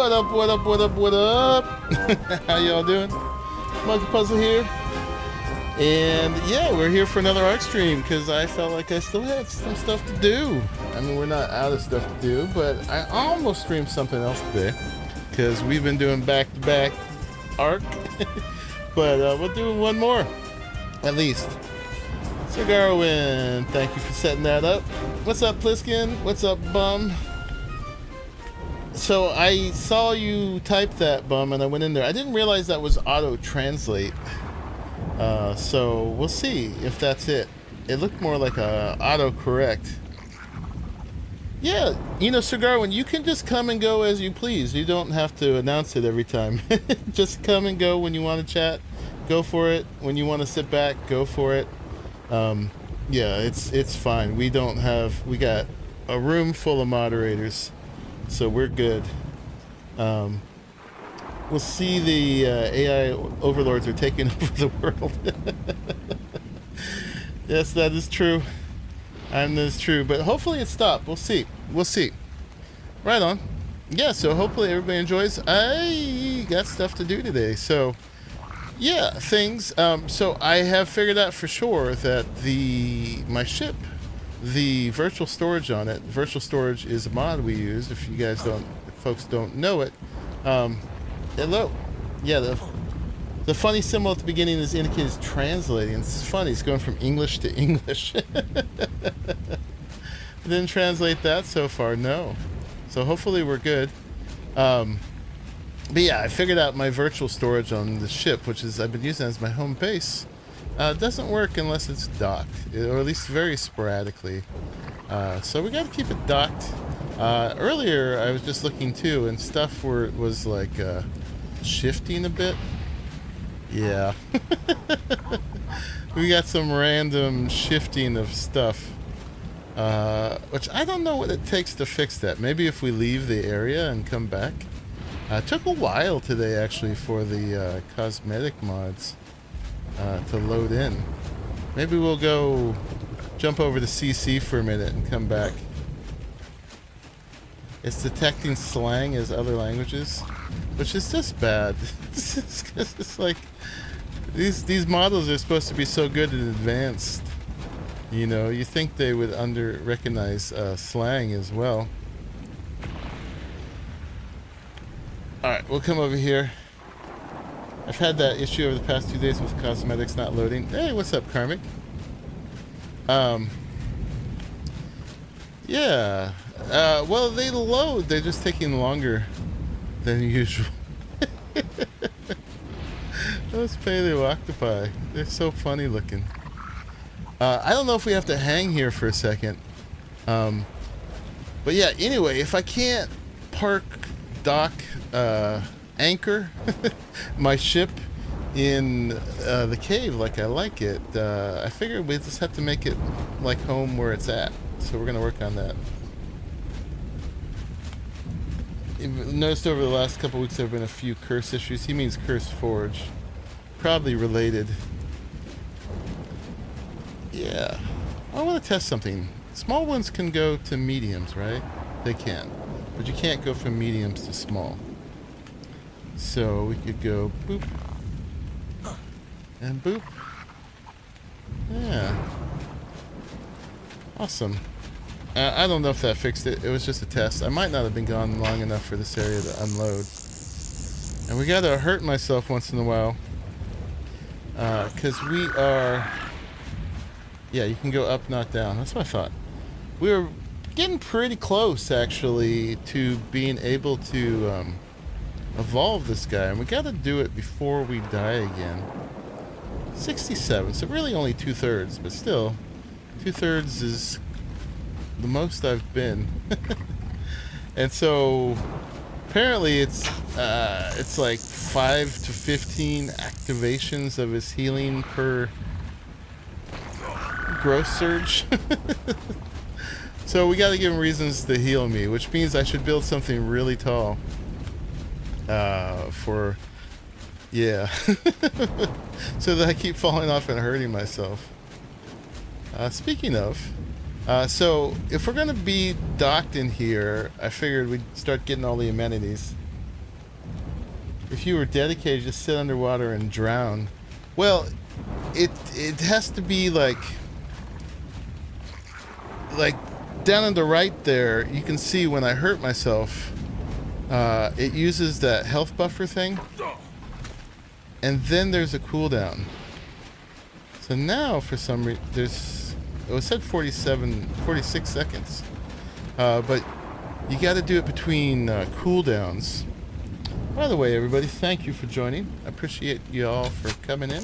What up, what up, what up, what up? How y'all doing? Monkey Puzzle here. And yeah, we're here for another ARK stream because I felt like I still had some stuff to do. I mean, we're not out of stuff to do, but I almost streamed something else today because we've been doing back-to-back ARK. But we'll do one more, at least. So Garwin, thank you for setting that up. What's up, Pliskin? What's up, Bum? So I saw you type that, Bum, and I went in there. I didn't realize that was auto-translate. So we'll see if that's it. It looked more like a auto-correct. Yeah, you know, Sir Garwin, you can just come and go as you please. You don't have to announce it every time. Just come and go when you want to chat. Go for it. When you want to sit back, go for it. Yeah, it's fine. We got a room full of moderators. So we're good. We'll see the AI overlords are taking over the world. Yes, that is true. And that is true. But hopefully it stopped. We'll see. We'll see. Right on. Yeah, so hopefully everybody enjoys. I got stuff to do today. So, yeah, things. So I have figured out for sure that my ship, the virtual storage on it, virtual storage is a mod we use. If you guys folks don't know it. Hello. Yeah, the funny symbol at the beginning is indicated as translating. It's funny. It's going from English to English. Didn't translate that so far, no. So hopefully we're good. But yeah, I figured out my virtual storage on the ship, which is I've been using as my home base. Doesn't work unless it's docked, or at least very sporadically. So we got to keep it docked. Earlier, I was just looking too, and stuff was like shifting a bit. Yeah. We got some random shifting of stuff. Which I don't know what it takes to fix that. Maybe if we leave the area and come back. It took a while today, actually, for the cosmetic mods to load in. Maybe we'll go jump over to CC for a minute and come back. It's detecting slang as other languages, which is just bad. It's like these models are supposed to be so good and advanced. You know, you think they would recognize slang as well. Alright, we'll come over here. I've had that issue over the past 2 days with cosmetics not loading. Hey, what's up, Karmic? Yeah. Well, they load. They're just taking longer than usual. Those paleooctopi. They're so funny looking. I don't know if we have to hang here for a second. But yeah, anyway, if I can't dock, anchor my ship in the cave like I like it, I figured we just have to make it like home where it's at. So we're going to work on that. You've noticed over the last couple weeks there have been a few curse issues. He means curse forge. Probably related. Yeah. I want to test something. Small ones can go to mediums, right? They can. But you can't go from mediums to small. So we could go boop. And boop. Yeah. Awesome. I don't know if that fixed it. It was just a test. I might not have been gone long enough for this area to unload. And we gotta hurt myself once in a while. Because we are... Yeah, you can go up, not down. That's what I thought. We were getting pretty close, actually, to being able to evolve this guy. And we gotta do it before we die again. 67, so really only 2/3, but still, 2/3 is the most I've been. And so apparently it's like 5 to 15 activations of his healing per growth surge. So we got to give him reasons to heal me, which means I should build something really tall yeah. So that I keep falling off and hurting myself. Speaking of, so if we're going to be docked in here, I figured we'd start getting all the amenities. if you were dedicated, just sit underwater and drown. Well, it has to be like down on the right there. You can see when I hurt myself, it uses that health buffer thing, and then there's a cooldown. So now for some reason it was said 46 seconds, but you got to do it between cooldowns. By the way, everybody, thank you for joining. I appreciate you all for coming in.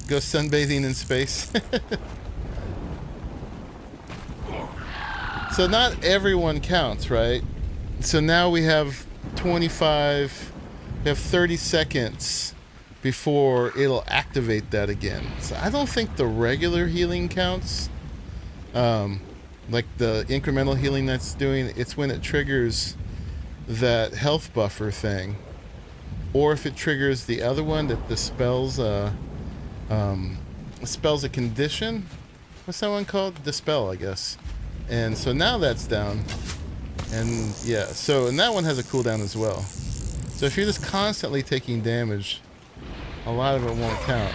Go sunbathing in space. So not everyone counts, right? So now we have 25, we have 30 seconds before it'll activate that again. So I don't think the regular healing counts. Like the incremental healing that's doing, it's when it triggers that health buffer thing. Or if it triggers the other one that dispels a condition. What's that one called? Dispel, I guess. And so now that's down. And yeah, and that one has a cooldown as well. So if you're just constantly taking damage, a lot of it won't count.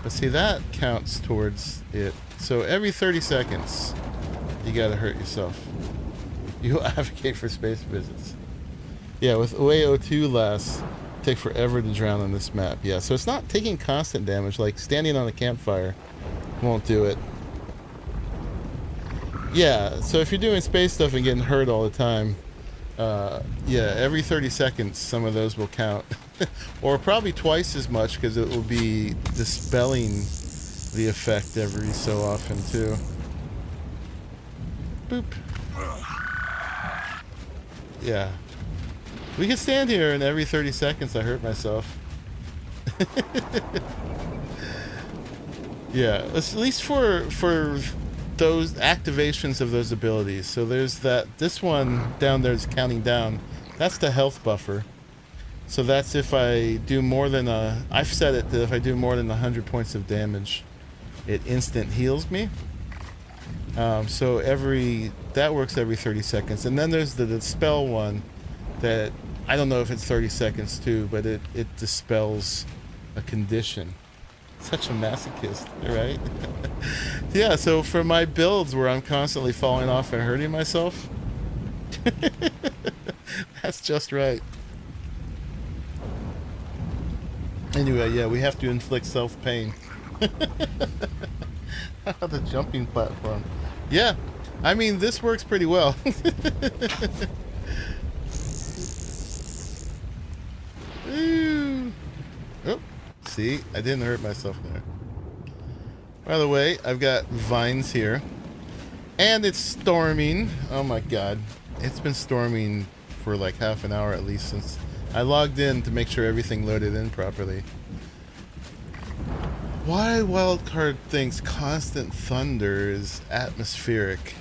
But see, that counts towards it. So every 30 seconds, you gotta hurt yourself. You advocate for space visits. Yeah, with OA02 lasts, take forever to drown on this map. Yeah, so it's not taking constant damage, like standing on a campfire won't do it. Yeah, so if you're doing space stuff and getting hurt all the time, yeah, every 30 seconds some of those will count. Or probably twice as much, because it will be dispelling the effect every so often too. Boop. Yeah. We can stand here and every 30 seconds I hurt myself. Yeah, at least for those activations of those abilities. So there's this one down there is counting down. That's the health buffer. So that's if I do more than I've set it that if I do more than 100 points of damage, it instant heals me. So that works every 30 seconds. And then there's the dispel one that I don't know if it's 30 seconds too, but it dispels a condition. Such a masochist, right? Yeah, so for my builds where I'm constantly falling off and hurting myself, that's just right. Anyway, yeah, we have to inflict self-pain. The jumping platform. Yeah, I mean, this works pretty well. Ooh. Oh, see, I didn't hurt myself there. By the way, I've got vines here. And it's storming. Oh my god. It's been storming for like half an hour at least since I logged in to make sure everything loaded in properly. Why Wildcard thinks constant thunder is atmospheric.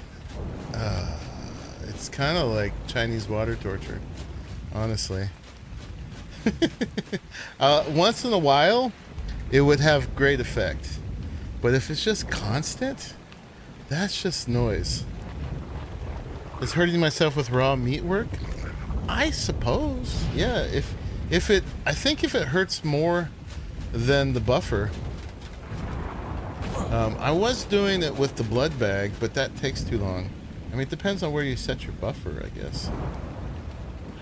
It's kind of like Chinese water torture, honestly. Once in a while, it would have great effect. But if it's just constant, that's just noise. Is hurting myself with raw meat work? I suppose. Yeah, I think if it hurts more than the buffer. I was doing it with the blood bag, but that takes too long. I mean, it depends on where you set your buffer, I guess.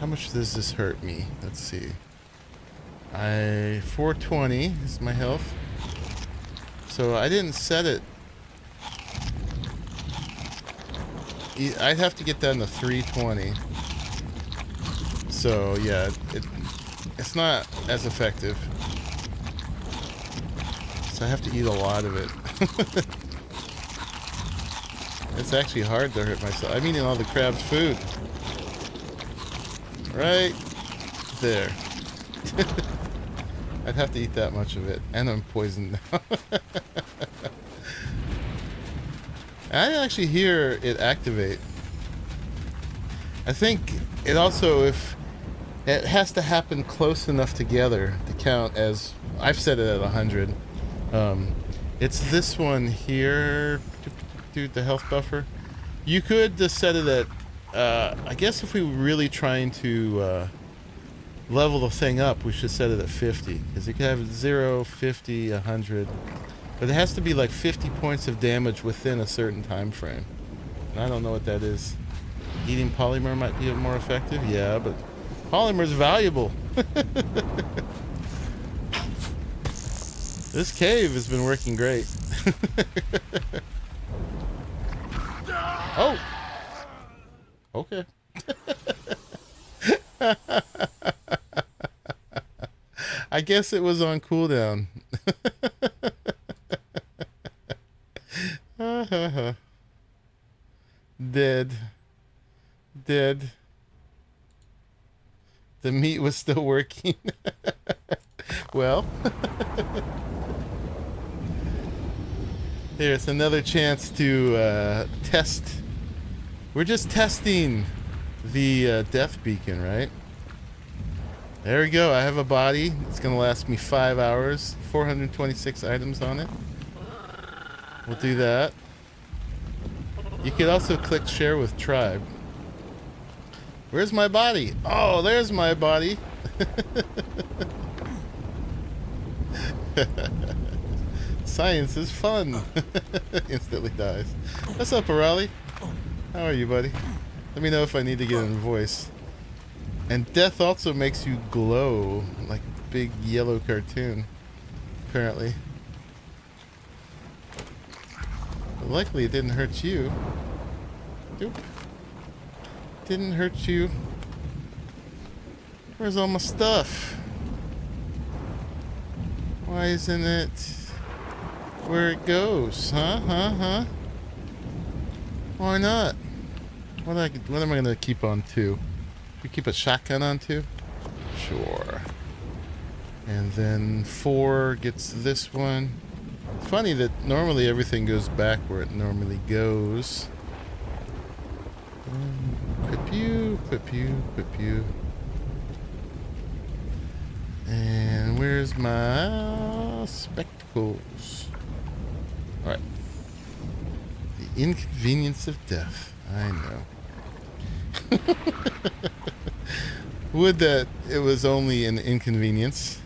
How much does this hurt me? Let's see. 420 is my health. So I didn't set it. I'd have to get down to 320. So yeah, it's not as effective. So I have to eat a lot of it. It's actually hard to hurt myself. I'm eating all the crab's food. Right there. I'd have to eat that much of it. And I'm poisoned now. I actually hear it activate. I think it also, if it has to happen close enough together to count as, I've set it at 100. It's this one here, dude, the health buffer. You could just set it at, I guess if we were really trying to level the thing up, we should set it at 50. Because you can have 0, 50, 100. But it has to be like 50 points of damage within a certain time frame. And I don't know what that is. Eating polymer might be more effective? Yeah, but polymer's valuable. This cave has been working great. Oh! Okay. I guess it was on cooldown. Dead. Dead. The meat was still working. Well. Here's another chance to test. We're just testing the death beacon, right? There we go. I have a body. It's going to last me 5 hours. 426 items on it. We'll do that. You could also click share with tribe. Where's my body? Oh, there's my body. Science is fun. Instantly dies. What's up, Arahli? How are you, buddy? Let me know if I need to get in voice. And death also makes you glow like a big yellow cartoon, apparently. But luckily it didn't hurt you. Nope. Didn't hurt you. Where's all my stuff? Why isn't it where it goes? Huh? Why not? What am I gonna keep on to? We keep a shotgun on too? Sure. And then 4 gets this one. Funny that normally everything goes back where it normally goes. Equip you, equip you, equip you. And where's my spectacles? Alright. The inconvenience of death. I know. Would that it was only an inconvenience.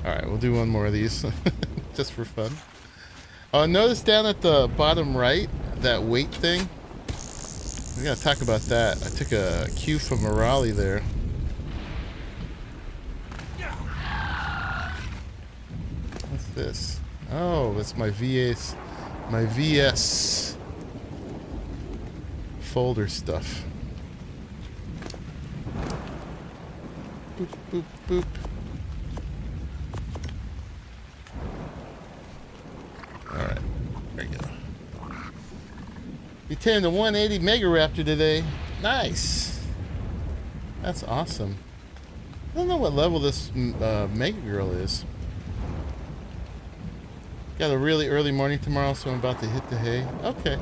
Alright, we'll do one more of these. Just for fun. Oh, notice down at the bottom right, that weight thing? We gotta talk about that. I took a cue from Arahli there. What's this? Oh, that's my VS folder stuff. Boop, boop, boop. Alright, there you go. We turned the 180 Mega Raptor today. Nice. That's awesome. I don't know what level this Mega Girl is. Got a really early morning tomorrow, so I'm about to hit the hay. Okay.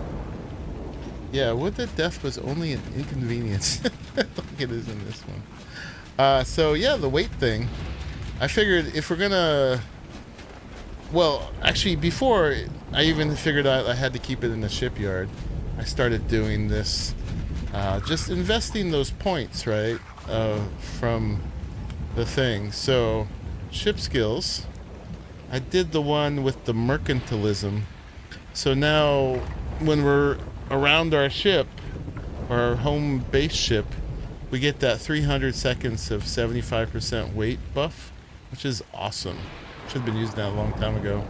Yeah, would that death was only an inconvenience. I think it is in this one. So yeah, the weight thing. I figured if we're gonna... Well, actually, before I even figured out I had to keep it in the shipyard, I started doing this. Just investing those points, right? From the thing. So, ship skills. I did the one with the mercantilism. So now, when we're around our ship, our home base ship, we get that 300 seconds of 75% weight buff, which is awesome. Should have been using that a long time ago.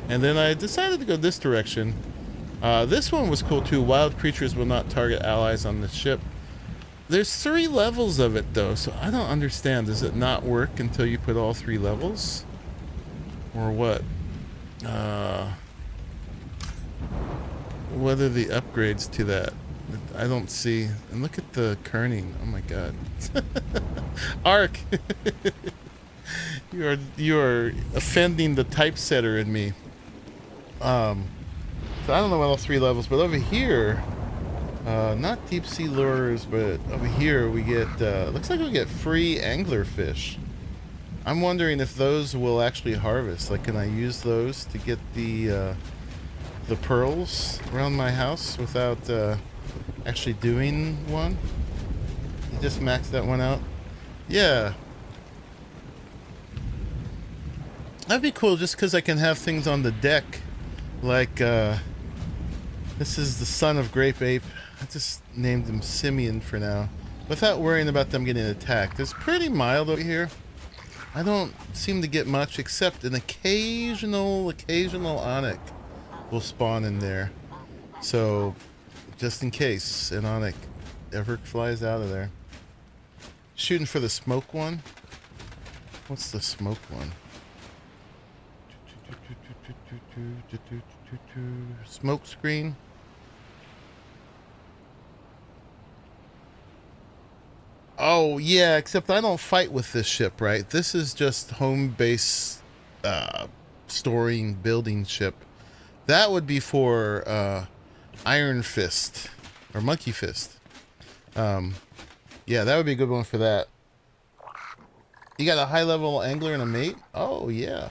And then I decided to go this direction. This one was cool too. Wild creatures will not target allies on the ship. There's 3 levels of it though, so I don't understand. Does it not work until you put all 3 levels? Or what? What are the upgrades to that? I don't see. And look at the kerning. Oh my god. ARK! You are offending the typesetter in me. So I don't know what all 3 levels, but over here, not deep sea lures, but over here we get, looks like we get free anglerfish. I'm wondering if those will actually harvest. Like, can I use those to get the pearls around my house without actually doing one? You just maxed that one out? Yeah. That'd be cool just because I can have things on the deck. Like, this is the son of Grape Ape. I just named him Simeon for now. Without worrying about them getting attacked. It's pretty mild over here. I don't seem to get much except an occasional Onyx will spawn in there. So, just in case an Onyx ever flies out of there. Shooting for the smoke one. What's the smoke one? Smoke screen. Oh yeah, except I don't fight with this ship, right? This is just home base storing building ship. That would be for Iron Fist or Monkey Fist. Yeah, that would be a good one for that. You got a high level angler and a mate? Oh yeah.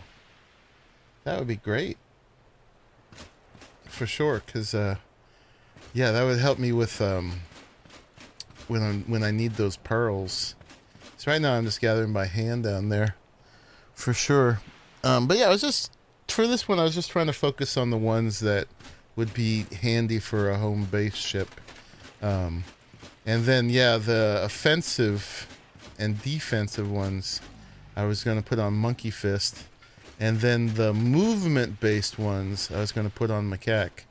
That would be great. For sure, because yeah, that would help me with when I need those pearls. So right now I'm just gathering by hand down there. For sure. But yeah, I was just for this one I was just trying to focus on the ones that would be handy for a home base ship. And then yeah, the offensive and defensive ones I was going to put on Monkey Fist. And then the movement-based ones I was going to put on Macaque,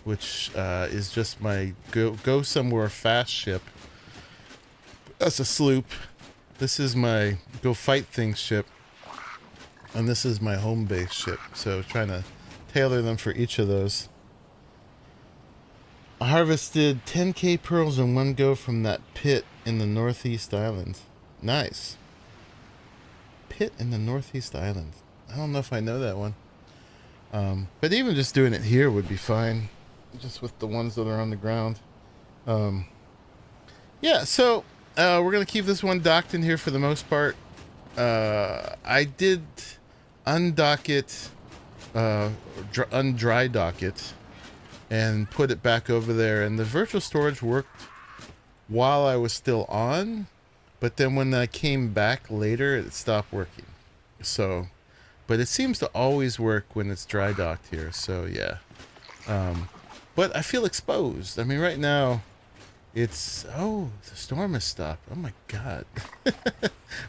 which is just my go somewhere fast ship. That's a sloop. This is my go fight things ship. And this is my home base ship. So trying to tailor them for each of those. I harvested 10k pearls in one go from that pit in the Northeast Island. Nice. Pit in the Northeast Island. I don't know if I know that one. But even just doing it here would be fine. Just with the ones that are on the ground. Yeah, so we're going to keep this one docked in here for the most part. I did undock it, undry dock it, and put it back over there. And the virtual storage worked while I was still on. But then when I came back later, it stopped working. So... but it seems to always work when it's dry docked here, so yeah. But I feel exposed. I mean, right now, it's... oh, the storm has stopped. Oh my god.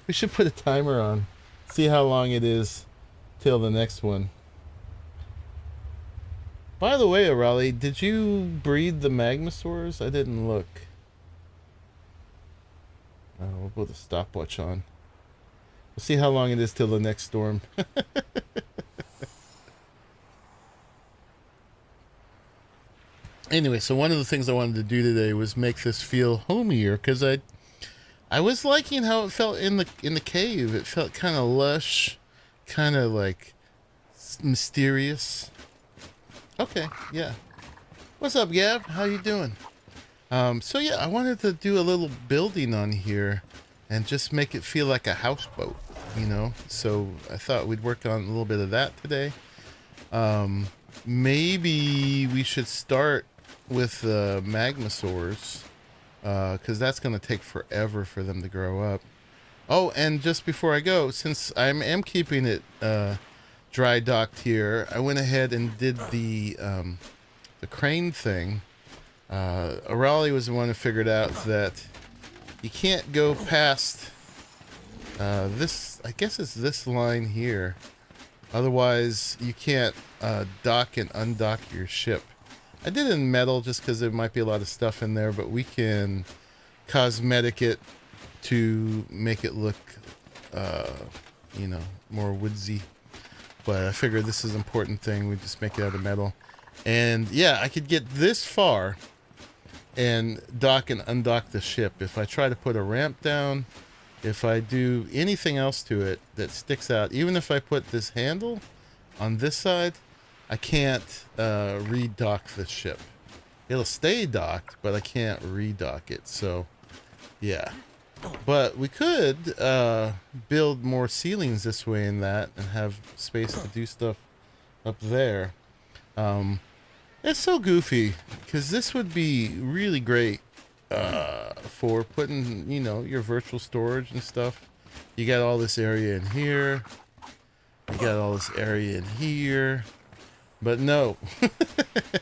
We should put a timer on. See how long it is till the next one. By the way, Arahli, did you breed the Magmasaurs? I didn't look. We'll put the stopwatch on. We'll see how long it is till the next storm. Anyway, so one of the things I wanted to do today was make this feel homier, because I was liking how it felt in the cave. It felt kind of lush, kind of like mysterious. Okay, yeah. What's up, Gab? How you doing? So yeah, I wanted to do a little building on here and just make it feel like a houseboat, you know? So I thought we'd work on a little bit of that today. Maybe we should start with the Magmasaurs, because that's going to take forever for them to grow up. Oh, and just before I go, since I am keeping it dry docked here, I went ahead and did the crane thing. Arahli was the one who figured out that you can't go past this, I guess it's this line here. Otherwise, you can't dock and undock your ship. I did it in metal just because there might be a lot of stuff in there, but we can cosmetic it to make it look, you know, more woodsy. But I figured this is an important thing. We just make it out of metal. And yeah, I could get this far and dock and undock the ship. If I try to put a ramp down, if I do anything else to it that sticks out, even if I put this handle on this side, I can't redock the ship. It'll stay docked, but I can't redock it. So yeah, but we could build more ceilings this way and that, and have space to do stuff up there. It's so goofy, because this would be really great for putting, you know, your virtual storage and stuff. You got all this area in here. You got all this area in here. But no,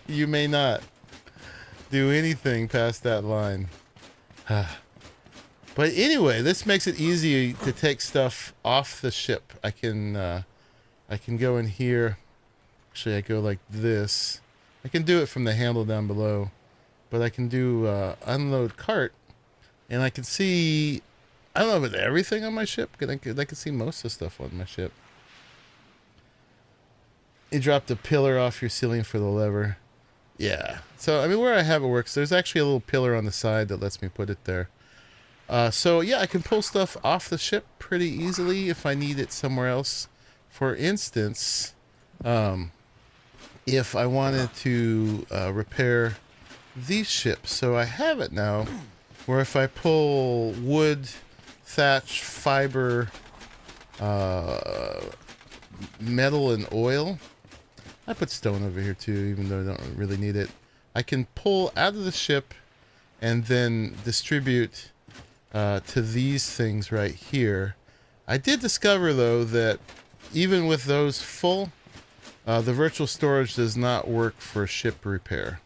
you may not do anything past that line. But anyway, this makes it easy to take stuff off the ship. I can go in here. Actually, I go like this. I can do it from the handle down below, but I can do unload cart, and I can see, I don't know about everything on my ship, but I can see most of the stuff on my ship. You drop the pillar off your ceiling for the lever. Yeah. So, I mean, where I have it works, there's actually a little pillar on the side that lets me put it there. So, yeah, I can pull stuff off the ship pretty easily if I need it somewhere else. For instance, if I wanted to repair these ships. So I have it now where if I pull wood, thatch, fiber, metal, and oil, I put stone over here too, even though I don't really need it. I can pull out of the ship and then distribute to these things right here. I did discover though that even with those full, the virtual storage does not work for ship repair.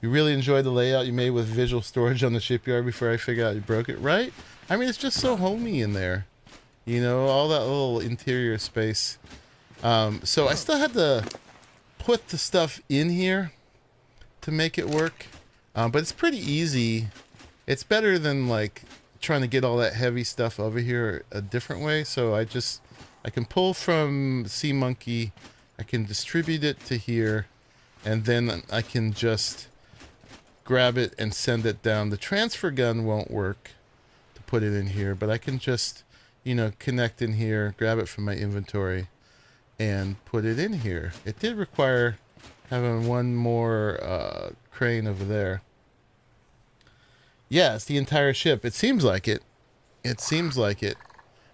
You really enjoyed the layout you made with visual storage on the shipyard before I figured out you broke it, right? I mean, it's just so homey in there. You know, all that little interior space. So I still had to put the stuff in here to make it work. But it's pretty easy. It's better than like trying to get all that heavy stuff over here a different way. So I can pull from Sea Monkey. I can distribute it to here. And then I can just grab it and send it down. The transfer gun won't work to put it in here, but I can just, you know, connect in here, grab it from my inventory, and put it in here. It did require having one more crane over there. Yeah, it's the entire ship. It seems like it. It seems like it.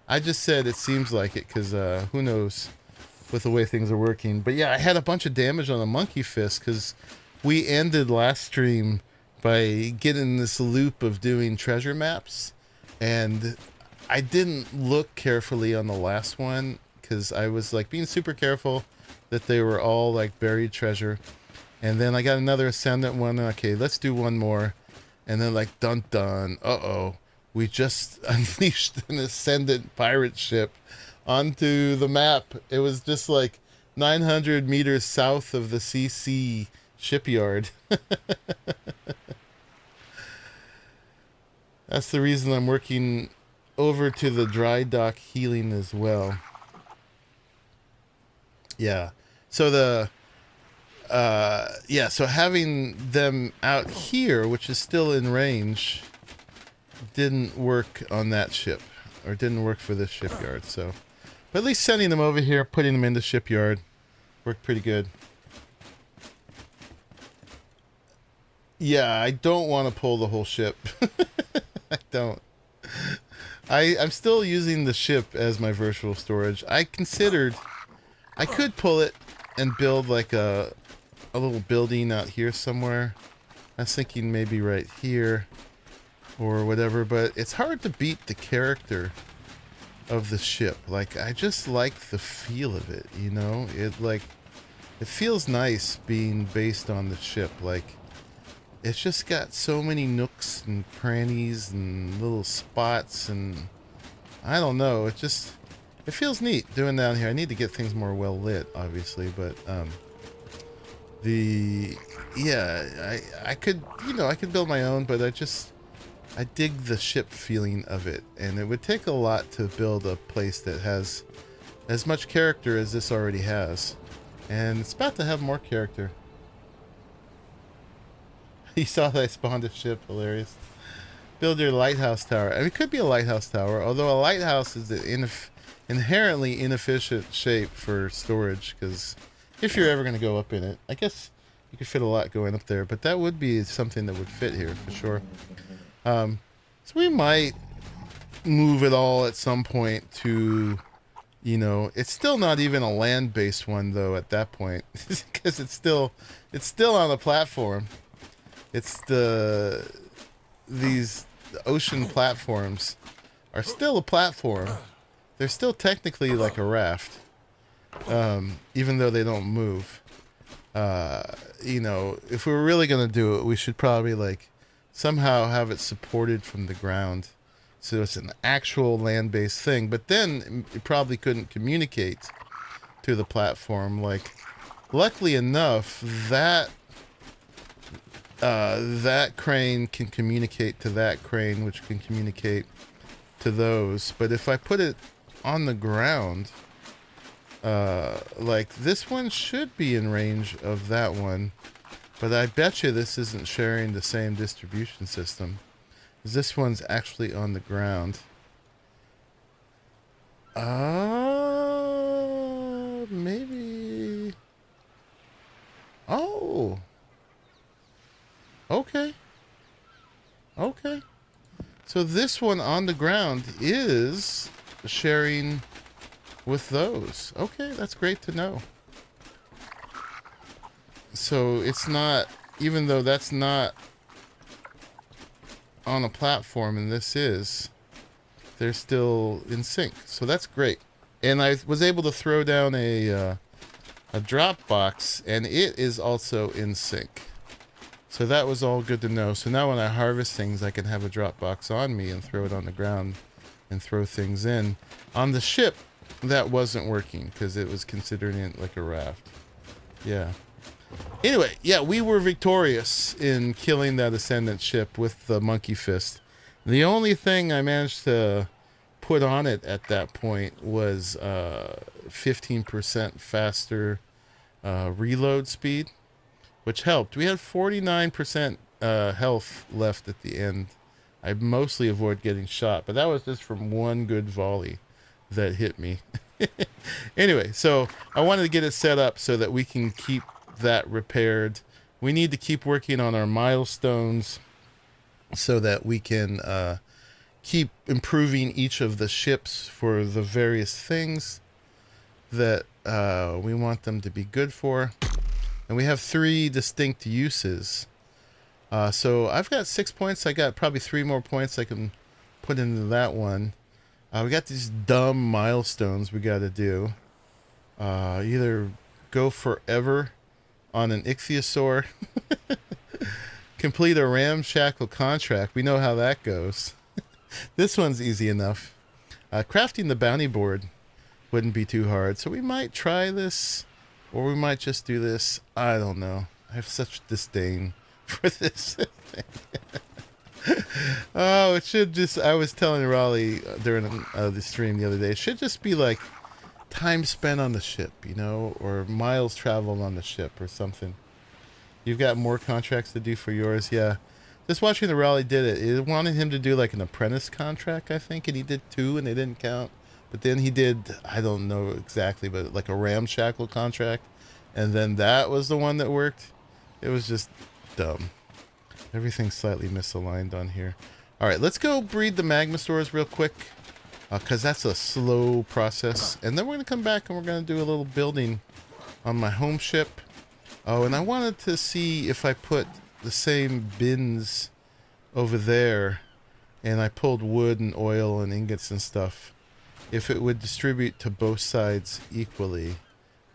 I just said it seems like it because who knows with the way things are working. But yeah, I had a bunch of damage on the monkey fist because we ended last stream by getting this loop of doing treasure maps, and I didn't look carefully on the last one because I was like being super careful that they were all like buried treasure. And then I got another Ascendant one. Okay, let's do one more. And then like dun dun, uh-oh, we just unleashed an Ascendant pirate ship onto the map. It was just like 900 meters south of the CC shipyard. That's the reason I'm working over to the dry dock healing as well. Yeah. So the so having them out here, which is still in range, didn't work on that ship, or didn't work for this shipyard. So, but at least sending them over here, putting them in the shipyard, worked pretty good. Yeah, I don't want to pull the whole ship. I don't. I'm still using the ship as my virtual storage. I considered I could pull it and build like a little building out here somewhere. I was thinking maybe right here or whatever, but it's hard to beat the character of the ship. Like, I just like the feel of it, you know? It feels nice being based on the ship. Like, it's just got so many nooks and crannies and little spots, and I don't know, it feels neat doing down here. I need to get things more well lit, obviously, but I could, you know, I could build my own, but I dig the ship feeling of it, and it would take a lot to build a place that has as much character as this already has, and it's about to have more character. You saw that I spawned a ship, hilarious. Build your lighthouse tower. I mean, it could be a lighthouse tower, although a lighthouse is an inherently inefficient shape for storage, because if you're ever going to go up in it, I guess you could fit a lot going up there, but that would be something that would fit here for sure. So we might move it all at some point to You know, it's still not even a land-based one though at that point, because it's still on a platform. It's these ocean platforms are still a platform. They're still technically like a raft, even though they don't move. You know, if we were really gonna do it, we should probably like somehow have it supported from the ground, so it's an actual land-based thing. But then it probably couldn't communicate to the platform. Like, luckily enough, that that crane can communicate to that crane, which can communicate to those. But if I put it on the ground, like this one should be in range of that one, but I bet you this isn't sharing the same distribution system. This one's actually on the ground. Maybe. Oh. Okay. Okay. So this one on the ground is sharing with those. Okay, that's great to know. So it's not, even though that's not on a platform and this is, they're still in sync. So that's great. And I was able to throw down a drop box, and it is also in sync. So that was all good to know. So now when I harvest things, I can have a drop box on me and throw it on the ground and throw things in. On the ship, that wasn't working because it was considering it like a raft. Yeah. Anyway, yeah, we were victorious in killing that Ascendant ship with the monkey fist. The only thing I managed to put on it at that point was 15% faster reload speed, which helped. We had 49% health left at the end. I mostly avoid getting shot, but that was just from one good volley that hit me. Anyway, so I wanted to get it set up so that we can keep that repaired. We need to keep working on our milestones so that we can keep improving each of the ships for the various things that we want them to be good for. And we have 3 distinct uses. So I've got 6 points. I got probably 3 more points I can put into that one. We got these dumb milestones we got to do. Either go forever on an ichthyosaur, complete a ramshackle contract. We know how that goes. This one's easy enough. Crafting the bounty board wouldn't be too hard. So we might try this, or we might just do this. I don't know. I have such disdain for this thing. Oh, it should just, I was telling Raleigh during the stream the other day, it should just be like time spent on the ship, you know, or miles traveled on the ship or something. You've got more contracts to do for yours. Yeah. Just watching the Raleigh did it. It wanted him to do like an apprentice contract, I think, and he did 2 and they didn't count. But then he did, I don't know exactly, but like a ramshackle contract. And then that was the one that worked. It was just dumb. Everything's slightly misaligned on here. All right, let's go breed the magma stores real quick, because that's a slow process. And then we're going to come back and we're going to do a little building on my home ship. Oh, and I wanted to see if I put the same bins over there and I pulled wood and oil and ingots and stuff, if it would distribute to both sides equally.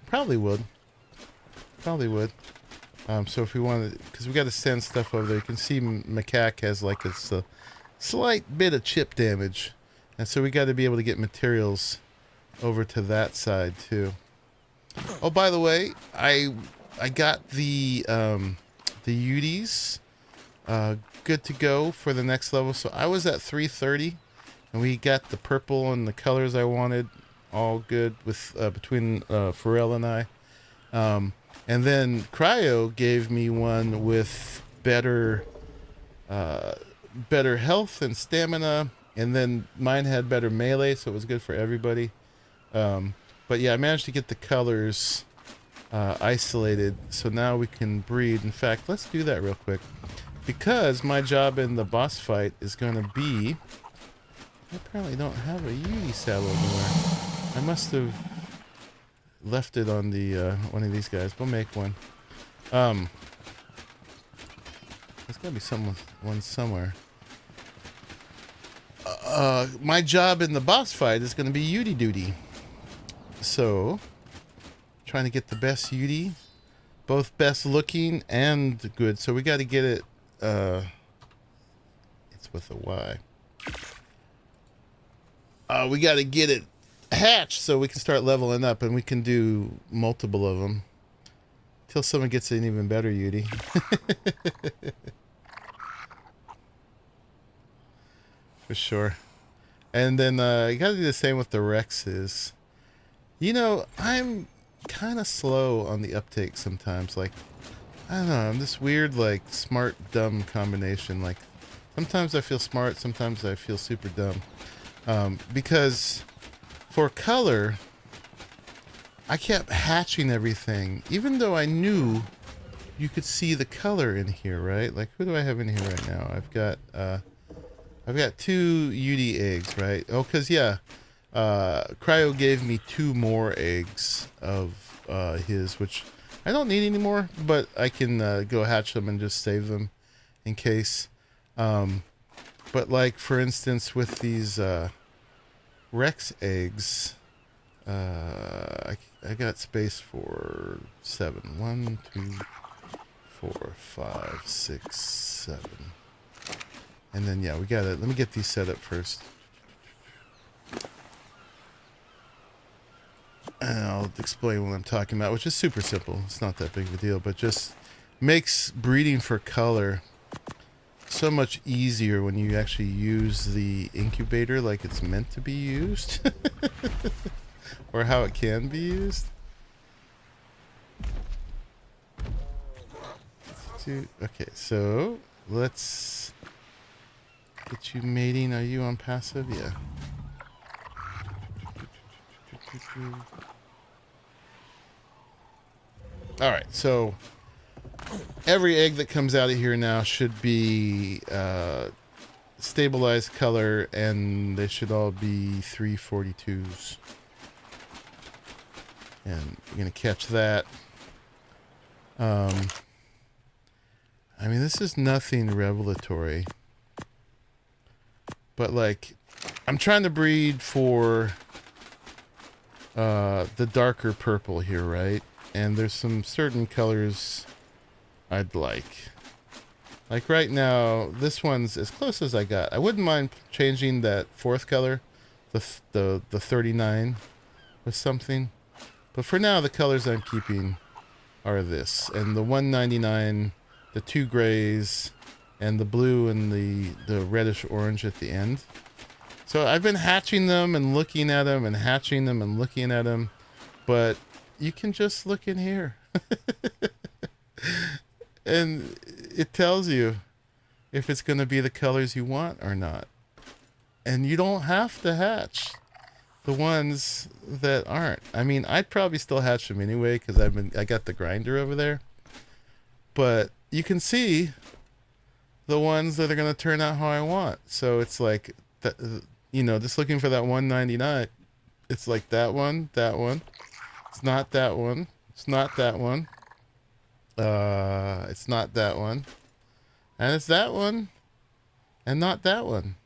Probably would. Probably would. So if we wanted, because we got to send stuff over there, you can see Macaque has like a slight bit of chip damage, and so we got to be able to get materials over to that side too. Oh, by the way, I got the UDs good to go for the next level. So I was at 330, and we got the purple and the colors I wanted all good with between Pharrell and I. And then Cryo gave me one with better health and stamina, and then mine had better melee, so it was good for everybody. But yeah, I managed to get the colors isolated, so now we can breed. In fact, let's do that real quick, because my job in the boss fight is going to be... I apparently don't have a Yui saddle anywhere. I must have left it on the one of these guys. We'll make one. There's gotta be one somewhere. My job in the boss fight is gonna be Yudi duty. So, trying to get the best Yudi, both best looking and good. So we got to get it. It's with a Y. We got to get it hatched so we can start leveling up, and we can do multiple of them till someone gets an even better Yudi. For sure. And then you got to do the same with the Rexes. You know, I'm kind of slow on the uptake sometimes. Like, I don't know, I'm this weird, like, smart dumb combination. Like, sometimes I feel smart, sometimes I feel super dumb. Because for color, I kept hatching everything, even though I knew you could see the color in here, right? Like, who do I have in here right now? I've got 2 UD eggs, right? Oh, because, yeah, Cryo gave me 2 more eggs of his, which I don't need anymore, but I can go hatch them and just save them in case. But like, for instance, with these Rex eggs, I got space for 7. 1, 2, 4, 5, 6, 7. And then, yeah, we got it. Let me get these set up first. And I'll explain what I'm talking about, which is super simple. It's not that big of a deal, but just makes breeding for color so much easier when you actually use the incubator like it's meant to be used. Or how it can be used. Okay, so let's get you mating. Are you on passive? Yeah. Alright, so every egg that comes out of here now should be stabilized color, and they should all be 342s. And you're going to catch that. I mean, this is nothing revelatory. But, like, I'm trying to breed for the darker purple here, right? And there's some certain colors I'd like. Like right now, this one's as close as I got. I wouldn't mind changing that 4th color, the 39, with something. But for now, the colors I'm keeping are this. And the 199, the 2 grays, and the blue and the reddish orange at the end. So I've been hatching them and looking at them and hatching them and looking at them. But you can just look in here. And it tells you if it's going to be the colors you want or not. And you don't have to hatch the ones that aren't. I mean, I'd probably still hatch them anyway because I got the grinder over there. But you can see the ones that are going to turn out how I want. So it's like, you know, just looking for that 199. It's like that one. It's not that one. It's not that one. It's not that one. And it's that one. And not that one.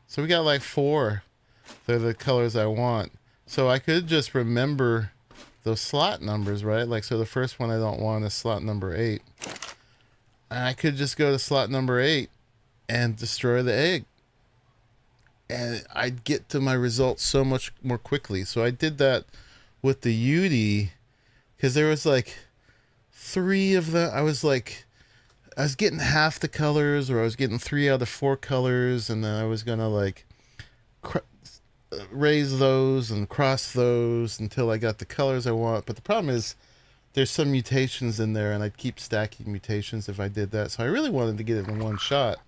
So we got like 4. They're the colors I want. So I could just remember those slot numbers, right? Like, so the first one I don't want is slot number 8. And I could just go to slot number 8 and destroy the egg. And I'd get to my results so much more quickly. So I did that with the UD because there was like 3 of them. I was getting half the colors, or I was getting 3 out of 4 colors, and then I was gonna like raise those and cross those until I got the colors I want. But the problem is there's some mutations in there, and I'd keep stacking mutations if I did that. So I really wanted to get it in one shot.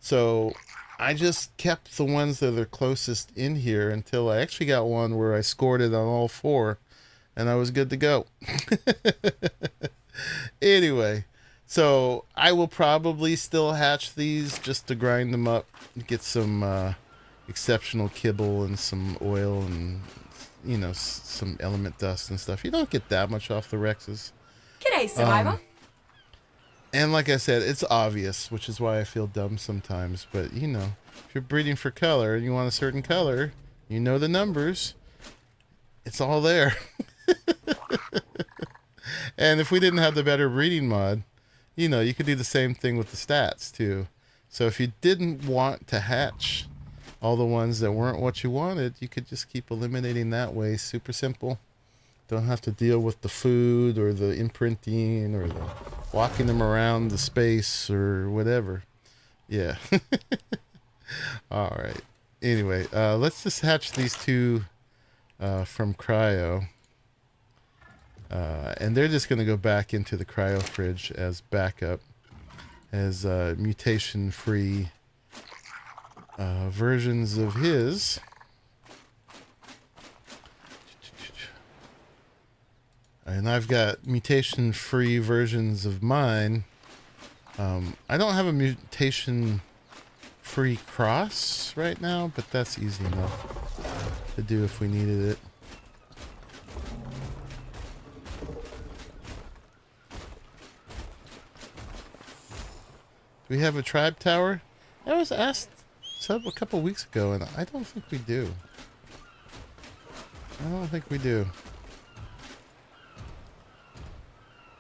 So I just kept the ones that are closest in here until I actually got one where I scored it on all 4, and I was good to go. Anyway, so I will probably still hatch these just to grind them up, get some exceptional kibble and some oil and, you know, some element dust and stuff. You don't get that much off the Rexes. G'day, Survivor. And like I said, it's obvious, which is why I feel dumb sometimes. But, you know, if you're breeding for color and you want a certain color, you know the numbers. It's all there. And if we didn't have the better breeding mod, you know, you could do the same thing with the stats, too. So if you didn't want to hatch all the ones that weren't what you wanted, you could just keep eliminating that way. Super simple. Don't have to deal with the food or the imprinting or the walking them around the space or whatever. Yeah. All right. Anyway, let's just hatch these two from cryo. And they're just going to go back into the cryo fridge as backup, as mutation-free versions of his. And I've got mutation-free versions of mine. I don't have a mutation-free cross right now, but that's easy enough to do if we needed it. Do we have a tribe tower? I was asked a couple weeks ago, and I don't think we do. I don't think we do.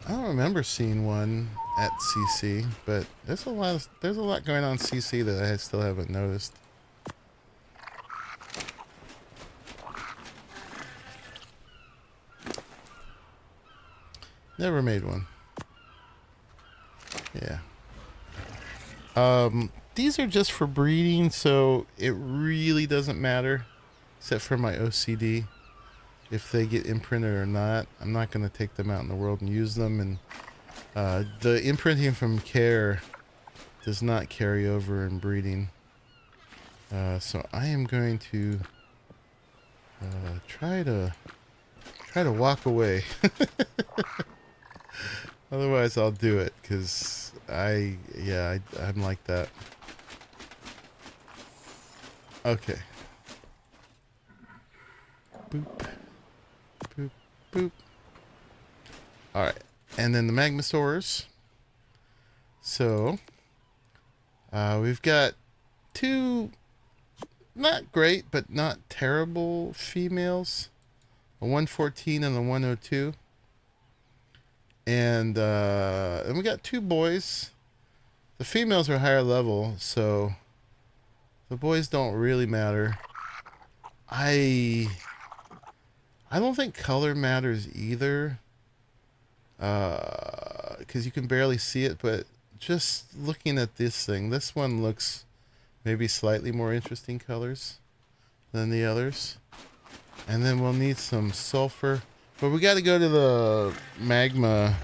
I don't remember seeing one at CC, but there's a lot going on CC that I still haven't noticed. Never made one. Yeah. These are just for breeding, so it really doesn't matter, except for my OCD. If they get imprinted or not, I'm not going to take them out in the world and use them. And the imprinting from care does not carry over in breeding. So I am going to try to walk away. Otherwise, I'll do it because I'm like that. Okay. Boop. Boop, boop. Alright. And then the Magmasaurs. So, we've got two not great, but not terrible females. A 114 and a 102. And we got two boys. The females are higher level, so the boys don't really matter. I don't think color matters either, because you can barely see it, but just looking at this thing, this one looks maybe slightly more interesting colors than the others. And then we'll need some sulfur, but we got to go to the magma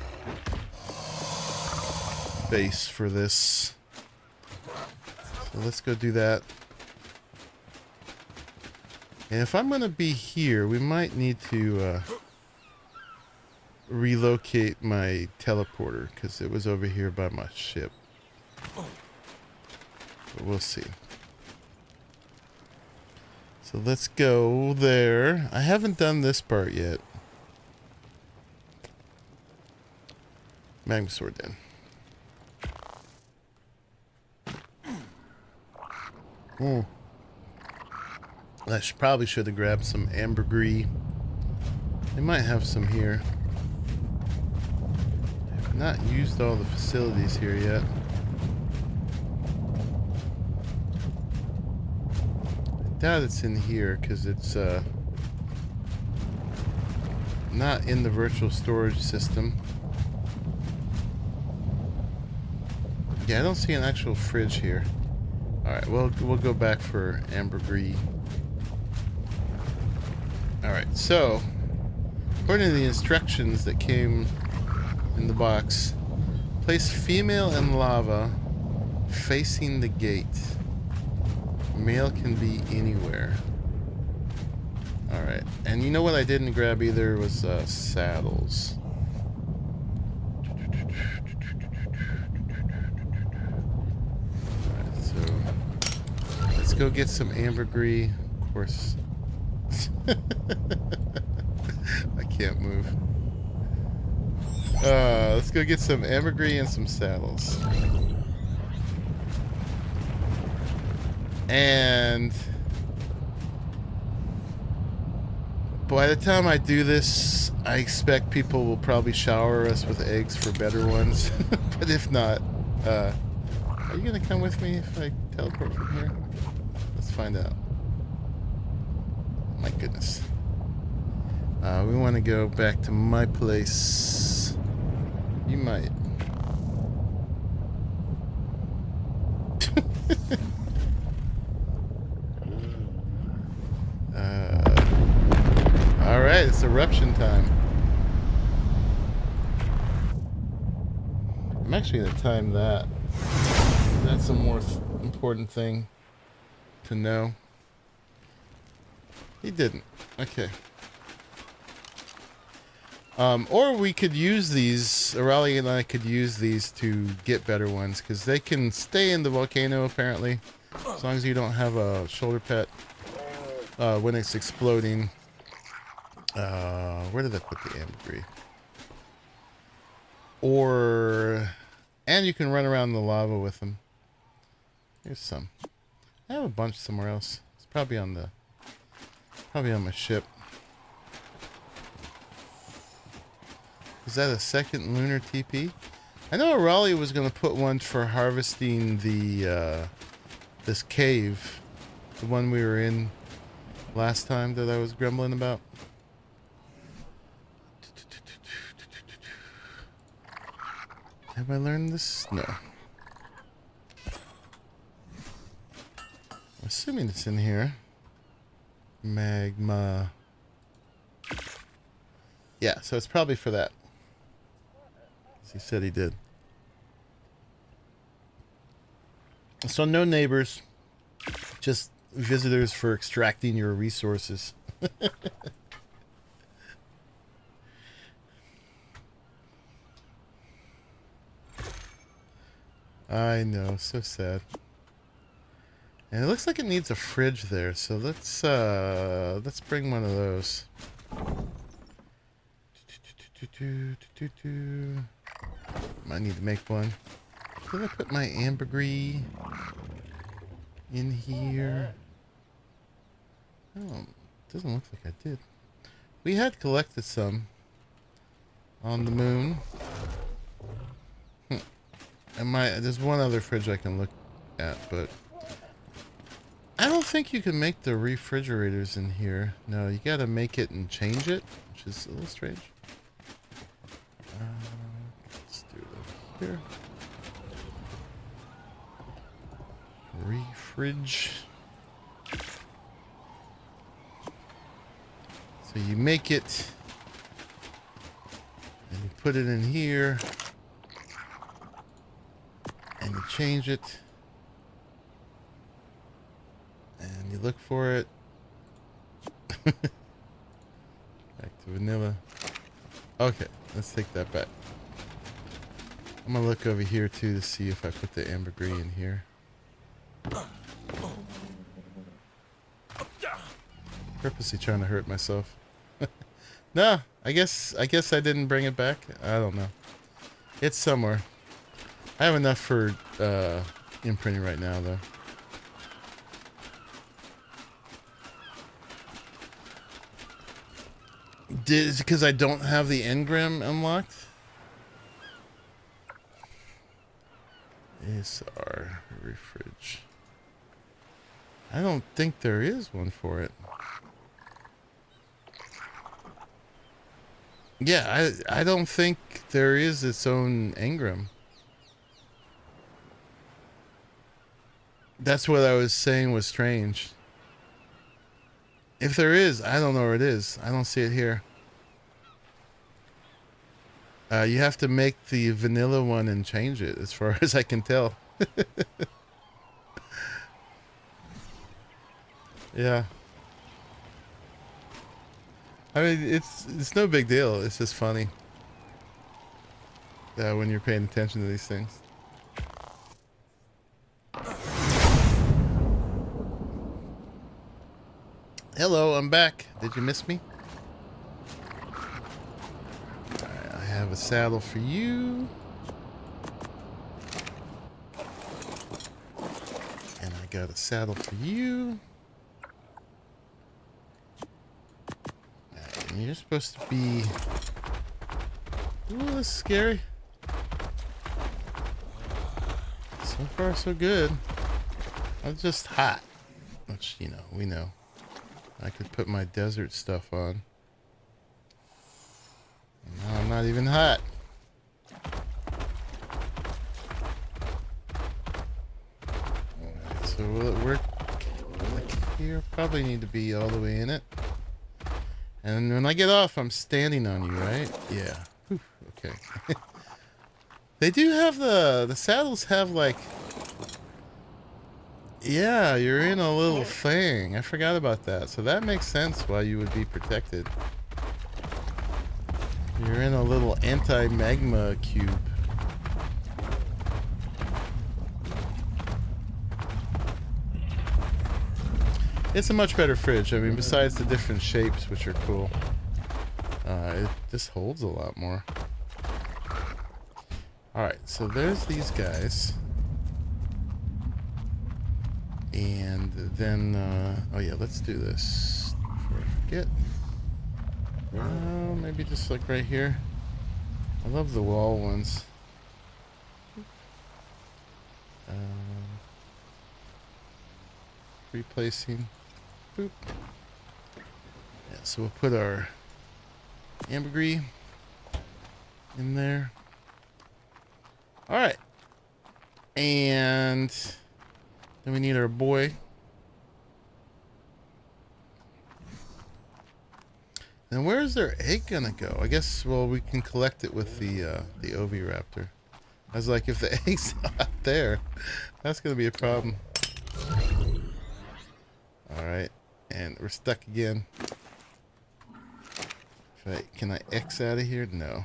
base for this. So let's go do that. And if I'm going to be here, we might need to relocate my teleporter, because it was over here by my ship. But we'll see. So let's go there. I haven't done this part yet. Magmasaur den. I probably should have grabbed some ambergris. They might have some here. I've not used all the facilities here yet. I doubt it's in here because it's not in the virtual storage system. Yeah, I don't see an actual fridge here. Alright, we'll go back for ambergris. Alright, so according to the instructions that came in the box, place female in lava facing the gate. Male can be anywhere. Alright, and you know what I didn't grab either was saddles. Alright, so let's go get some ambergris. Of course. I can't move. Let's go get some ambergris and some saddles. And by the time I do this, I expect people will probably shower us with eggs for better ones. But if not, are you gonna come with me if I teleport from here? Let's find out. My goodness. We want to go back to my place. You might. Alright, it's eruption time. I'm actually going to time that. That's a more important thing to know. He didn't. Okay. Or we could use these, Arahli and I could use these to get better ones, because they can stay in the volcano apparently, as long as you don't have a shoulder pet when it's exploding. Where did I put the ambergris? And you can run around the lava with them. Here's some. I have a bunch somewhere else. It's probably on my ship. Is that a second lunar TP? I know Arahli was going to put one for harvesting the this cave, the one we were in last time that I was grumbling about. Have I learned this? No. I'm assuming it's in here. Magma. Yeah, so it's probably for that. As he said he did. So no neighbors. Just visitors for extracting your resources. I know, so sad. And it looks like it needs a fridge there, so let's bring one of those. Might need to make one. Did I put my ambergris in here? Oh, doesn't look like I did. We had collected some on the moon. There's one other fridge I can look at, but I don't think you can make the refrigerators in here. No, you gotta make it and change it, which is a little strange. Let's do it over here. Refridge. So you make it, and you put it in here. And you change it, and you look for it. Back to vanilla. Okay, let's take that back. I'm gonna look over here too to see if I put the ambergris in here. Purposely trying to hurt myself. No, I guess I didn't bring it back. I don't know. It's somewhere. I have enough for imprinting right now, though. Is it because I don't have the engram unlocked? ASR refridge. I don't think there is one for it. Yeah, I don't think there is its own engram. That's what I was saying was strange. If there is, I don't know where it is. I don't see it here. You have to make the vanilla one and change it, as far as I can tell. Yeah. I mean, it's no big deal. It's just funny when you're paying attention to these things. Hello, I'm back. Did you miss me? Alright, I have a saddle for you. And I got a saddle for you. Alright, and you're supposed to be... Ooh, this is scary. So far, so good. I'm just hot. Which, you know, we know. I could put my desert stuff on. No, I'm not even hot. Alright, so will it work like here? Probably need to be all the way in it. And when I get off, I'm standing on you, right? Yeah. Whew, okay. They do have the saddles have like... Yeah, you're in a little thing. I forgot about that. So that makes sense why you would be protected. You're in a little anti-magma cube. It's a much better fridge. I mean, besides the different shapes, which are cool. It just holds a lot more. Alright, so there's these guys. And then, oh yeah, let's do this before I forget. Maybe just like right here. I love the wall ones. Replacing. Boop. Yeah, so we'll put our ambergris in there. Alright. And then we need our boy. Then where's their egg gonna go? I guess, well, we can collect it with the Oviraptor. I was like, if the egg's not there, that's gonna be a problem. Alright, and we're stuck again. Can I X out of here? No.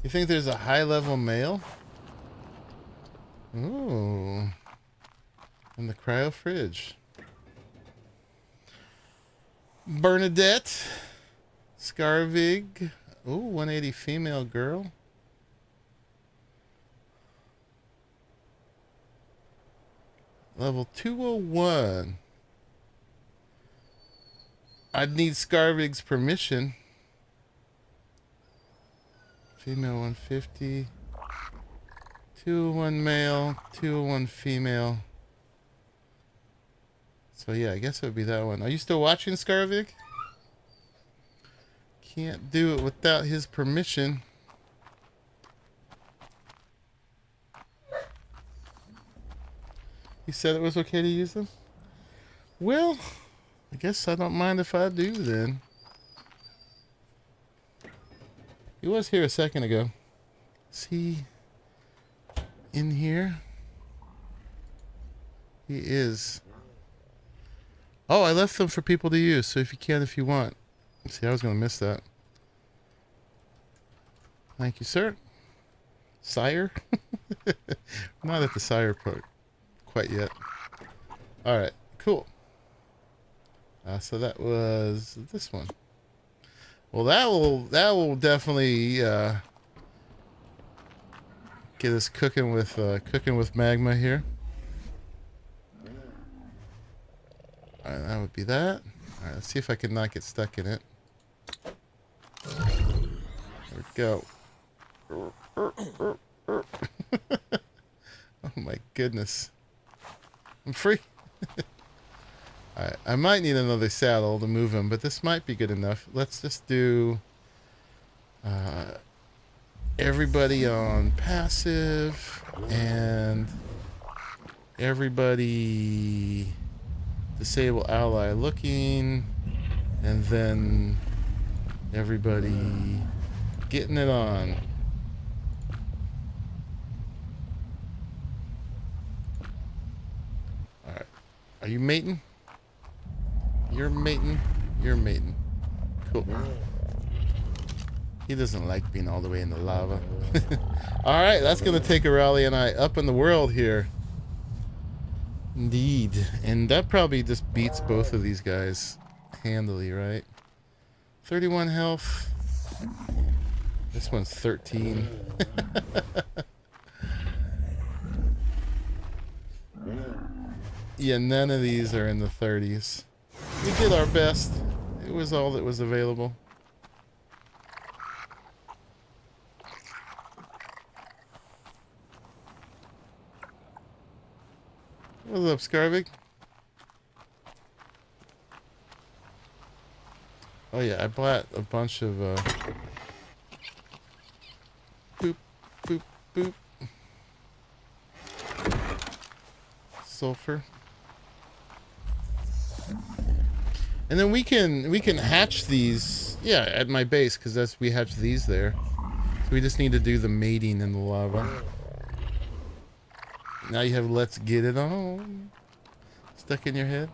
You think there's a high-level male? Ooh. In the cryo fridge. Bernadette. Scarvig. Ooh, 180 female girl. Level 201. I'd need Scarvig's permission. Female 150. 201 male. 201 female. So yeah, I guess it would be that one. Are you still watching, Scarvig? Can't do it without his permission. He said it was okay to use them? Well, I guess I don't mind if I do then. He was here a second ago. Is he in here? He is. Oh, I left them for people to use, so if you can, if you want. See, I was going to miss that. Thank you, sir. Sire? Not at the sire part quite yet. Alright, cool. So that was this one. Well, that will definitely get us cooking with magma here. All right, that would be that. All right, let's see if I can not get stuck in it. There we go. Oh my goodness. I'm free. Alright, I might need another saddle to move him, but this might be good enough. Let's just do everybody on passive and everybody disable ally looking, and then everybody getting it on. Alright, are you mating? You're mating. You're mating. Cool. He doesn't like being all the way in the lava. Alright, that's going to take Arahli and I up in the world here. Indeed. And that probably just beats both of these guys handily, right? 31 health. This one's 13. Yeah, none of these are in the 30s. We did our best. It was all that was available. What's up, Scarvig? Oh yeah, I bought a bunch of boop, boop, boop. Sulfur. And then we can hatch these, yeah, at my base, because we hatch these there. So we just need to do the mating in the lava. Now you have "Let's Get It On" stuck in your head.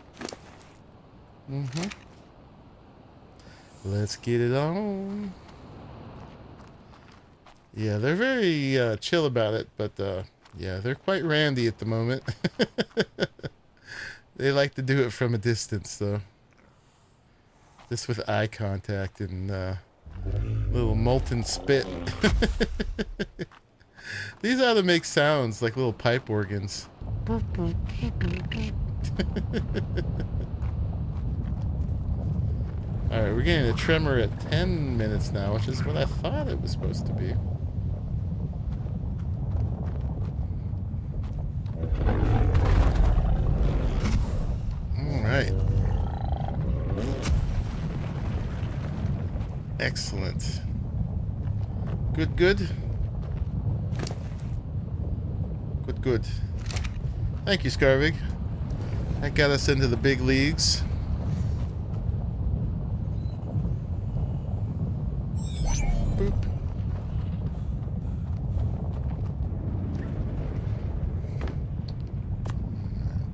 Let's get it on. Yeah, they're very chill about it, but yeah, they're quite randy at the moment. They like to do it from a distance, though. Just with eye contact and little molten spit. These ought to make sounds like little pipe organs. Alright, we're getting a tremor at 10 minutes now, which is what I thought it was supposed to be. Alright. Excellent. Good, good. Good, good. Thank you, Scarvig. That got us into the big leagues. Boop.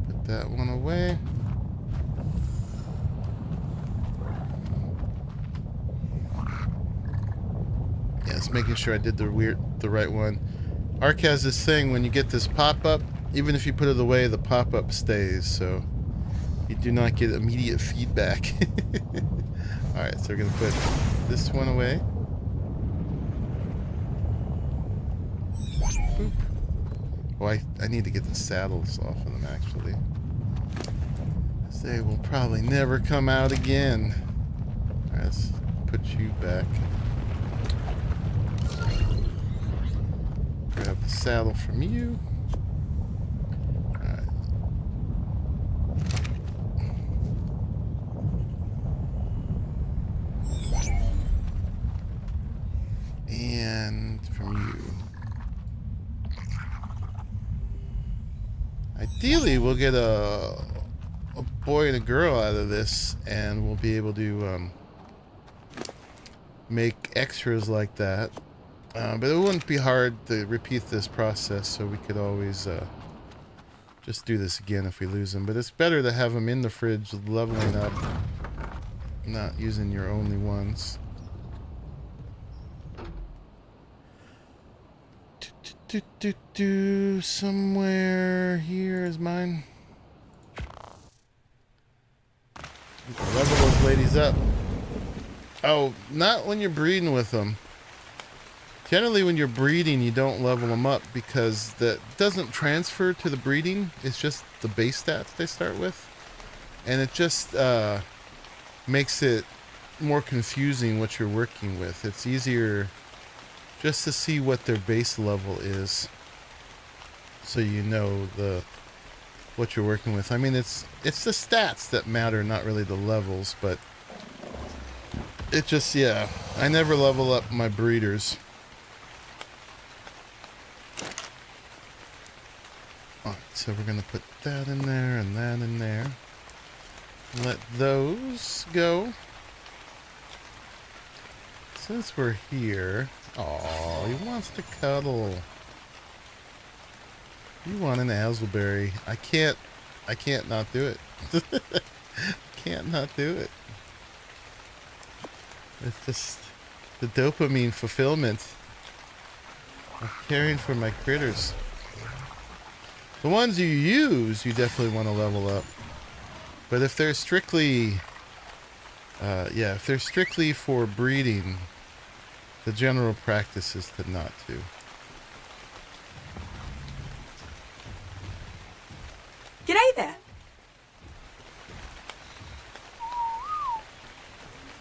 Put that one away. Yeah, just making sure I did the right one. ARK has this thing when you get this pop-up, even if you put it away, the pop-up stays, so you do not get immediate feedback. Alright, so we're going to put this one away. Boop. Oh, I need to get the saddles off of them, actually. They will probably never come out again. Alright, let's put you back. Grab the saddle from you. Alright. And from you. Ideally, we'll get a boy and a girl out of this, and we'll be able to make extras like that. But it wouldn't be hard to repeat this process, so we could always just do this again if we lose them. But it's better to have them in the fridge leveling up, not using your only ones. Somewhere here is mine. Level those ladies up. Oh, not when you're breeding with them. Generally, when you're breeding, you don't level them up because that doesn't transfer to the breeding. It's just the base stats they start with. And it just makes it more confusing what you're working with. It's easier just to see what their base level is, so you know what you're working with. I mean, it's the stats that matter, not really the levels, but it just, yeah, I never level up my breeders. Alright, so we're gonna put that in there and that in there. Let those go. Since we're here, oh, he wants to cuddle. You want an Azelberry. I can't not do it. Can't not do it. It's just the dopamine fulfillment of caring for my critters. The ones you use, you definitely want to level up. But if they're strictly, yeah, if they're strictly for breeding, the general practice is to not to. G'day there.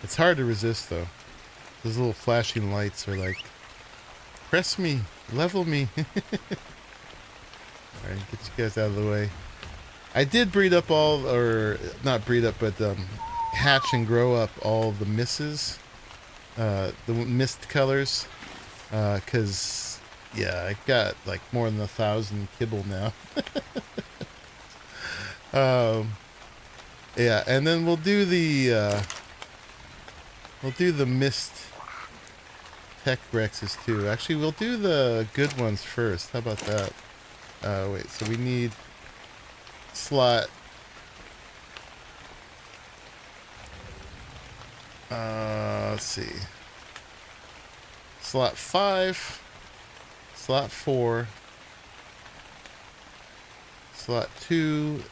It's hard to resist, though. Those little flashing lights are like, press me, level me. Alright, get you guys out of the way. I did breed up all, or not breed up, but hatch and grow up all the misses. The mist colors. Because, yeah, I got like more than 1,000 kibble now. Yeah, and then we'll do the mist tech Rexes too. Actually, we'll do the good ones first. How about that? Wait, so we need slot. Let's see. Slot 5, slot 4, slot 2.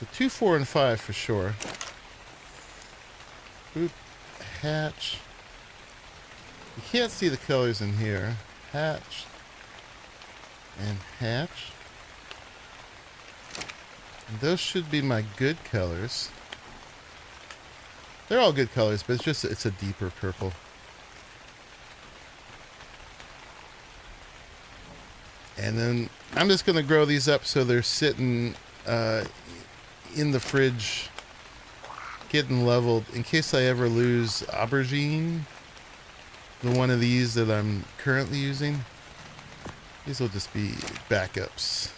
So 2, 4, and 5 for sure. Oop, hatch. You can't see the colors in here. Hatch. And hatch. And those should be my good colors. They're all good colors, but it's a deeper purple. And then I'm just going to grow these up so they're sitting in the fridge, getting leveled, in case I ever lose aubergine, the one of these that I'm currently using. These will just be backups,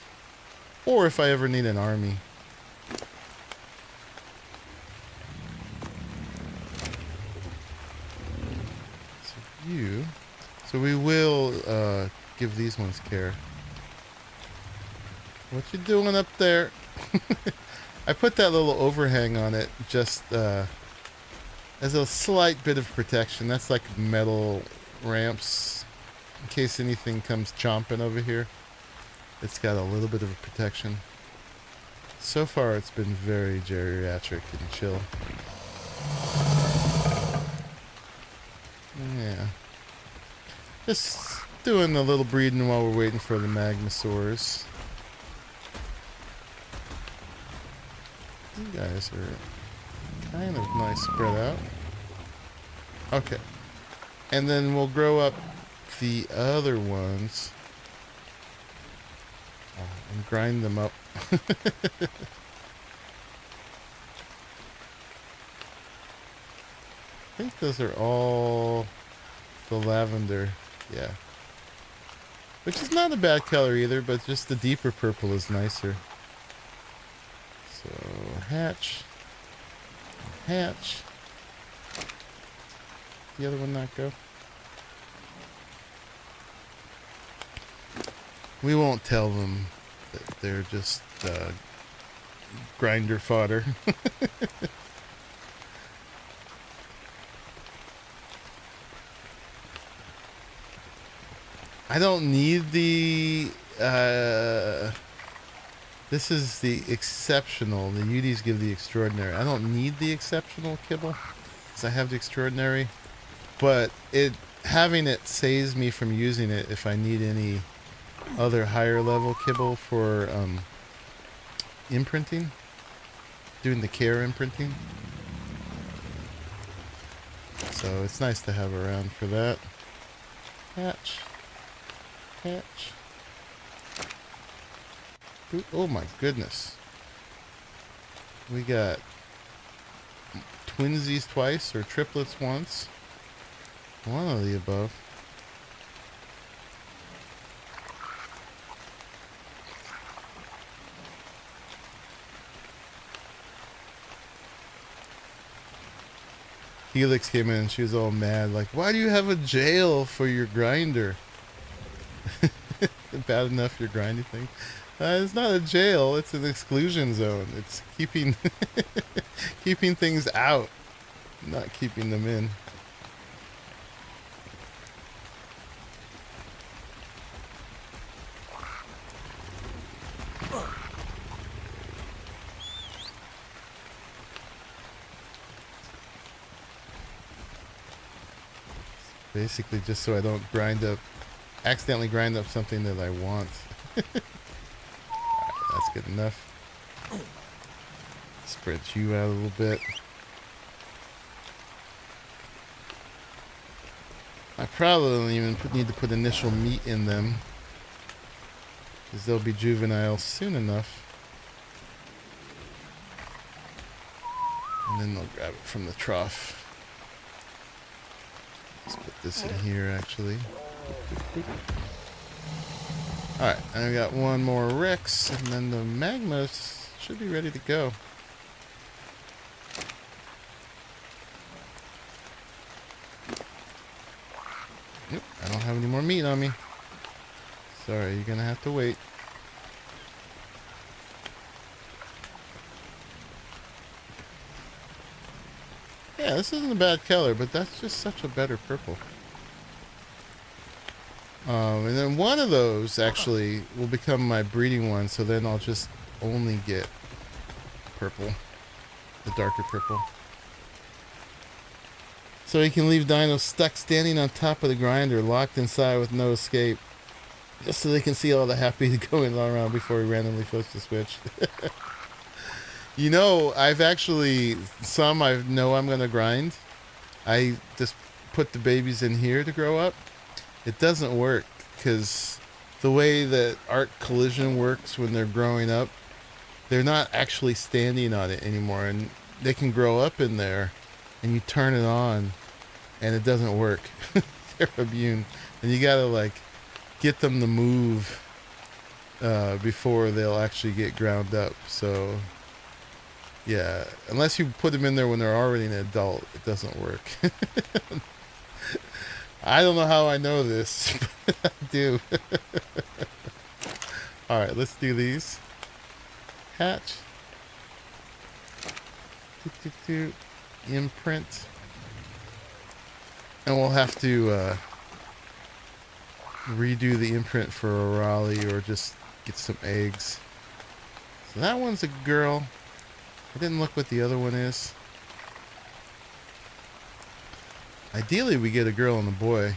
or if I ever need an army. So we will give these ones care. What you doing up there? I put that little overhang on it just as a slight bit of protection. That's like metal ramps in case anything comes chomping over here. It's got a little bit of protection. So far it's been very geriatric and chill. Yeah. Just doing a little breeding while we're waiting for the Magmasaurs. You guys are kind of nice spread out. Okay. And then we'll grow up the other ones. And grind them up. I think those are all the lavender. Yeah. Which is not a bad color either, but just the deeper purple is nicer. So, hatch. Hatch. The other one not go? We won't tell them that they're just grinder fodder. I don't need the this is the exceptional. The UDs give the extraordinary. I don't need the exceptional kibble because I have the extraordinary, but having it saves me from using it if I need any other higher level kibble for imprinting, doing the care imprinting. So it's nice to have around for that. Hatch. Hatch. Ooh, oh my goodness. We got twinsies twice or triplets once. One of the above. Helix came in and she was all mad, like, why do you have a jail for your grinder? Bad enough you're grinding things. It's not a jail, it's an exclusion zone. It's keeping keeping things out, not keeping them in. Basically just so I don't accidentally grind up something that I want. Alright, that's good enough. Spread you out a little bit. I probably don't even need to put initial meat in them, because they'll be juvenile soon enough. And then they'll grab it from the trough. Let's put this in here, actually. Alright, and we got one more Rex, and then the Magmas should be ready to go. Nope, I don't have any more meat on me. Sorry, you're gonna have to wait. Yeah, this isn't a bad color, but that's just such a better purple. And then one of those actually will become my breeding one, so then I'll just only get purple, the darker purple. So you can leave dinos stuck standing on top of the grinder, locked inside with no escape, just so they can see all the happy going around before he randomly flips the switch. You know, I've actually, I know I'm going to grind. I just put the babies in here to grow up. It doesn't work, because the way that ARK Collision works when they're growing up, they're not actually standing on it anymore, and they can grow up in there, and you turn it on, and it doesn't work. They're immune, and you gotta like get them to move before they'll actually get ground up. So yeah, unless you put them in there when they're already an adult, it doesn't work. I don't know how I know this, but I do. Alright, let's do these. Hatch. Imprint. And we'll have to redo the imprint for Arahli, or just get some eggs. So that one's a girl. I didn't look what the other one is. Ideally, we get a girl and a boy.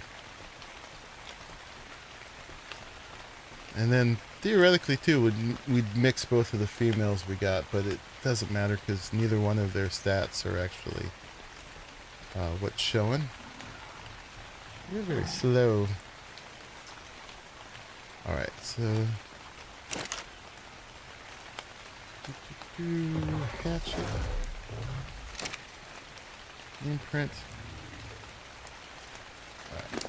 And then, theoretically, too, we'd mix both of the females we got, but it doesn't matter because neither one of their stats are actually what's showing. You're very slow. Alright, so... Hatchet. Imprint. Alright.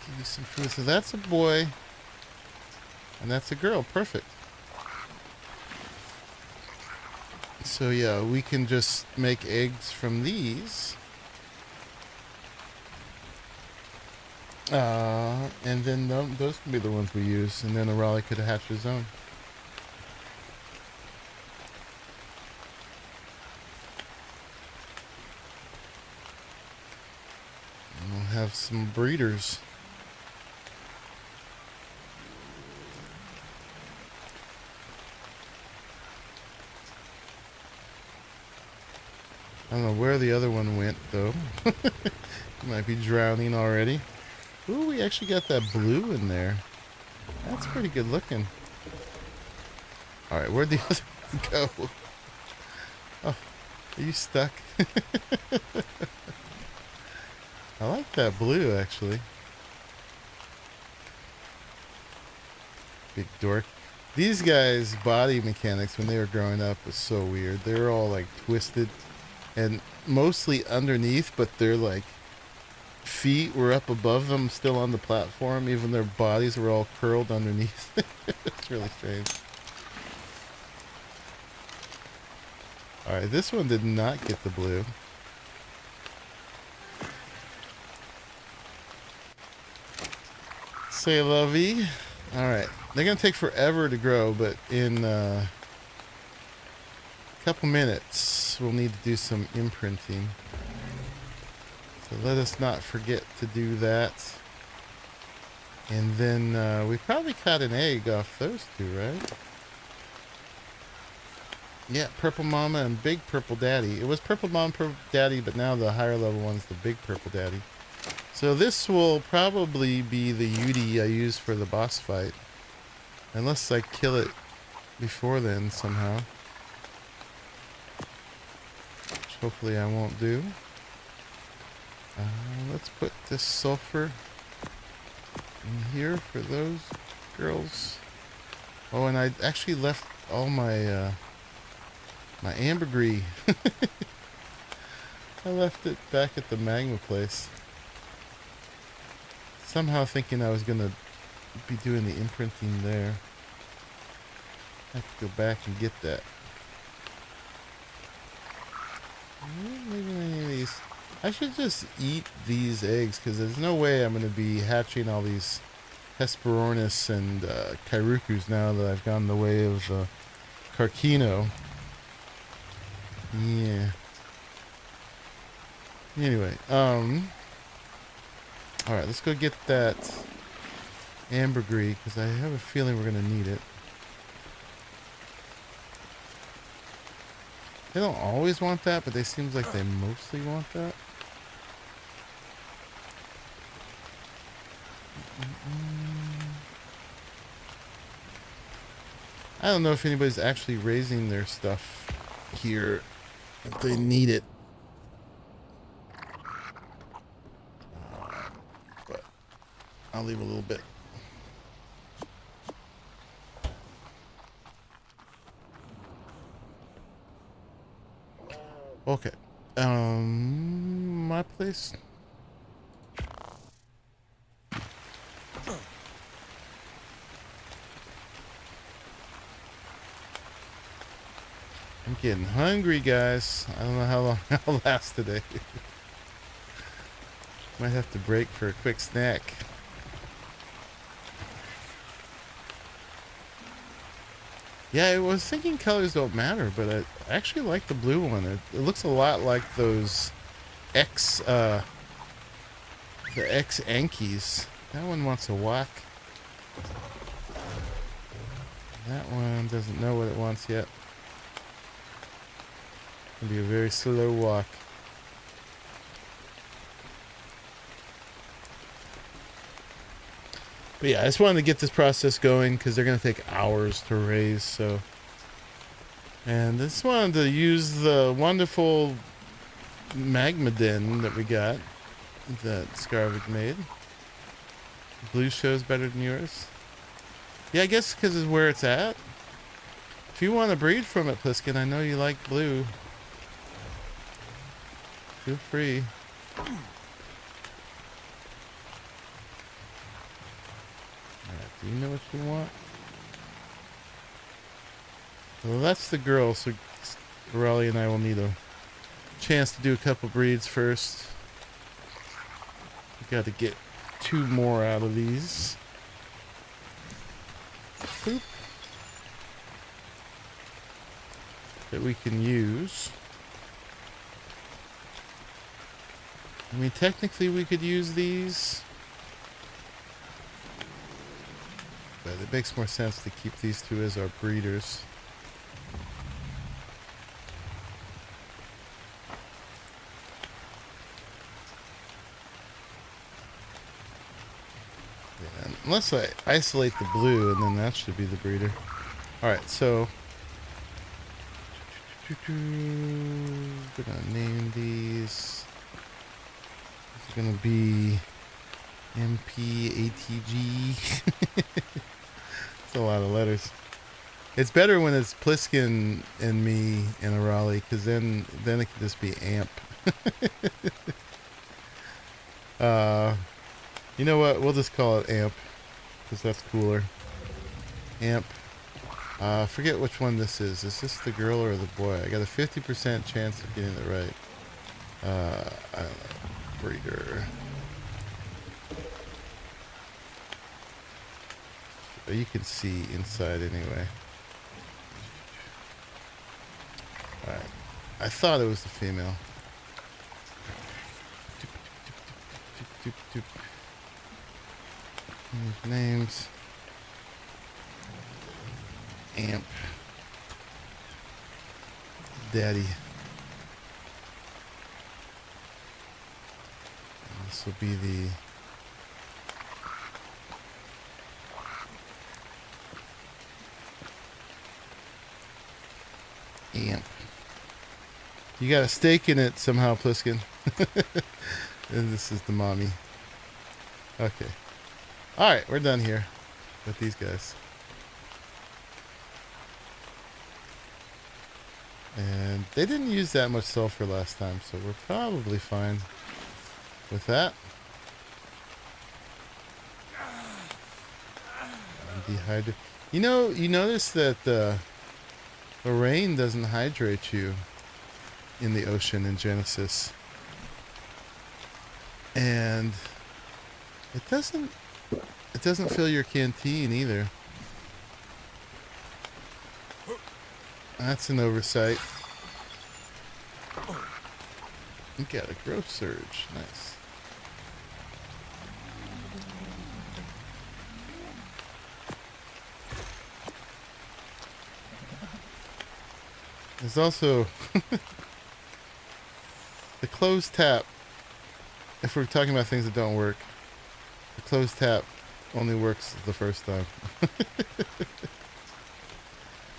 Give you some food. So that's a boy. And that's a girl. Perfect. So yeah, we can just make eggs from these. And then those can be the ones we use. And then Arahli could hatch his own. And we'll have some breeders. I don't know where the other one went, though. He might be drowning already. Ooh, we actually got that blue in there. That's pretty good looking. Alright, where'd the other one go? Oh, are you stuck? I like that blue, actually. Big dork. These guys' body mechanics when they were growing up was so weird. They were all like twisted and mostly underneath, but their like feet were up above them, still on the platform, even their bodies were all curled underneath. It's really strange. Alright, this one did not get the blue. Say la vie. Alright, they're going to take forever to grow, but in a couple minutes we'll need to do some imprinting. So let us not forget to do that. And then we probably caught an egg off those two, right? Yeah, Purple Mama and Big Purple Daddy. It was Purple Mama, Purple Daddy, but now the higher level one's the Big Purple Daddy. So this will probably be the Yudi I use for the boss fight. Unless I kill it before then somehow. Which hopefully I won't do. Let's put this sulfur in here for those girls. Oh, and I actually left all my my ambergris. I left it back at the magma place. Somehow thinking I was gonna be doing the imprinting there. I have to go back and get that. Maybe any of these. I should just eat these eggs because there's no way I'm gonna be hatching all these Hesperornis and Kairukus now that I've gone the way of Carkino. Yeah. Anyway, alright, let's go get that ambergris because I have a feeling we're gonna need it. They don't always want that, but they seems like they mostly want that. I don't know if anybody's actually raising their stuff here if they need it. But I'll leave a little bit. Okay. My place. I'm getting hungry, guys. I don't know how long I'll last today. Might have to break for a quick snack. Yeah, I was thinking colors don't matter, but I actually like the blue one. It looks a lot like those the X Ankies. That one wants a walk. That one doesn't know what it wants yet. It'll be a very slow walk. But yeah, I just wanted to get this process going because they're going to take hours to raise, so. And I just wanted to use the wonderful magma den that we got that Scarvik made. Blue show's better than yours. Yeah, I guess because it's where it's at. If you want to breed from it, Pliskin, I know you like blue. Feel free. Do you know what you want? Well, that's the girl, so Arahli and I will need a chance to do a couple breeds first. We got to get 2 more out of these. Boop. That we can use. I mean, technically we could use these. But it makes more sense to keep these 2 as our breeders. Yeah, unless I isolate the blue, and then that should be the breeder. Alright, so we're gonna name these. It's gonna be MPATG. It's a lot of letters. It's better when it's Pliskin and me and Arahli, because then it can just be AMP. You know what? We'll just call it AMP, because that's cooler. AMP. Forget which one this is. Is this the girl or the boy? I got a 50% chance of getting it right. I don't know. Breeder. But you can see inside anyway. Alright. I thought it was the female. Names. Daddy. And this will be the amp. You got a stake in it somehow, Pliskin. And this is the mommy. Okay. Alright, we're done here with these guys. And they didn't use that much sulfur last time, so we're probably fine with that. Dehydrate. You know, you notice that the rain doesn't hydrate you in the ocean in Genesis. And it doesn't fill your canteen either. That's an oversight. You got a growth surge. Nice. There's also the closed tap. If we're talking about things that don't work, the closed tap only works the first time.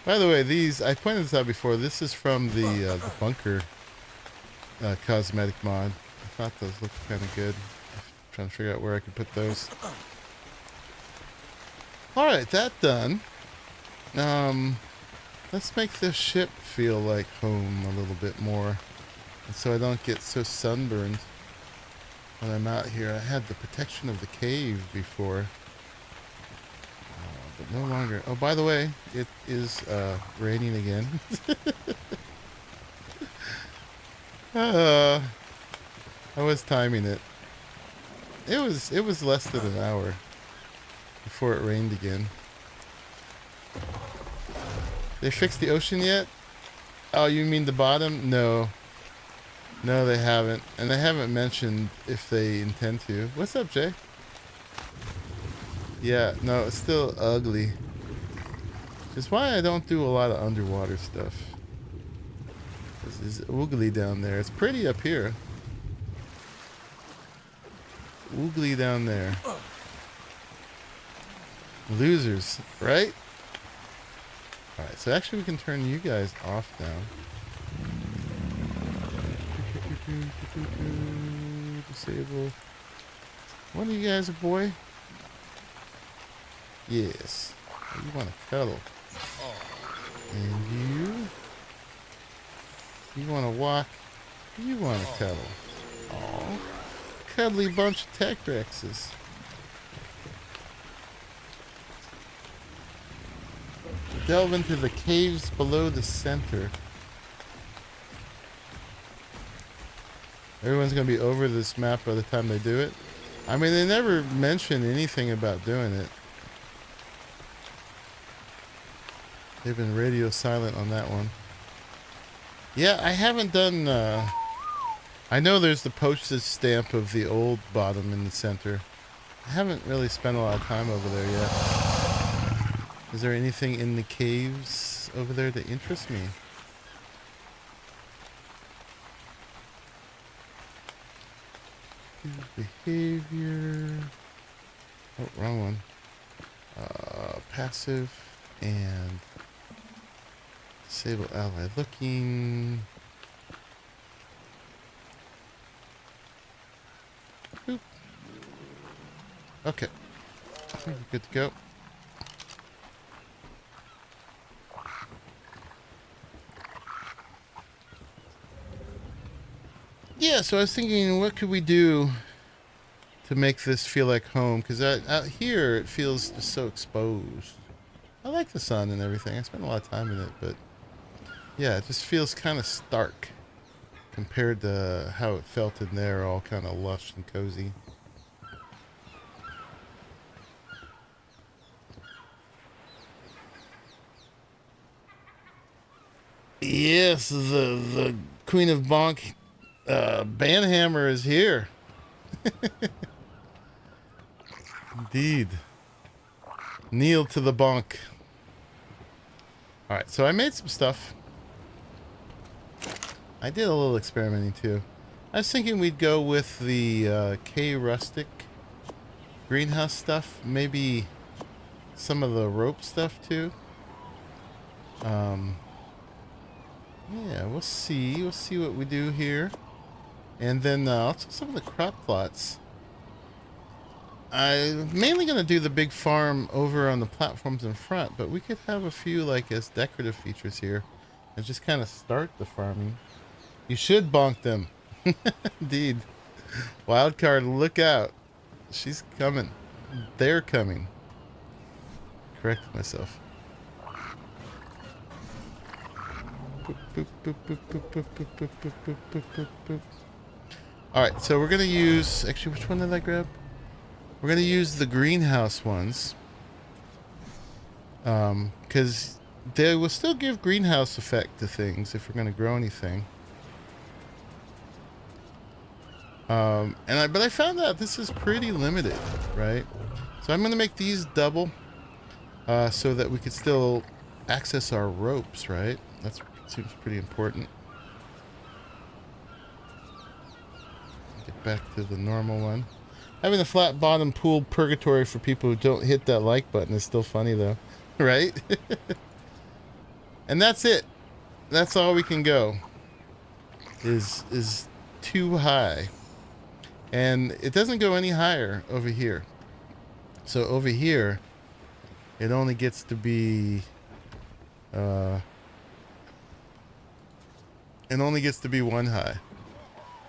By the way, these, I pointed this out before, this is from the bunker cosmetic mod. I thought those looked kind of good. I'm trying to figure out where I could put those. Alright, that done. Let's make this ship feel like home a little bit more, so I don't get so sunburned when I'm out here. I had the protection of the cave before, but no longer. Oh, by the way, it is raining again. I was timing it. It was less than an hour before it rained again. They fixed the ocean yet? Oh, you mean the bottom? No. No, they haven't. And they haven't mentioned if they intend to. What's up, Jay? Yeah, no, it's still ugly. It's why I don't do a lot of underwater stuff. It's oogly down there. It's pretty up here. Oogly down there. Losers, right? Alright, so actually we can turn you guys off now. Disable. One of you guys a boy? Yes. You want to cuddle. And you want to walk. You want to cuddle. Aw. Cuddly bunch of tech rexes. Delve into the caves below the center. Everyone's going to be over this map by the time they do it. I mean, they never mention anything about doing it. They've been radio silent on that one. Yeah, I haven't done... I know there's the postage stamp of the old bottom in the center. I haven't really spent a lot of time over there yet. Is there anything in the caves over there that interests me? Behavior. Oh, wrong one. Passive and disable ally looking. Boop. Okay. Good to go. Yeah, so I was thinking, what could we do to make this feel like home? Because out here, it feels just so exposed. I like the sun and everything. I spent a lot of time in it, but yeah, it just feels kind of stark compared to how it felt in there, all kind of lush and cozy. Yes, the Queen of Bonk Banhammer is here. Indeed. Kneel to the bonk. Alright, so I made some stuff. I did a little experimenting too. I was thinking we'd go with the K Rustic greenhouse stuff. Maybe some of the rope stuff too. Yeah, we'll see. We'll see what we do here. And then also some of the crop plots. I'm mainly going to do the big farm over on the platforms in front, but we could have a few like as decorative features here and just kind of start the farming. You should bonk them. Indeed. Wildcard, look out. She's coming. They're coming. Corrected myself. Alright, so we're going to use... Actually, which one did I grab? We're going to use the greenhouse ones. Because they will still give greenhouse effect to things if we're going to grow anything. But I found out this is pretty limited, right? So I'm going to make these double so that we could still access our ropes, right? That seems pretty important. Get back to the normal one. Having a flat bottom pool purgatory for people who don't hit that like button is still funny though, right? And that's it. That's all we can go. Is too high. And it doesn't go any higher over here. So over here, it only gets to be one high.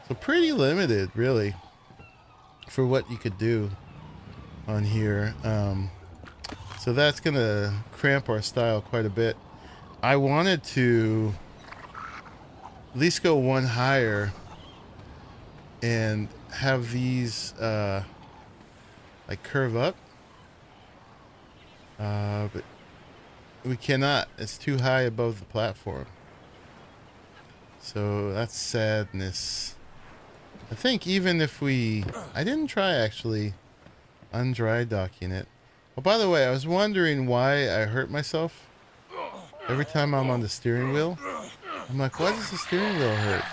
So pretty limited, really, for what you could do on here. So that's gonna cramp our style quite a bit. I wanted to at least go one higher and have these like curve up, but we cannot. It's too high above the platform. So that's sadness. I think even if I didn't try actually undry docking it. Oh, by the way, I was wondering why I hurt myself every time I'm on the steering wheel. I'm like, why does the steering wheel hurt?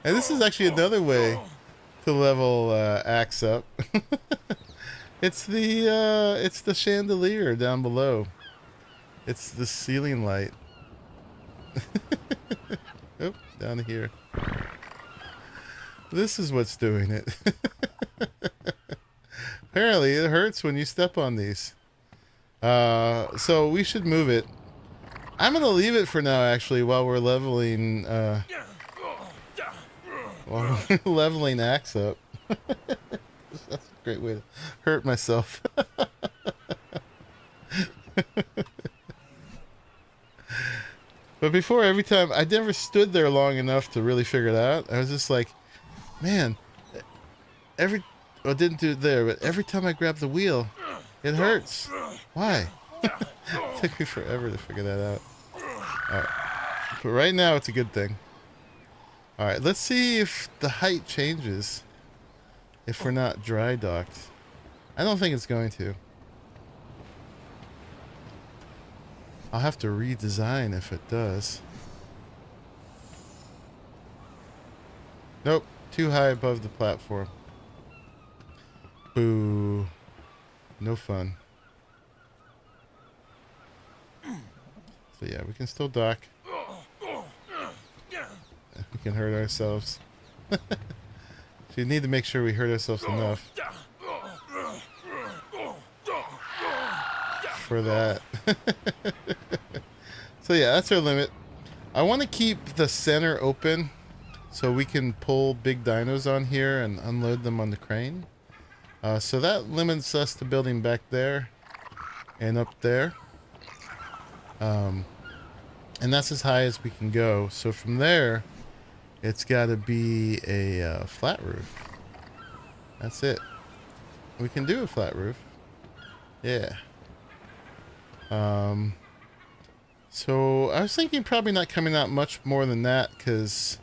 And this is actually another way to level axe up. It's the chandelier down below. It's the ceiling light. Oh, down here. This is what's doing it. Apparently, it hurts when you step on these. So we should move it. I'm gonna leave it for now, actually, while we're leveling. While we're leveling axe up. That's a great way to hurt myself. But before, every time, I never stood there long enough to really figure it out. I was just like, man, well, I didn't do it there, but every time I grab the wheel, it hurts. Why? It took me forever to figure that out. Alright. But right now, it's a good thing. Alright, let's see if the height changes if we're not dry docked. I don't think it's going to. I'll have to redesign if it does. Nope, too high above the platform. Boo. No fun. So yeah, we can still dock. We can hurt ourselves. So you need to make sure we hurt ourselves enough for that. So yeah, that's our limit. I want to keep the center open so we can pull big dinos on here and unload them on the crane. So that limits us to building back there and up there. And that's as high as we can go. So from there, it's got to be a flat roof. That's it. We can do a flat roof. Yeah. So I was thinking probably not coming out much more than that, because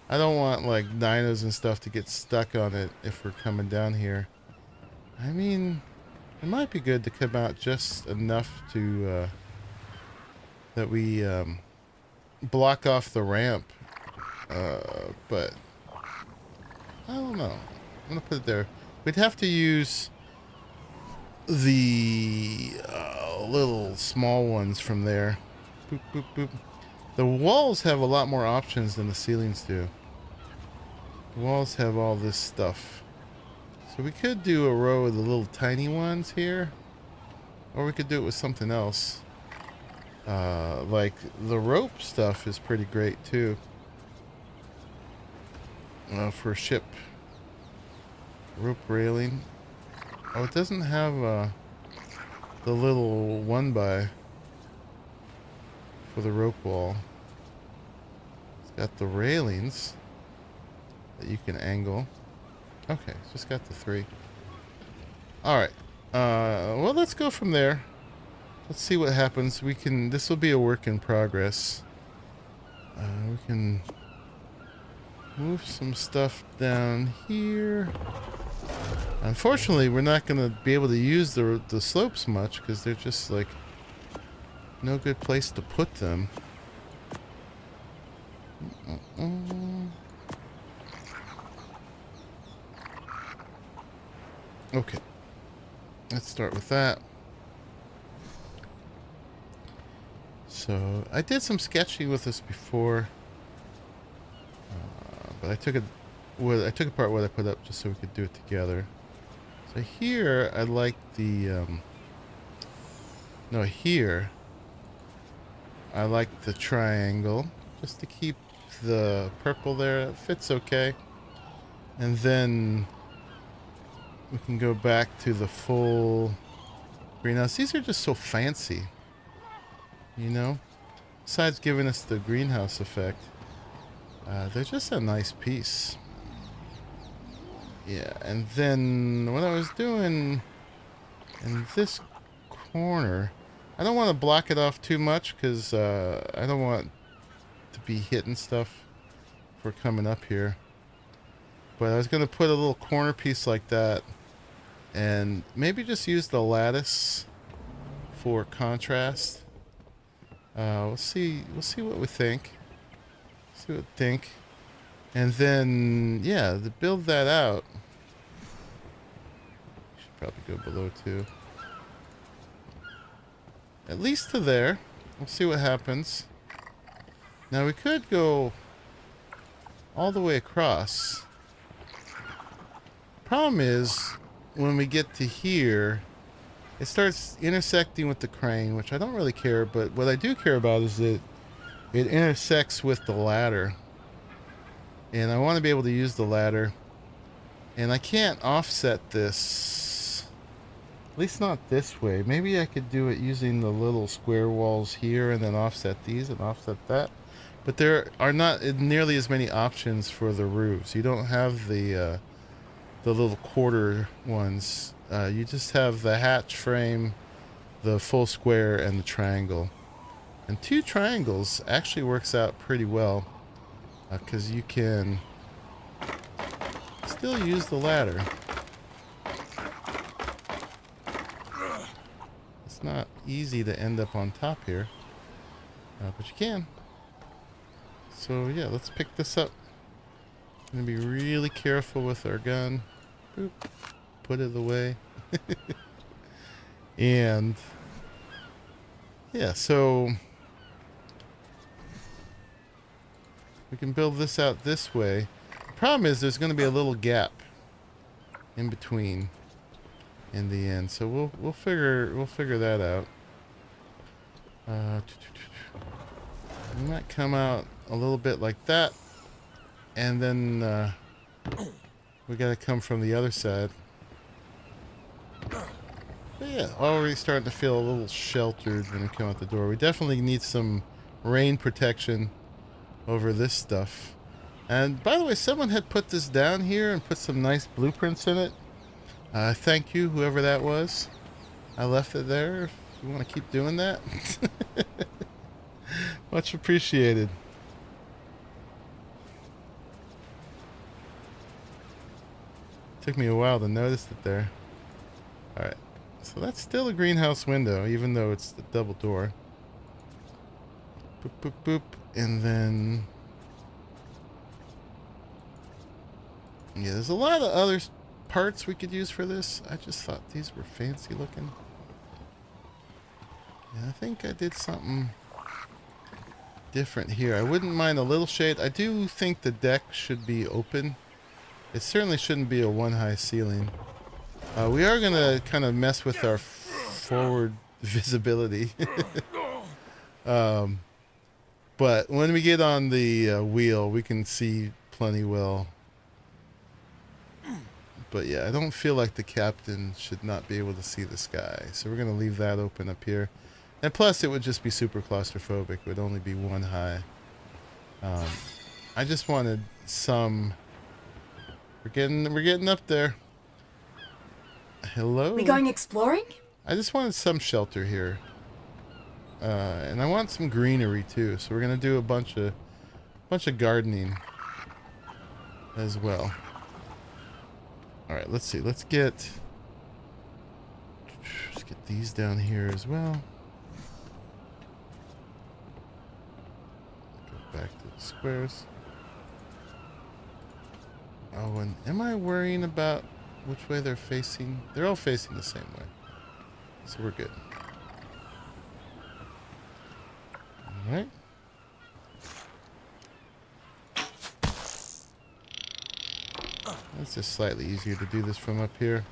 I don't want like dinos and stuff to get stuck on it if we're coming down here. I mean, it might be good to come out just enough to that we block off the ramp. But I don't know. I'm gonna put it there. We'd have to use the little small ones from there. Boop, boop, boop. The walls have a lot more options than the ceilings do. The walls have all this stuff. So we could do a row of the little tiny ones here. Or we could do it with something else. Like the rope stuff is pretty great too. For ship. Rope railing. Oh, it doesn't have the little 1x for the rope wall. It's got the railings that you can angle. Okay, it's just got the 3. Alright. Well, let's go from there. Let's see what happens. We can... This will be a work in progress. We can move some stuff down here. Unfortunately, we're not going to be able to use the slopes much because they're just like no good place to put them. Okay, let's start with that. So I did some sketching with this before, but I took apart what I put up just so we could do it together. So here I like the here I like the triangle just to keep the purple there. It fits okay, and then we can go back to the full greenhouse. These are just so fancy, you know, besides giving us the greenhouse effect. They're just a nice piece. Yeah, and then what I was doing in this corner, I don't want to block it off too much because I don't want to be hitting stuff for coming up here. But I was going to put a little corner piece like that and maybe just use the lattice for contrast. We'll see what we think. See what we think. And then, yeah, to build that out, should probably go below too. At least to there. We'll see what happens. Now we could go all the way across. Problem is, when we get to here, it starts intersecting with the crane, which I don't really care, but what I do care about is that it intersects with the ladder. And I want to be able to use the ladder. And I can't offset this. At least not this way. Maybe I could do it using the little square walls here and then offset these and offset that. But there are not nearly as many options for the roofs. You don't have the little quarter ones. You just have the hatch frame, the full square, and the triangle. And 2 triangles actually works out pretty well. Because you can still use the ladder. It's not easy to end up on top here, but you can. So yeah, let's pick this up. I'm gonna be really careful with our gun. Boop. Put it away. And yeah, so we can build this out this way. The problem is there's going to be a little gap in between in the end, so we'll figure that out. We might come out a little bit like that, and then we got to come from the other side. But yeah, already starting to feel a little sheltered when we come out the door. We definitely need some rain protection over this stuff. And by the way, someone had put this down here and put some nice blueprints in it. Thank you, whoever that was. I left it there. If you want to keep doing that, much appreciated. Took me a while to notice it there. Alright, so that's still a greenhouse window, even though it's the double door. Boop, boop, boop. And then... yeah, there's a lot of other parts we could use for this. I just thought these were fancy looking. Yeah, I think I did something different here. I wouldn't mind a little shade. I do think the deck should be open. It certainly shouldn't be a one-high ceiling. We are going to kind of mess with our forward visibility. But when we get on the wheel, we can see plenty well. But yeah, I don't feel like the captain should not be able to see the sky. So we're going to leave that open up here. And plus, it would just be super claustrophobic. It would only be one high. I just wanted some... We're getting up there. Hello? We going exploring? I just wanted some shelter here. And I want some greenery too. So we're going to do a bunch of gardening as well. Alright, let's see. Let's get these down here as well. Go back to the squares. Oh, and am I worrying about which way they're facing? They're all facing the same way. So we're good. Alright. It's just slightly easier to do this from up here.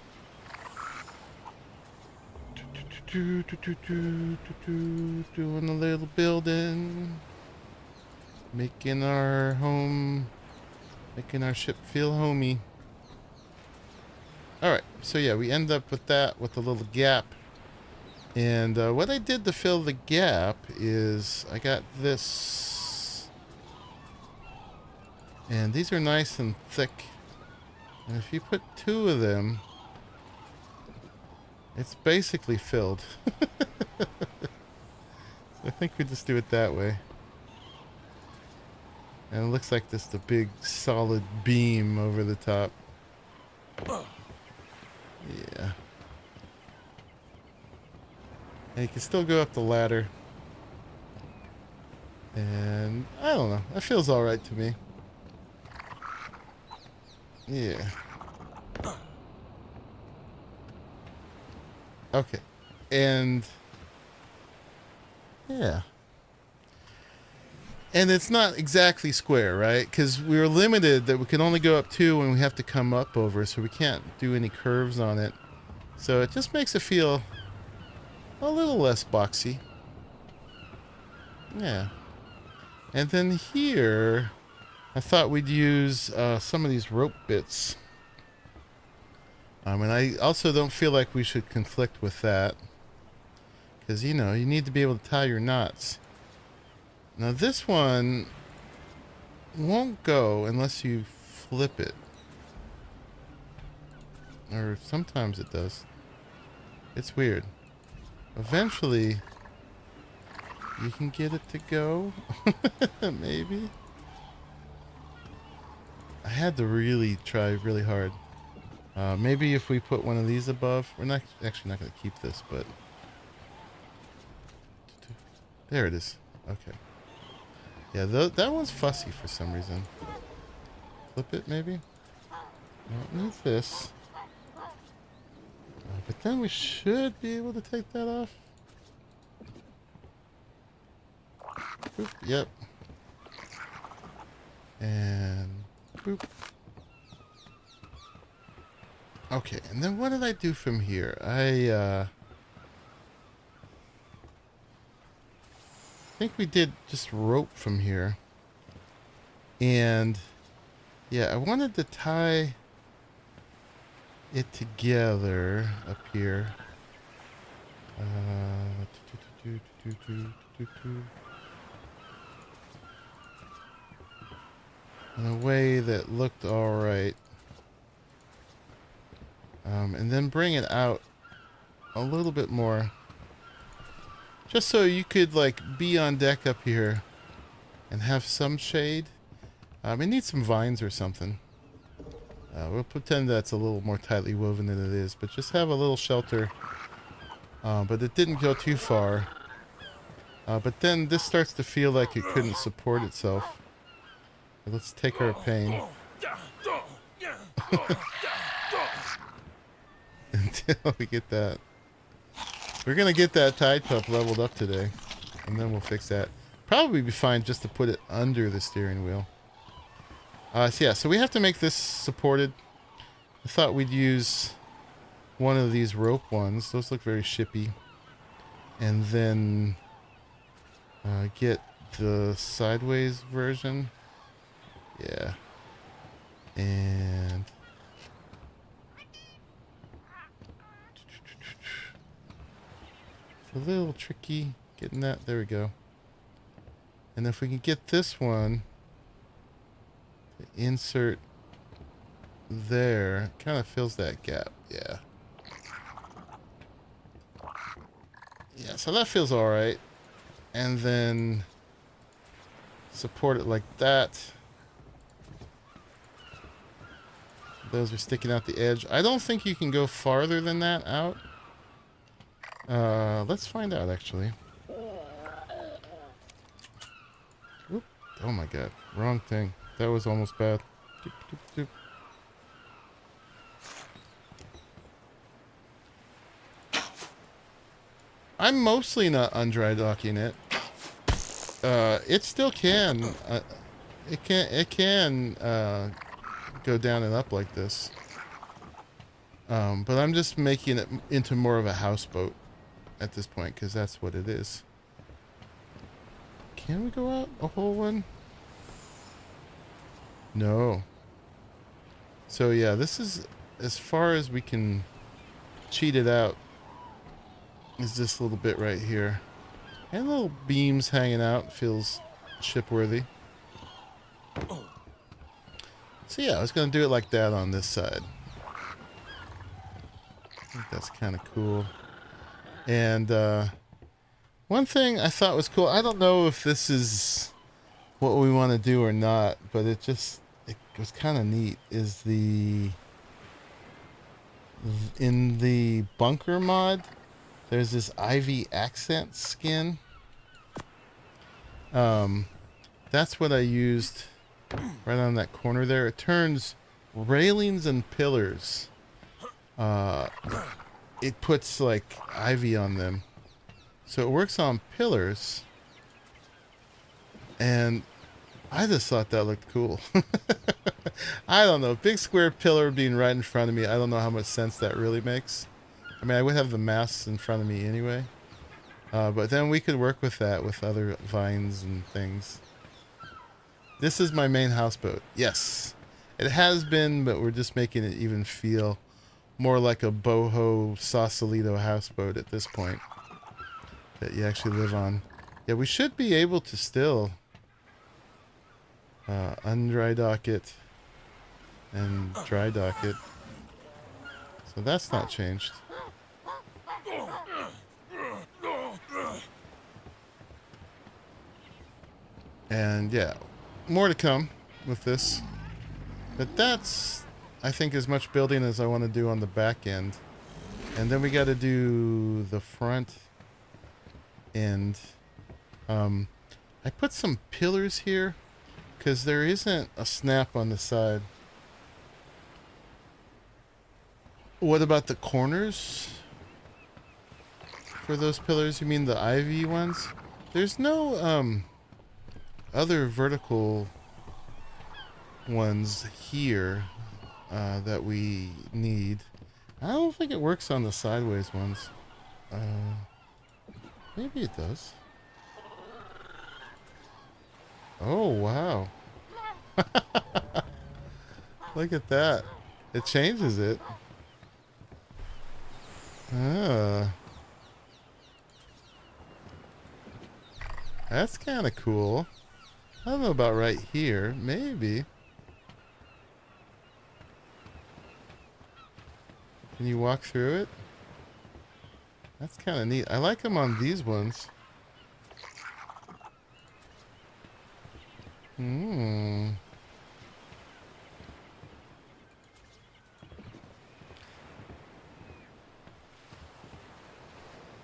Doing a little building. Making our home... making our ship feel homey. Alright, so yeah, we end up with that, with a little gap. And what I did to fill the gap is I got this. And these are nice and thick. And if you put two of them, it's basically filled. So I think we just do it that way. And it looks like just a big solid beam over the top. Yeah. And you can still go up the ladder. And I don't know. That feels alright to me. Yeah. Okay. And yeah. And it's not exactly square, right? Because we were limited that we can only go up 2 and we have to come up over, so we can't do any curves on it. So it just makes it feel a little less boxy. Yeah. And then here, I thought we'd use some of these rope bits. And I also don't feel like we should conflict with that. Because, you know, you need to be able to tie your knots. Now this one won't go unless you flip it. Or sometimes it does. It's weird. Eventually, you can get it to go. Maybe. I had to really try really hard. Maybe if we put one of these above. We're not actually not going to keep this, but... there it is. Okay. Yeah, that one's fussy for some reason. Flip it, maybe? Don't need this. But then we should be able to take that off. Boop, yep. And boop. Okay, and then what did I do from here? I think we did just rope from here. And yeah, I wanted to tie it together up here. In a way that looked alright. And then bring it out a little bit more. Just so you could like be on deck up here and have some shade. It needs some vines or something. We'll pretend that's a little more tightly woven than it is, but just have a little shelter. But it didn't go too far. But then this starts to feel like it couldn't support itself. Let's take our pain. Until we get that. We're going to get that Tide Pup leveled up today. And then we'll fix that. Probably be fine just to put it under the steering wheel. So yeah, so we have to make this supported. I thought we'd use one of these rope ones. Those look very shippy. And then get the sideways version. Yeah. And it's a little tricky getting that. There we go. And if we can get this one to insert there, kind of fills that gap. Yeah. Yeah, so that feels alright. And then support it like that. Those are sticking out the edge. I don't think you can go farther than that out. Let's find out, actually. Oop. Oh my god. Wrong thing. That was almost bad. Doop, doop, doop. I'm mostly not undry docking it. It still can. It can go down and up like this. But I'm just making it into more of a houseboat at this point, because that's what it is. Can we go out a whole one? No. So yeah, this is as far as we can cheat it out. Is this little bit right here. And little beams hanging out. Feels shipworthy. So yeah, I was going to do it like that on this side. I think that's kind of cool. And one thing I thought was cool, I don't know if this is what we want to do or not, but it was kind of neat, is in the bunker mod, there's this ivy accent skin. That's what I used right on that corner there. It turns railings and pillars. It puts like ivy on them. So it works on pillars. And I just thought that looked cool. I don't know. Big square pillar being right in front of me. I don't know how much sense that really makes. I mean, I would have the masts in front of me anyway. But then we could work with that with other vines and things. This is my main houseboat. Yes. It has been, but we're just making it even feel more like a boho Sausalito houseboat at this point. That you actually live on. Yeah, we should be able to still undry dock it and dry dock it. So that's not changed. And yeah, more to come with this. But that's, I think, as much building as I want to do on the back end. And then we got to do the front end. I put some pillars here because there isn't a snap on the side. What about the corners for those pillars? You mean the ivy ones? There's no other vertical ones here that we need. I don't think it works on the sideways ones. Maybe it does. Oh, wow. Look at that. It changes it. That's kind of cool. I don't know about right here. Maybe. Can you walk through it? That's kind of neat. I like them on these ones.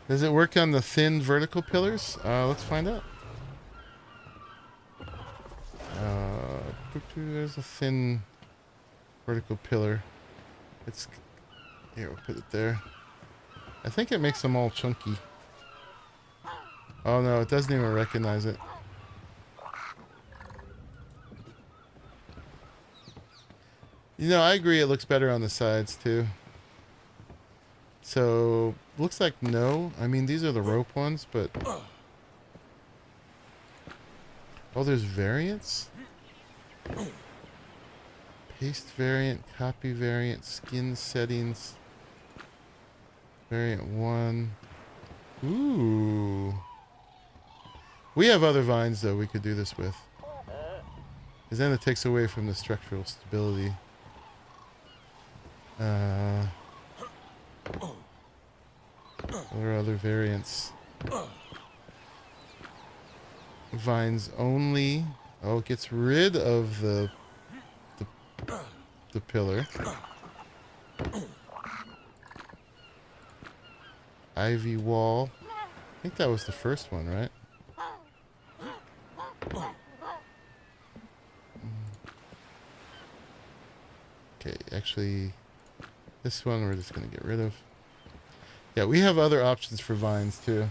Does it work on the thin vertical pillars? Let's find out. There's a thin vertical pillar. It's here. We'll put it there. I think it makes them all chunky. Oh no, it doesn't even recognize it. You know, I agree. It looks better on the sides too. So looks like no. I mean, these are the rope ones, but oh, there's variants. Paste variant, copy variant, skin settings, variant 1. Ooh. We have other vines, though, we could do this with. Because then it takes away from the structural stability. What are other variants? Vines only. Oh, it gets rid of the pillar. Ivy wall. I think that was the first one, right? Okay, actually, this one we're just going to get rid of. Yeah, we have other options for vines, too.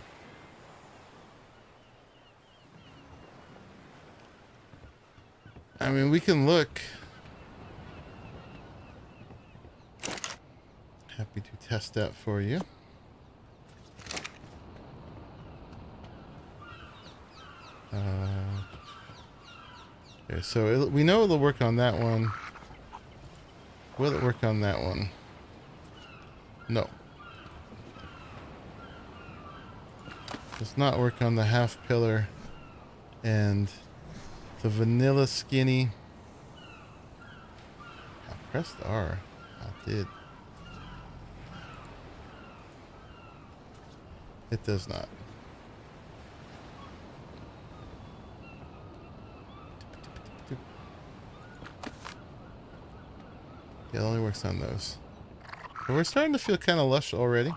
I mean, we can look. Happy to test that for you. Okay, so we know it'll work on that one. Will it work on that one? No. Does not work on the half pillar and the vanilla skinny. I pressed R. I did. It does not. Yeah, it only works on those. But we're starting to feel kind of lush already.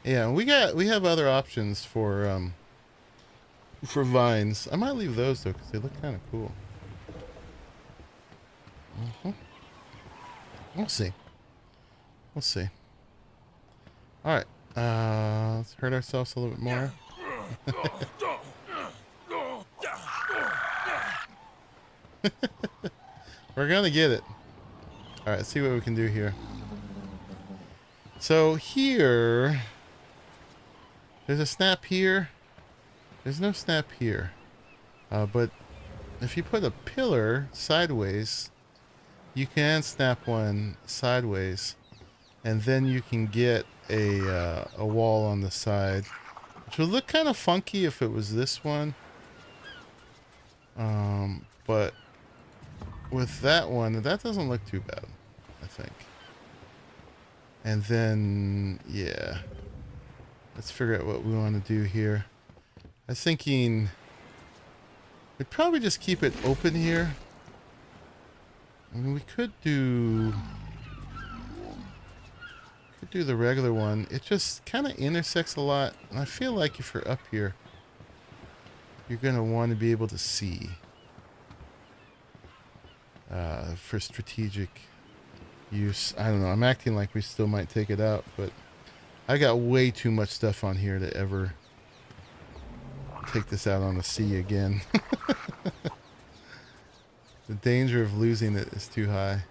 Yeah, we have other options for vines. I might leave those though because they look kind of cool. We'll see. We'll see. All right. Let's hurt ourselves a little bit more. We're gonna get it. All right, let's see what we can do here. So here, there's a snap here. There's no snap here. But if you put a pillar sideways, you can snap one sideways, and then you can get a wall on the side, which would look kind of funky if it was this one. But with that one, that doesn't look too bad, I think. And then, yeah, let's figure out what we want to do here. I was thinking we'd probably just keep it open here. I mean, we could do the regular one. It just kind of intersects a lot, and I feel like if you're up here, you're gonna want to be able to see for strategic use. I don't know. I'm acting like we still might take it out, but I got way too much stuff on here to ever take this out on the sea again. The danger of losing it is too high.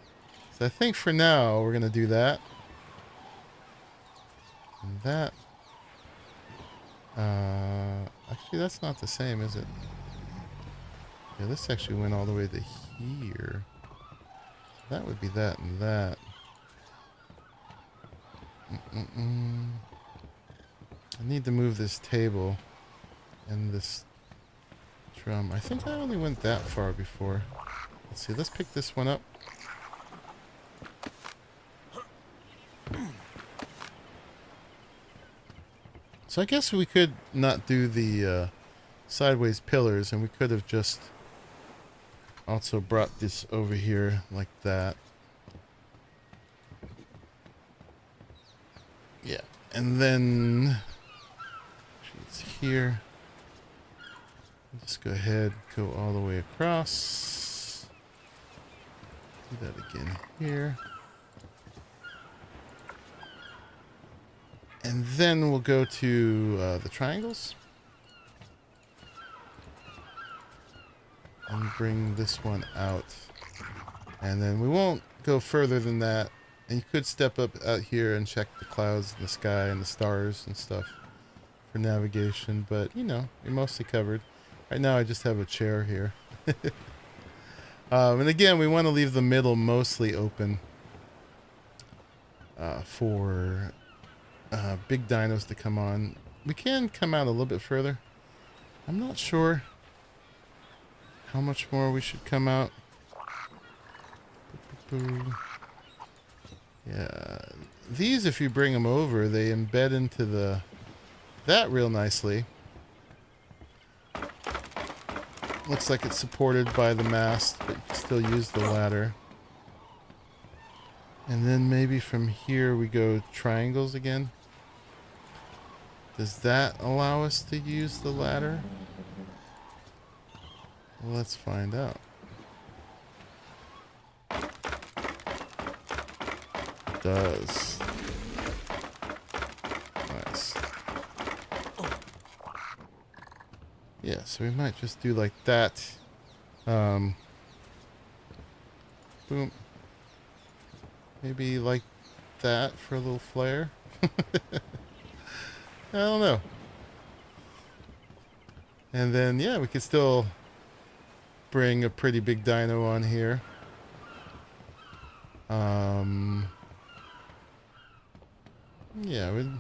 So I think for now we're gonna do that. And that. Actually, that's not the same, is it? Yeah, this actually went all the way to here. That would be that and that. I need to move this table and this drum. I think I only went that far before. Let's see, let's pick this one up. So I guess we could not do the sideways pillars, and we could have just also brought this over here like that. Yeah, and then It's here. Just go ahead, go all the way across. Do that again here. And then we'll go to the triangles. And bring this one out. And then we won't go further than that. And you could step up out here and check the clouds and the sky and the stars and stuff for navigation. But, you know, you're mostly covered. Right now I just have a chair here. And again, we want to leave the middle mostly open for big dynos to come on. We can come out a little bit further. I'm not sure how much more we should come out. Yeah, these, if you bring them over, they embed into that real nicely. Looks like it's supported by the mast, but you can still use the ladder. And then maybe from here we go triangles again. Does that allow us to use the ladder? Well, let's find out. It does. Nice. Yeah, so we might just do like that. Boom. Maybe like that for a little flare. I don't know. And then, yeah, we could still bring a pretty big dyno on here. Yeah, we'd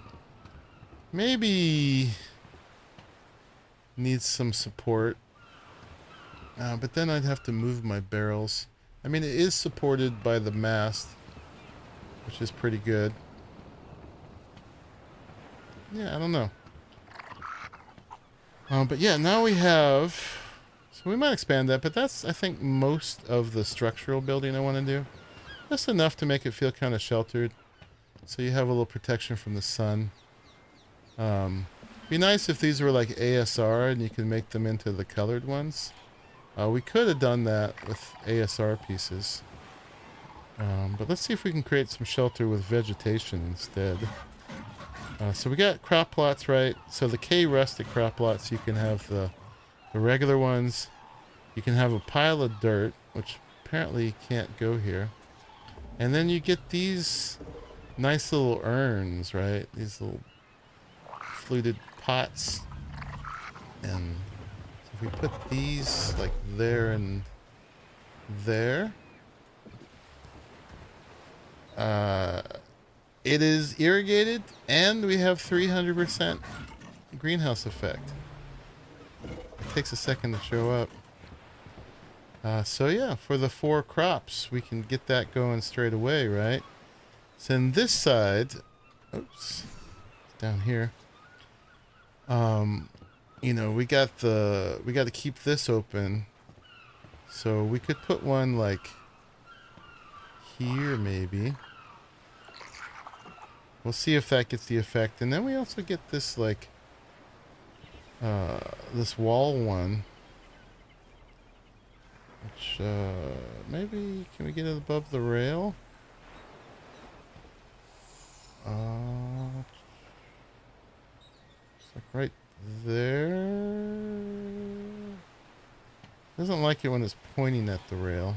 maybe need some support. But then I'd have to move my barrels. I mean, it is supported by the mast, which is pretty good. Yeah, I don't know. But yeah, now we have... So we might expand that, but that's, I think, most of the structural building I want to do. Just enough to make it feel kind of sheltered. So you have a little protection from the sun. Be nice if these were like ASR and you could make them into the colored ones. We could have done that with ASR pieces. But let's see if we can create some shelter with vegetation instead. So we got crop plots, right? So the K rustic crop plots, you can have the regular ones. You can have a pile of dirt, which apparently can't go here. And then you get these nice little urns, right? These little fluted pots. And if we put these like there and there, it is irrigated and we have 300% greenhouse effect. It takes a second to show up. So yeah, for the 4 crops, we can get that going straight away, right? So on this side, oops, down here, you know, we got to keep this open. So we could put one like here maybe. We'll see if that gets the effect. And then we also get this like this wall one, which maybe, can we get it above the rail? It's like right there. Doesn't like it when it's pointing at the rail.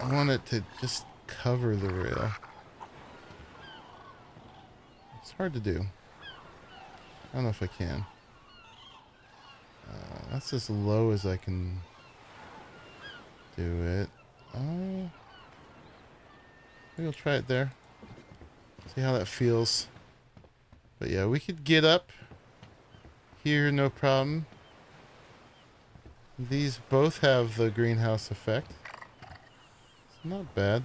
I want it to just cover the rail. It's hard to do. I don't know if I can. That's as low as I can do it. Maybe we'll try it there. See how that feels. But yeah, we could get up here, no problem. These both have the greenhouse effect. It's not bad.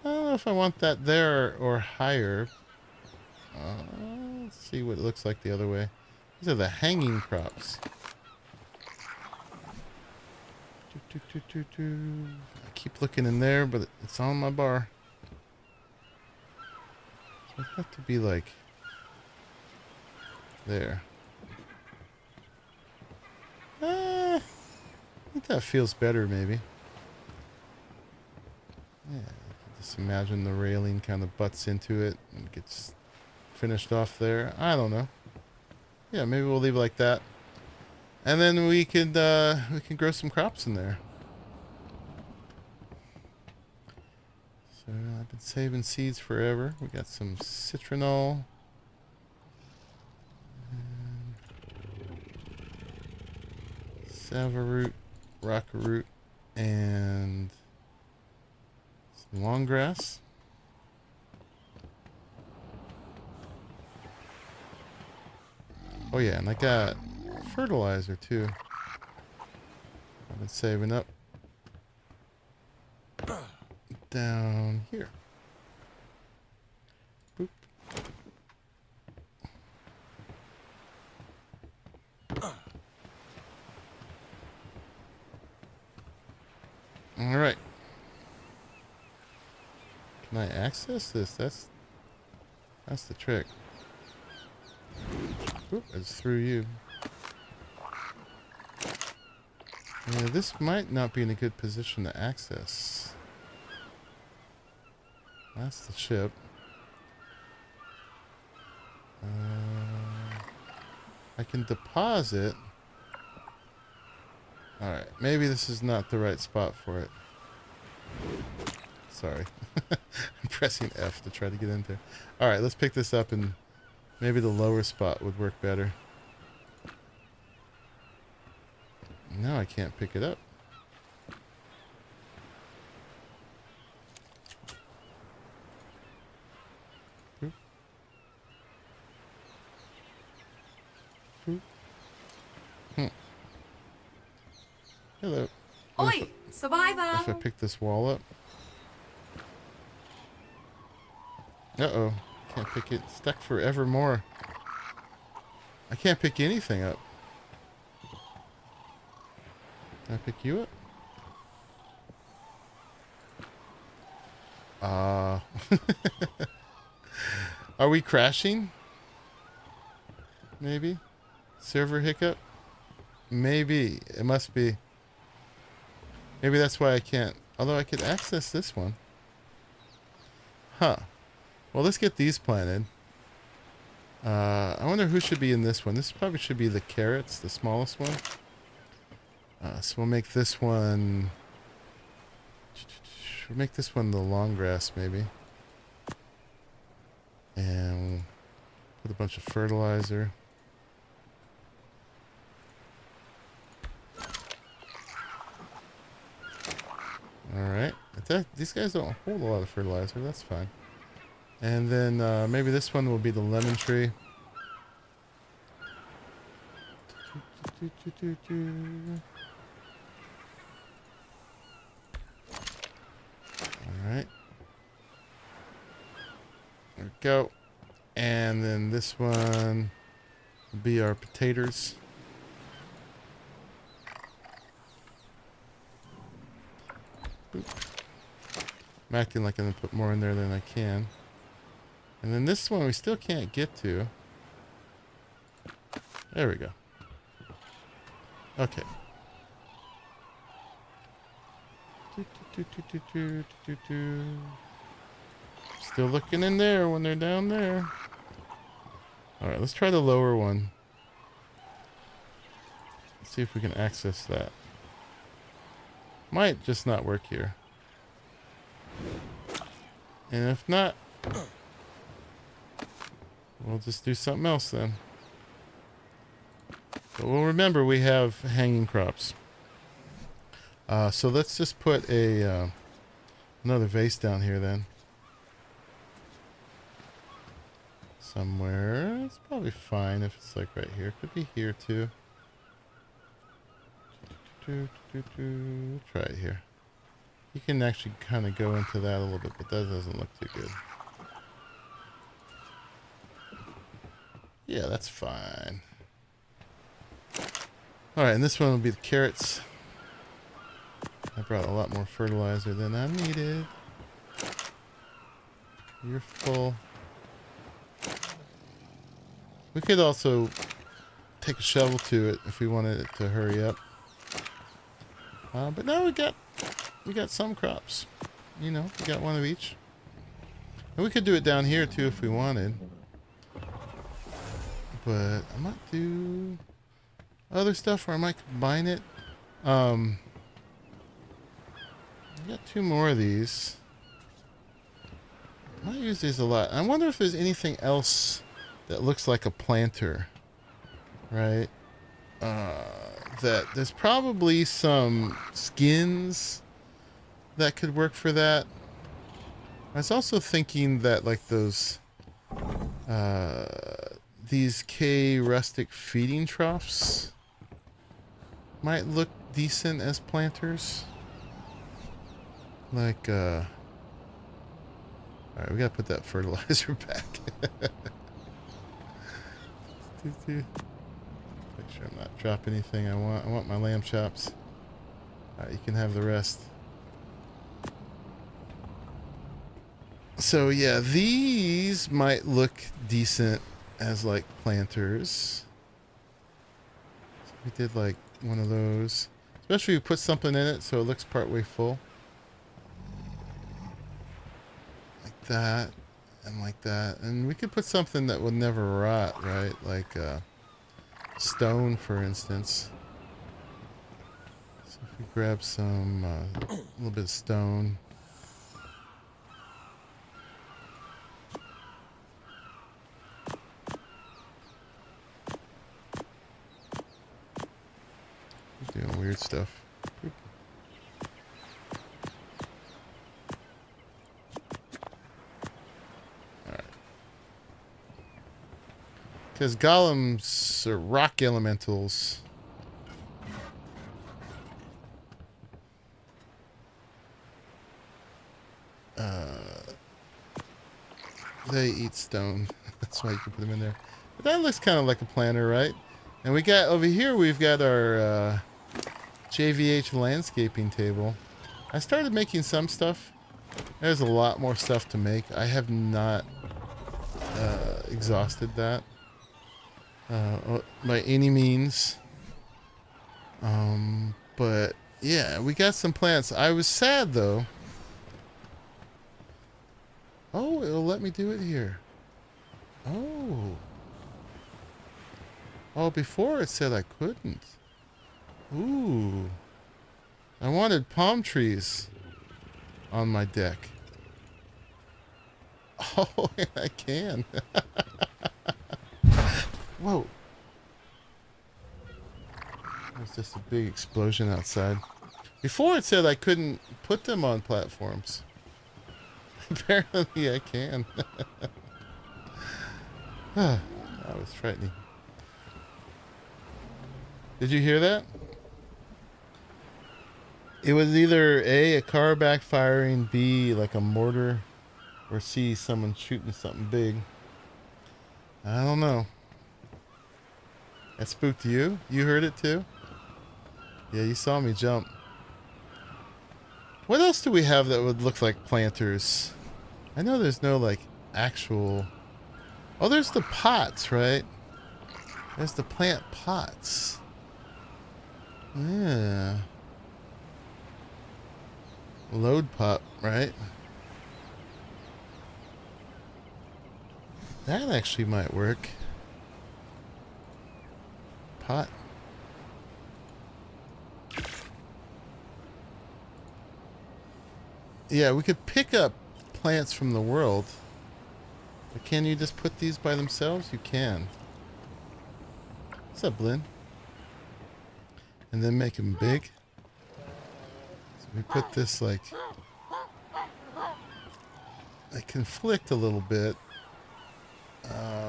I don't know if I want that there or higher. Let's see what it looks like the other way. These are the hanging crops. I keep looking in there, but it's on my bar. It'd have to be like there. I think that feels better, maybe. Yeah, just imagine the railing kind of butts into it and gets finished off there. I don't know. Yeah, maybe we'll leave it like that. And then we can grow some crops in there. So I've been saving seeds forever. We got some citronal. Savaroot, rockroot, and some long grass. Oh yeah, and I got fertilizer too. I've been saving up down here. Boop. All right. Can I access this? That's the trick. Oop, it's through you. Yeah, this might not be in a good position to access. That's the ship. I can deposit. Alright, maybe this is not the right spot for it. Sorry. I'm pressing F to try to get in there. Alright, let's pick this up, and maybe the lower spot would work better. No, I can't pick it up. Oop. Oop. Hello. Oi, survivor! If I pick this wall up. Uh-oh. Can't pick it. Stuck forevermore. I can't pick anything up. Can I pick you up? Are we crashing? Maybe? Server hiccup? Maybe. It must be. Maybe that's why I can't. Although I could access this one. Huh. Well, let's get these planted. I wonder who should be in this one. This probably should be the carrots, the smallest one. So we'll make this one... We'll make this one the long grass, maybe. And put a bunch of fertilizer. Alright. These guys don't hold a lot of fertilizer. That's fine. And then maybe this one will be the lemon tree. Alright. There we go. And then this one will be our potatoes. Boop. I'm acting like I'm going to put more in there than I can. And then this one we still can't get to. There we go. Okay. Still looking in there when they're down there. Alright, let's try the lower one. Let's see if we can access that. Might just not work here. And if not, we'll just do something else then. But we'll remember we have hanging crops. So let's just put a another vase down here then. Somewhere. It's probably fine if it's like right here. Could be here too. Try it here. You can actually kind of go into that a little bit, but that doesn't look too good. Yeah, that's fine. Alright, and this one will be the carrots. I brought a lot more fertilizer than I needed. You're full. We could also take a shovel to it if we wanted it to hurry up. But now we got some crops. You know, we got one of each. And we could do it down here too if we wanted. But I might do other stuff, or I might combine it. I got 2 more of these. I might use these a lot. I wonder if there's anything else that looks like a planter, right? That there's probably some skins that could work for that. I was also thinking that like those these K rustic feeding troughs might look decent as planters. Like alright, we gotta put that fertilizer back. Make sure I'm not dropping anything I want. I want my lamb chops. Alright, you can have the rest. So yeah, these might look decent as like planters. So we did like one of those. Especially if you put something in it so it looks partway full. Like that. And like that. And we could put something that will never rot, right? Like stone, for instance. So if we grab some, a little bit of stone. Doing weird stuff. Oop. Alright. Because golems are rock elementals. They eat stone. That's why you can put them in there. But that looks kind of like a planter, right? And we got over here, we've got our JVH landscaping table. I started making some stuff. There's a lot more stuff to make. I have not exhausted that by any means. But yeah, we got some plants. I was sad though. Oh, it'll let me do it here. Oh. Oh, before it said I couldn't. Ooh. I wanted palm trees on my deck. Oh, and I can. Whoa. There's just a big explosion outside. Before it said I couldn't put them on platforms. Apparently I can. That was frightening. Did you hear that? It was either A, a car backfiring, B, like a mortar, or C, someone shooting something big. I don't know. That spooked you? You heard it too? Yeah, you saw me jump. What else do we have that would look like planters? I know there's no like actual... Oh, there's the pots, right? There's the plant pots. Yeah. Load pot, right? That actually might work. Pot. Yeah, we could pick up plants from the world. But can you just put these by themselves? You can. What's up, Blinn? And then make them big. So we put this like... They conflict a little bit.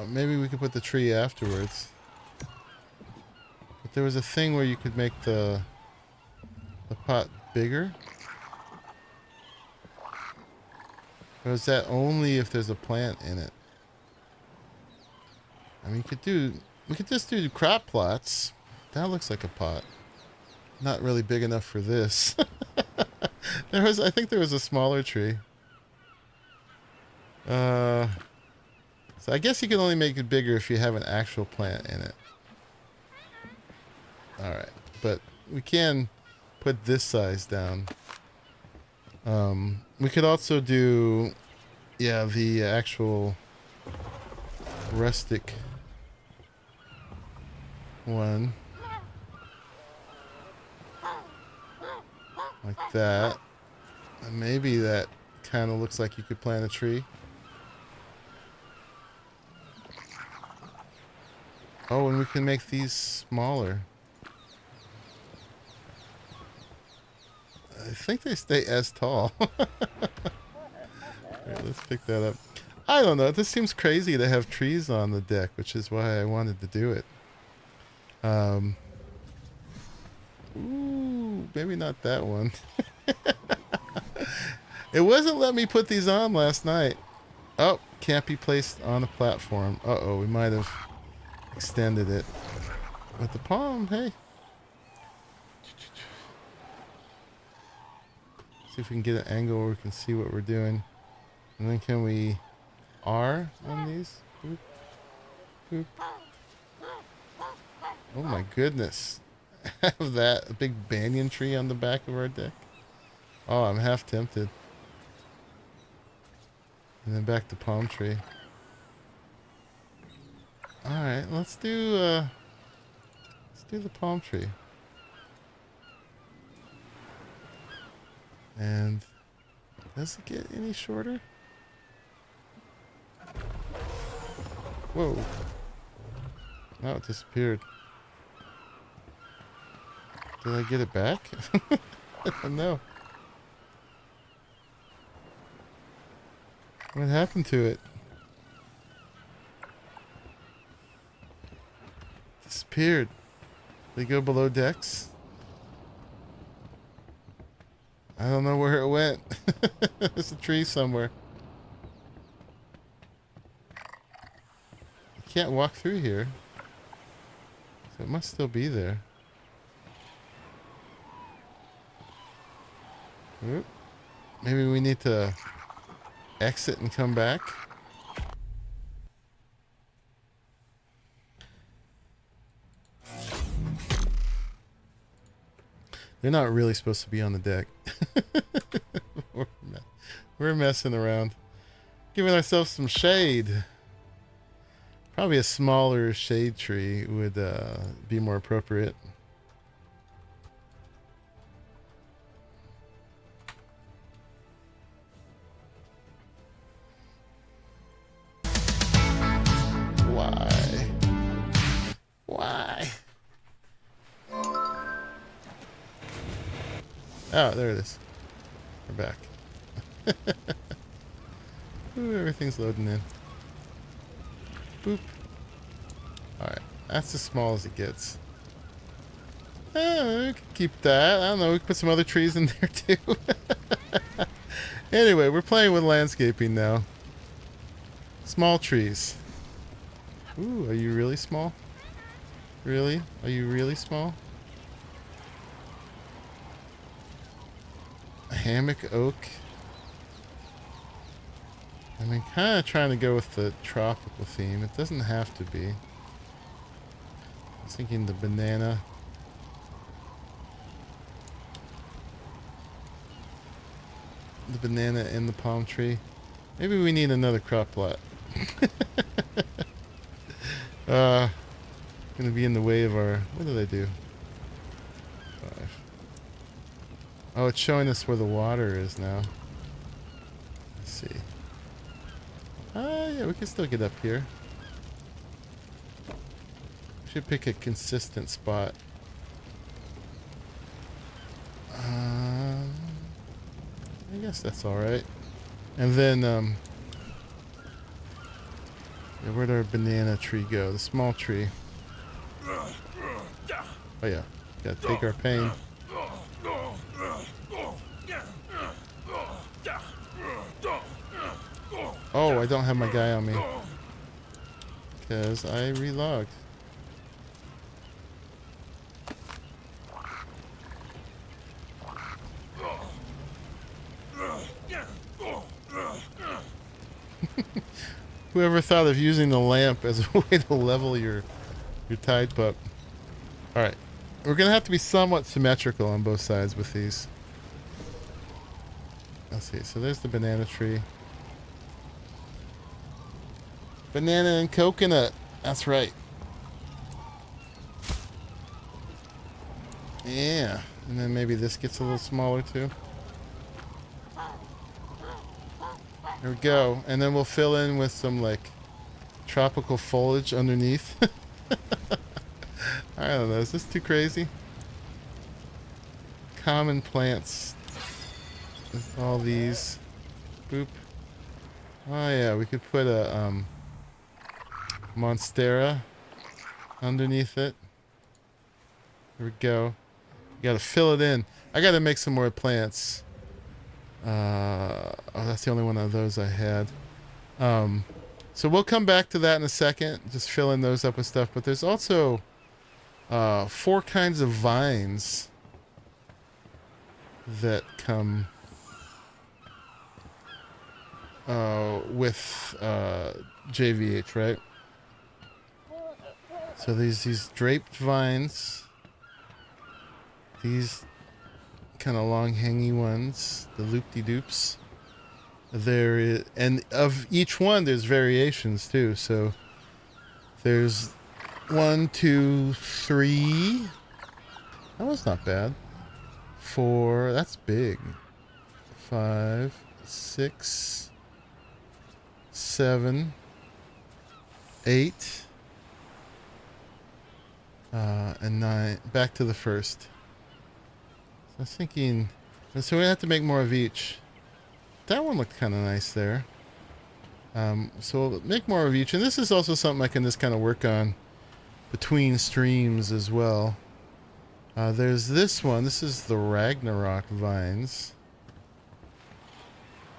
Maybe we could put the tree afterwards. But there was a thing where you could make the pot bigger. Or is that only if there's a plant in it? I mean, we could just do crop plots. That looks like a pot. Not really big enough for this. I think there was a smaller tree. So I guess you can only make it bigger if you have an actual plant in it. Alright, but we can put this size down. We could also do, yeah, the actual rustic one. Like that. And maybe that kind of looks like you could plant a tree. Oh, and we can make these smaller. I think they stay as tall. Alright, let's pick that up. I don't know. This seems crazy to have trees on the deck, which is why I wanted to do it. Ooh, maybe not that one. It wasn't letting me put these on last night. Oh, can't be placed on a platform. Uh-oh, we might have extended it. With the palm, hey. See if we can get an angle where we can see what we're doing. And then can we R on these? Boop. Boop. Oh my goodness. Have that, a big banyan tree on the back of our deck. Oh, I'm half tempted. And then back to palm tree. Alright, let's do the palm tree. And does it get any shorter? Whoa. Oh, it disappeared. Did I get it back? I don't know. What happened to it? Disappeared. Did it go below decks? I don't know where it went. There's a tree somewhere. You can't walk through here. So it must still be there. Oop. Maybe we need to exit and come back. They're not really supposed to be on the deck. We're messing around. Giving ourselves some shade. Probably a smaller shade tree would be more appropriate. Why? Why? Oh, there it is. We're back. Ooh, everything's loading in. Boop. Alright, that's as small as it gets. We can keep that. I don't know, we can put some other trees in there too. Anyway, we're playing with landscaping now. Small trees. Ooh, are you really small? Really? Are you really small? A hammock oak. I mean, kind of trying to go with the tropical theme. It doesn't have to be. I was thinking the banana. The banana in the palm tree. Maybe we need another crop plot. Gonna be in the way of our... What did I do? 5. Oh, it's showing us where the water is now. Let's see. Yeah, we can still get up here. Should pick a consistent spot. I guess that's alright. And then, yeah, where'd our banana tree go? The small tree. Oh yeah, gotta take our pain. Oh, I don't have my guy on me. Because I relogged. Whoever thought of using the lamp as a way to level your Tide Pup. Alright. We're going to have to be somewhat symmetrical on both sides with these. Let's see. So there's the banana tree. Banana and coconut. That's right. Yeah. And then maybe this gets a little smaller too. There we go. And then we'll fill in with some like tropical foliage underneath. I don't know. Is this too crazy? Common plants. With all these. Boop. Oh yeah, we could put a Monstera underneath it. There we go. You gotta fill it in. I gotta make some more plants. Oh, that's the only one of those I had. So we'll come back to that in a second. Just filling those up with stuff. But there's also 4 kinds of vines that come with JVH, right? So these draped vines, these kind of long hangy ones, the loop-de-doops. There is, and of each one there's variations too. So there's 1, 2, 3. That was not bad. 4. That's big. 5, 6, 7, 8, and 9. Back to the first. So I was thinking, so we have to make more of each. That one looked kind of nice there. So we'll make more of each, and this is also something I can just kind of work on between streams as well. There's this one. This is the Ragnarok vines.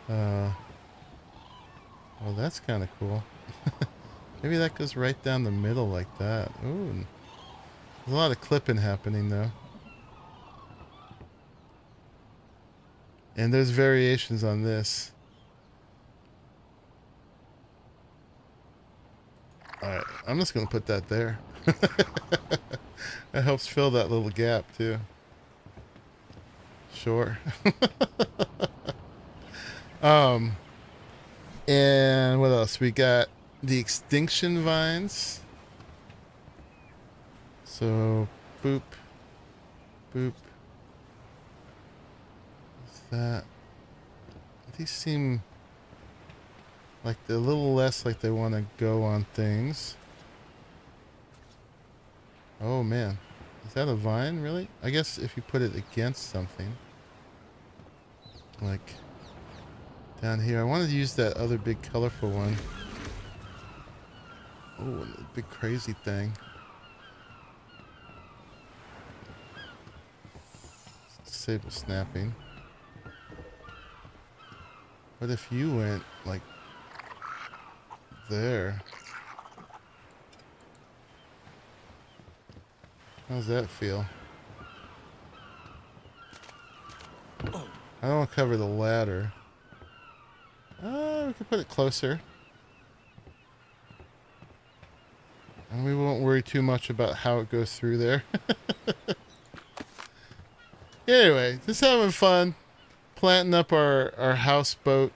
Oh, that's kind of cool. Maybe that goes right down the middle like that. Ooh. There's a lot of clipping happening though. And there's variations on this. Alright, I'm just going to put that there. That helps fill that little gap too. Sure. And what else? We got the extinction vines. So, boop, boop. What's that? These seem like they're a little less like they want to go on things. Oh man, is that a vine really? I guess if you put it against something. Like down here. I wanted to use that other big colorful one. Oh, the big crazy thing. Disable snapping. What if you went like there? How's that feel? I don't want to cover the ladder. We can put it closer. And we won't worry too much about how it goes through there. Anyway, just having fun. Planting up our houseboat.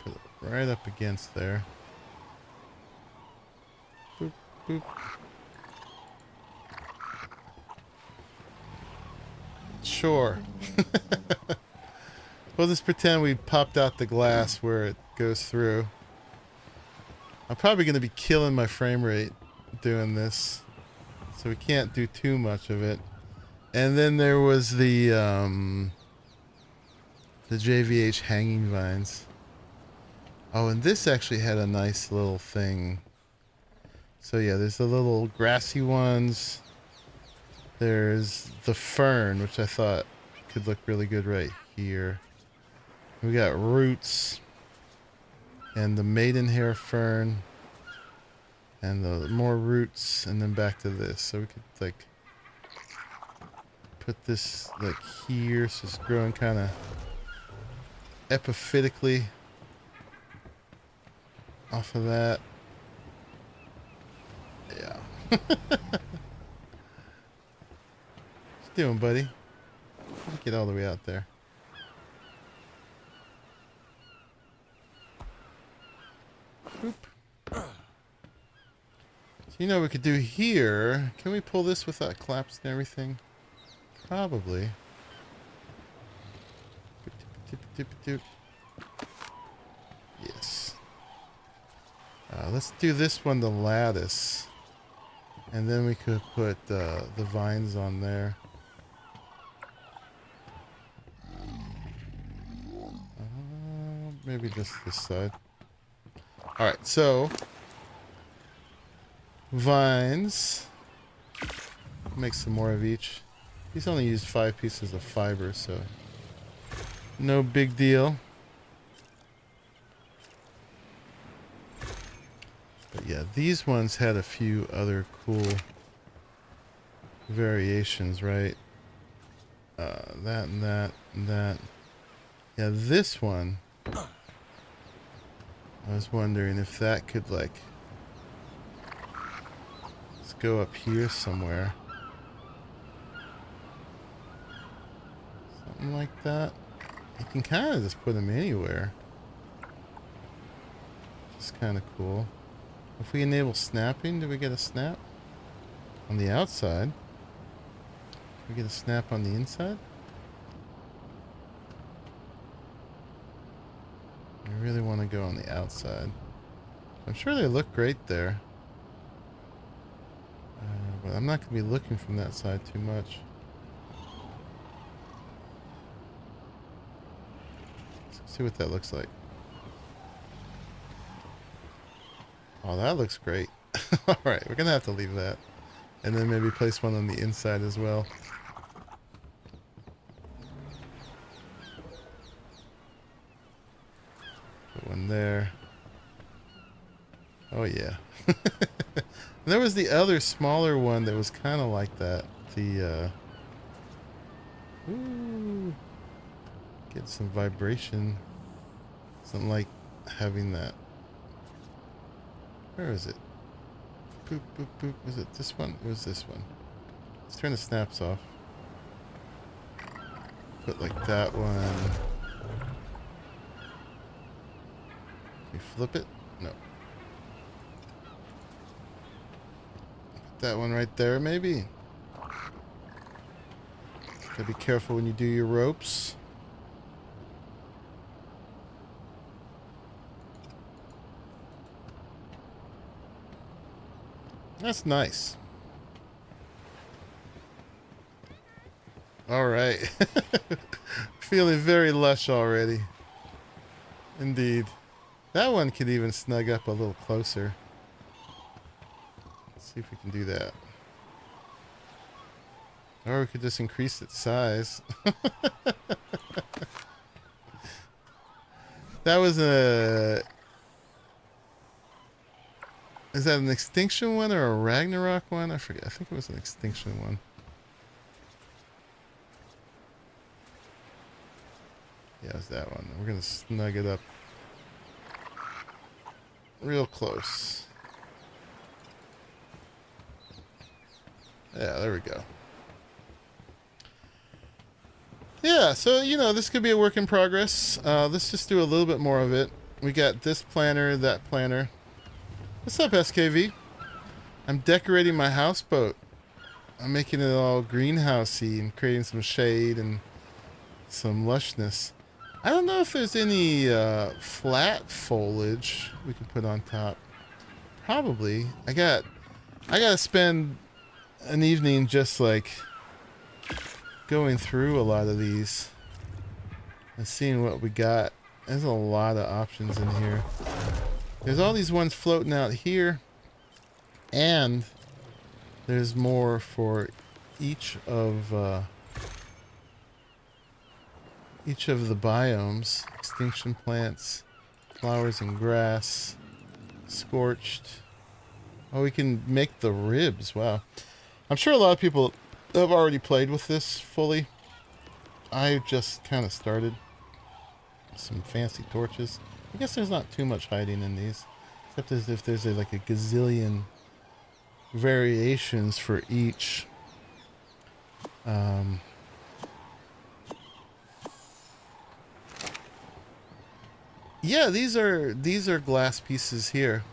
Put it right up against there. Boop, boop. Sure. We'll just pretend we popped out the glass where it goes through. I'm probably going to be killing my frame rate doing this, so we can't do too much of it. And then there was the JVH hanging vines. Oh, and this actually had a nice little thing. So yeah, there's the little grassy ones. There's the fern, which I thought could look really good right here. We got roots and the maidenhair fern and the more roots, and then back to this. So we could like put this like here, so it's growing kind of epiphytically off of that. Yeah. What you doing, buddy? Get all the way out there. Boop. So you know what we could do here. Can we pull this without collapse and everything? Probably. Yes. Let's do this one, the lattice. And then we could put the vines on there. Maybe just this side. Alright, so vines. Make some more of each. He's only used 5 pieces of fiber, so no big deal. But yeah, these ones had a few other cool variations, right? That and that and that. Yeah, this one, I was wondering if that could, like, let's go up here somewhere. Something like that. You can kind of just put them anywhere. Just kind of cool. If we enable snapping, do we get a snap? On the outside? We get a snap on the inside? I really want to go on the outside. I'm sure they look great there. But I'm not going to be looking from that side too much. Let's see what that looks like. Oh, that looks great. Alright, we're going to have to leave that. And then maybe place one on the inside as well. Put one there. Oh yeah. There was the other smaller one that was kind of like that. The ooh, get some vibration. Something like having that. Where is it? Boop, boop, boop. Was it this one? Or was this one? Let's turn the snaps off. Put like that one. Can we flip it? No. Put that one right there, maybe. Gotta be careful when you do your ropes. That's nice. All right. Feeling very lush already. Indeed. That one could even snug up a little closer. Let's see if we can do that. Or we could just increase its size. That was a... Is that an Extinction one or a Ragnarok one? I forget. I think it was an Extinction one. Yeah, it was that one. We're going to snug it up real close. Yeah, there we go. Yeah, so, you know, this could be a work in progress. Let's just do a little bit more of it. We got this planner, that planner. What's up, SKV? I'm decorating my houseboat. I'm making it all greenhousey and creating some shade and some lushness. I don't know if there's any flat foliage we can put on top. Probably. I gotta spend an evening just like going through a lot of these and seeing what we got. There's a lot of options in here. There's all these ones floating out here, and there's more for each of the biomes. Extinction plants, flowers and grass, scorched. Oh, we can make the ribs. Wow. I'm sure a lot of people I've already played with this fully. I just kind of started. Some fancy torches. I guess there's not too much hiding in these, except as if there's like a gazillion variations for each. Yeah, these are glass pieces here.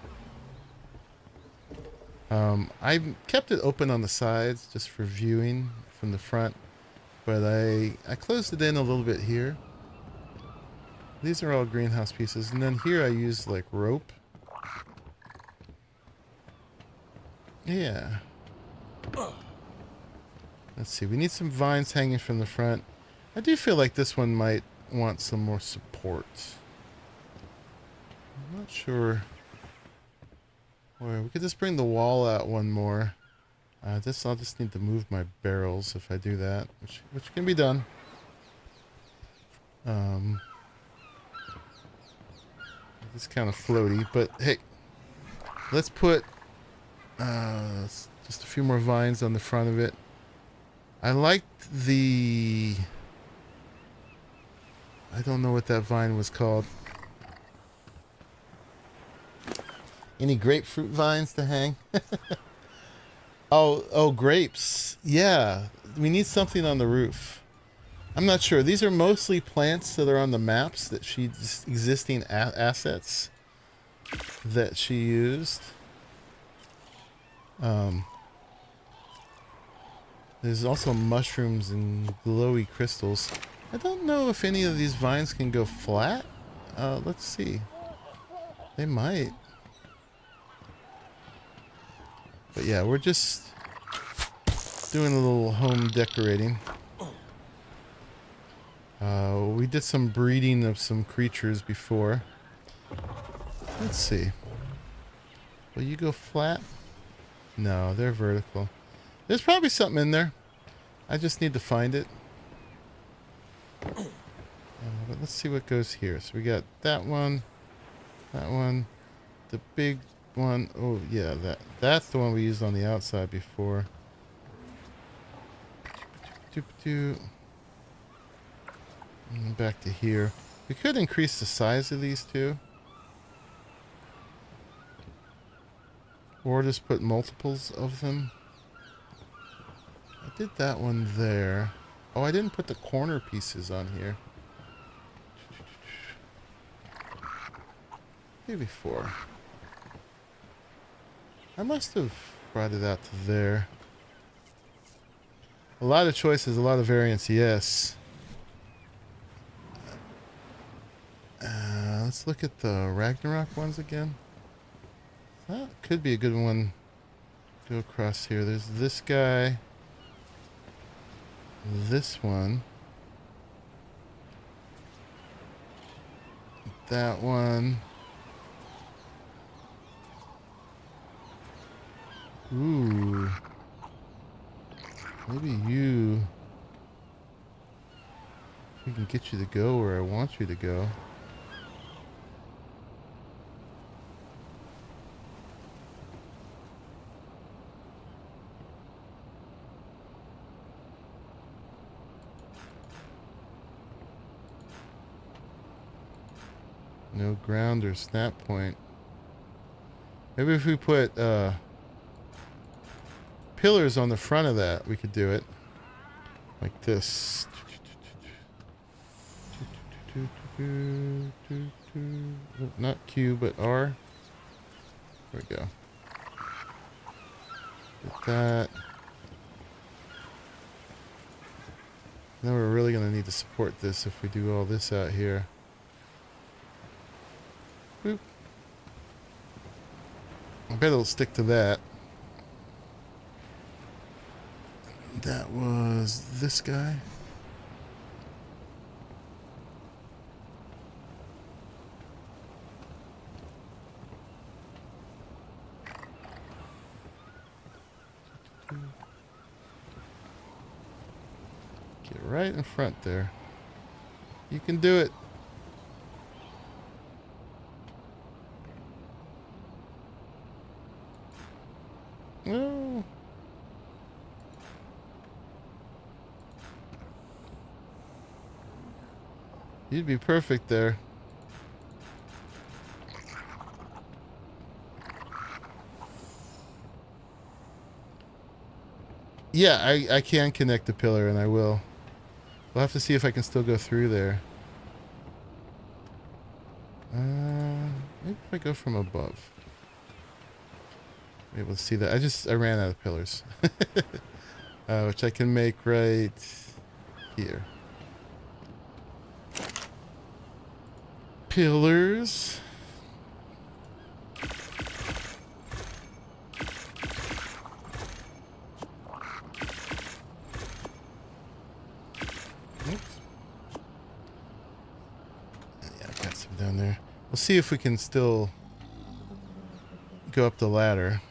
I kept it open on the sides just for viewing from the front, but I closed it in a little bit here. These are all greenhouse pieces, and then here I used like rope. Yeah. Let's see, we need some vines hanging from the front. I do feel like this one might want some more support. I'm not sure where. We could just bring the wall out one more. I'll just need to move my barrels if I do that, which can be done. It's kind of floaty, but hey, let's put just a few more vines on the front of it. I liked the... I don't know what that vine was called. Any grapefruit vines to hang? Oh, grapes. Yeah, we need something on the roof. I'm not sure. These are mostly plants that are on the maps that existing assets that she used. There's also mushrooms and glowy crystals. I don't know if any of these vines can go flat. Let's see. They might. But yeah, we're just doing a little home decorating. We did some breeding of some creatures before. Let's see. Will you go flat? No, they're vertical. There's probably something in there. I just need to find it. But let's see what goes here. So we got that one, the big one. Oh yeah, that's the one we used on the outside before. And back to here. We could increase the size of these two. Or just put multiples of them. I did that one there. Oh, I didn't put the corner pieces on here. Maybe 4. I must have brought it out to there. A lot of choices, a lot of variants, yes. Let's look at the Ragnarok ones again. That could be a good one. Go across here. There's this guy. This one. That one. Ooh. Maybe you. We can get you to go where I want you to go. No ground or snap point. Maybe if we put pillars on the front of that, we could do it. Like this. Not Q, but R. There we go. Get that. Now we're really going to need to support this if we do all this out here. Boop. I bet it'll stick to that. That was this guy. Get right in front there. You can do it. No. You'd be perfect there. Yeah, I can connect the pillar, and I will. We'll have to see if I can still go through there. Maybe if I go from above. Be able to see that. I ran out of pillars. Which I can make right here. Pillars. Oops. Yeah, I got some down there. We'll see if we can still go up the ladder.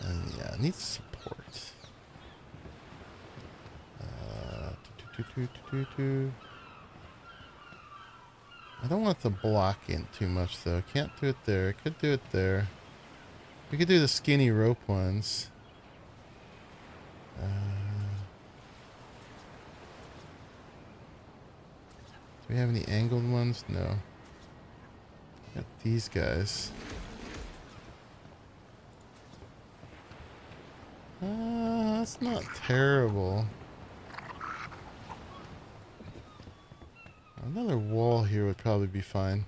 And yeah, it needs support. I don't want to block in too much though. Can't do it there. Could do it there. We could do the skinny rope ones. Do we have any angled ones? No. Got these guys. That's not terrible. Another wall here would probably be fine.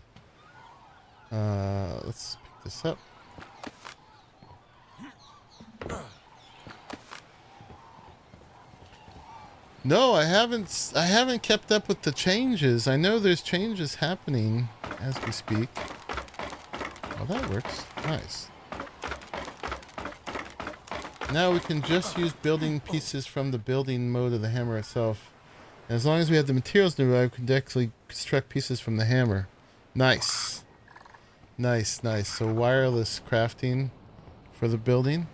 Let's pick this up. No, I haven't kept up with the changes. I know there's changes happening as we speak. Oh, that works. Nice. Now we can just use building pieces from the building mode of the hammer itself. And as long as we have the materials nearby, we can actually construct pieces from the hammer. Nice. Nice, nice. So wireless crafting for the building.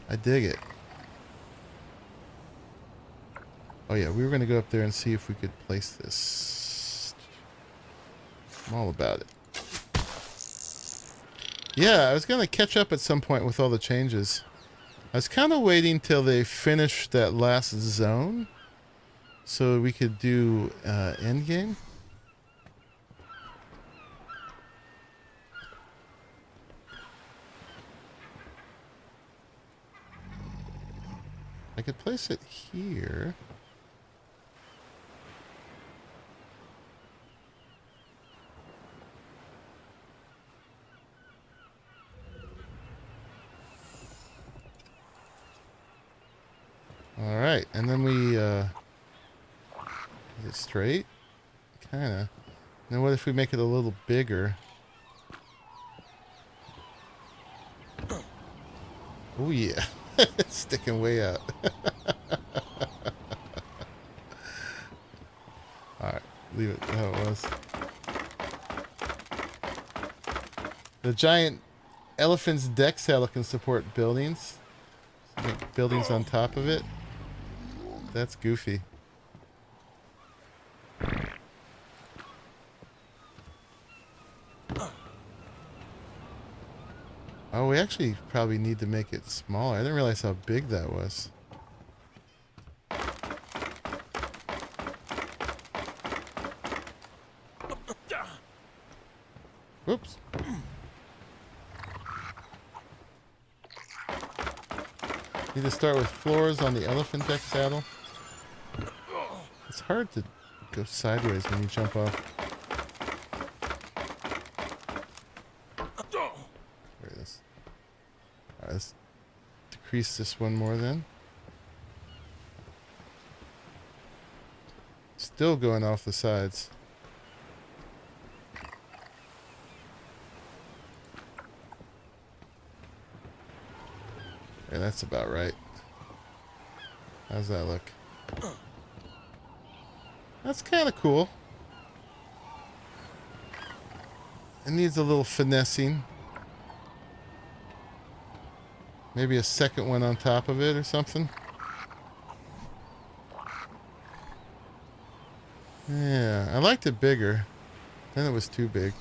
I dig it. Oh yeah, we were going to go up there and see if we could place this. I'm all about it. Yeah, I was going to catch up at some point with all the changes. I was kind of waiting till they finished that last zone so we could do endgame. I could place it here. All right, and then we is it straight? Kinda. Now what if we make it a little bigger? Oh yeah, it's sticking way out. All right, leave it how it was. The giant elephant's deck saddle can support buildings. Make buildings on top of it. That's goofy. Oh, we actually probably need to make it smaller. I didn't realize how big that was. Whoops. Need to start with floors on the elephant deck saddle. It's hard to go sideways when you jump off. There it is. Alright, let's decrease this one more then. Still going off the sides. Yeah, that's about right. How's that look? That's kind of cool. It needs a little finessing. Maybe a second one on top of it or something. Yeah, I liked it bigger. Then it was too big.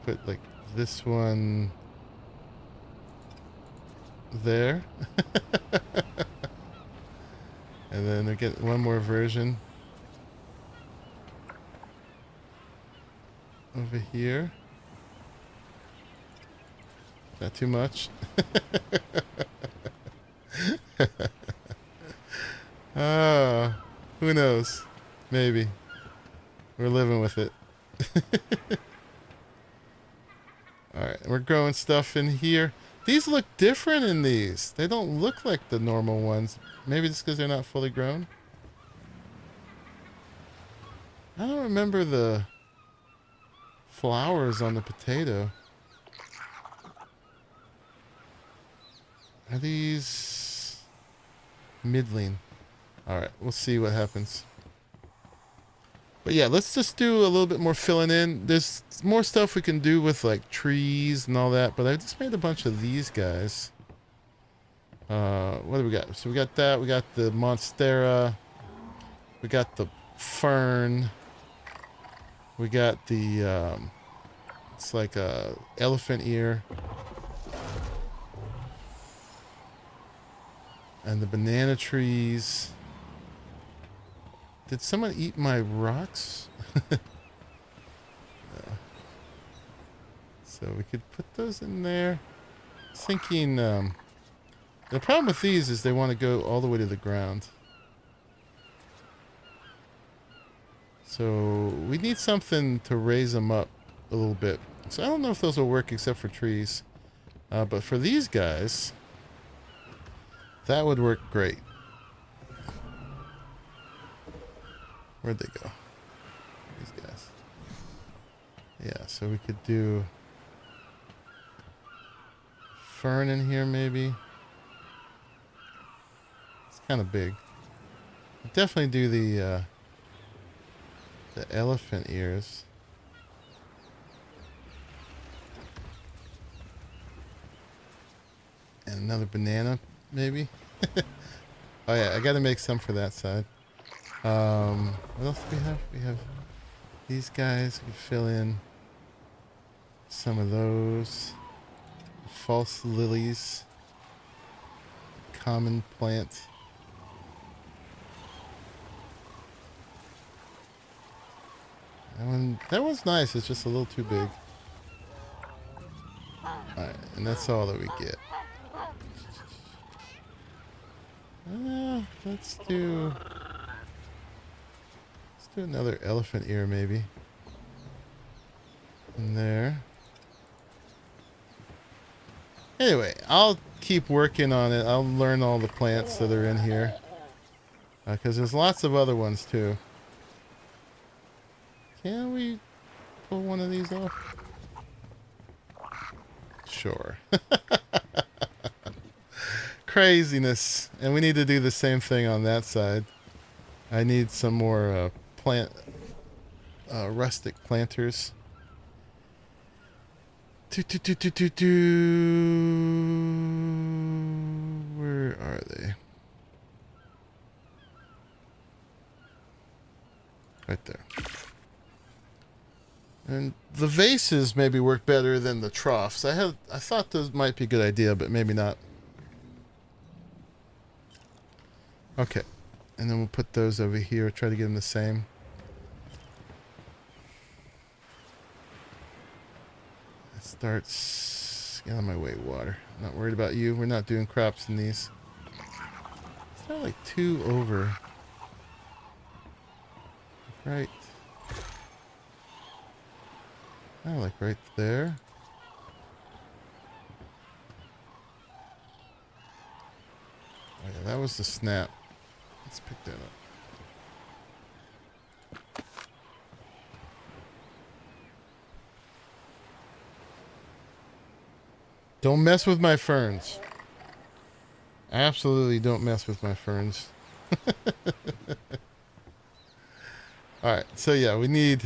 put like this one there. And then we get one more version over here. Not too much. Who knows? Maybe. We're living with it. Alright, we're growing stuff in here. These look different in these. They don't look like the normal ones. Maybe just because they're not fully grown. I don't remember the flowers on the potato. Are these middling? Alright, we'll see what happens. But yeah, let's just do a little bit more filling in. There's more stuff we can do with like trees and all that, but I just made a bunch of these guys. What do we got? So we got that, we got the Monstera, we got the Fern, we got the, it's like a elephant ear. And the banana trees. Did someone eat my rocks? No. So we could put those in there. I was thinking, the problem with these is they want to go all the way to the ground. So we need something to raise them up a little bit. So I don't know if those will work except for trees. But for these guys, that would work great. Where'd they go? These guys. Yeah, so we could do fern in here maybe. It's kind of big. I'll definitely do the elephant ears. And another banana maybe. Oh yeah, I gotta make some for that side. What else do we have? We have these guys. We fill in some of those. False lilies. Common plant. That one's nice. It's just a little too big. Alright, and that's all that we get. Let's do another elephant ear maybe. In there. Anyway, I'll keep working on it. I'll learn all the plants that are in here. Because there's lots of other ones too. Can we pull one of these off? Sure. Craziness. And we need to do the same thing on that side. I need some more rustic planters. Where are they? Right there. And the vases maybe work better than the troughs. I thought those might be a good idea, but maybe not. Okay. And then we'll put those over here. Try to get them the same. It starts... Get out of my way, water. I'm not worried about you. We're not doing crops in these. It's not like 2 over. Right. Oh, like right there. Oh yeah, that was the snap. Let's pick that up. Don't mess with my ferns. Absolutely don't mess with my ferns. Alright, so yeah, we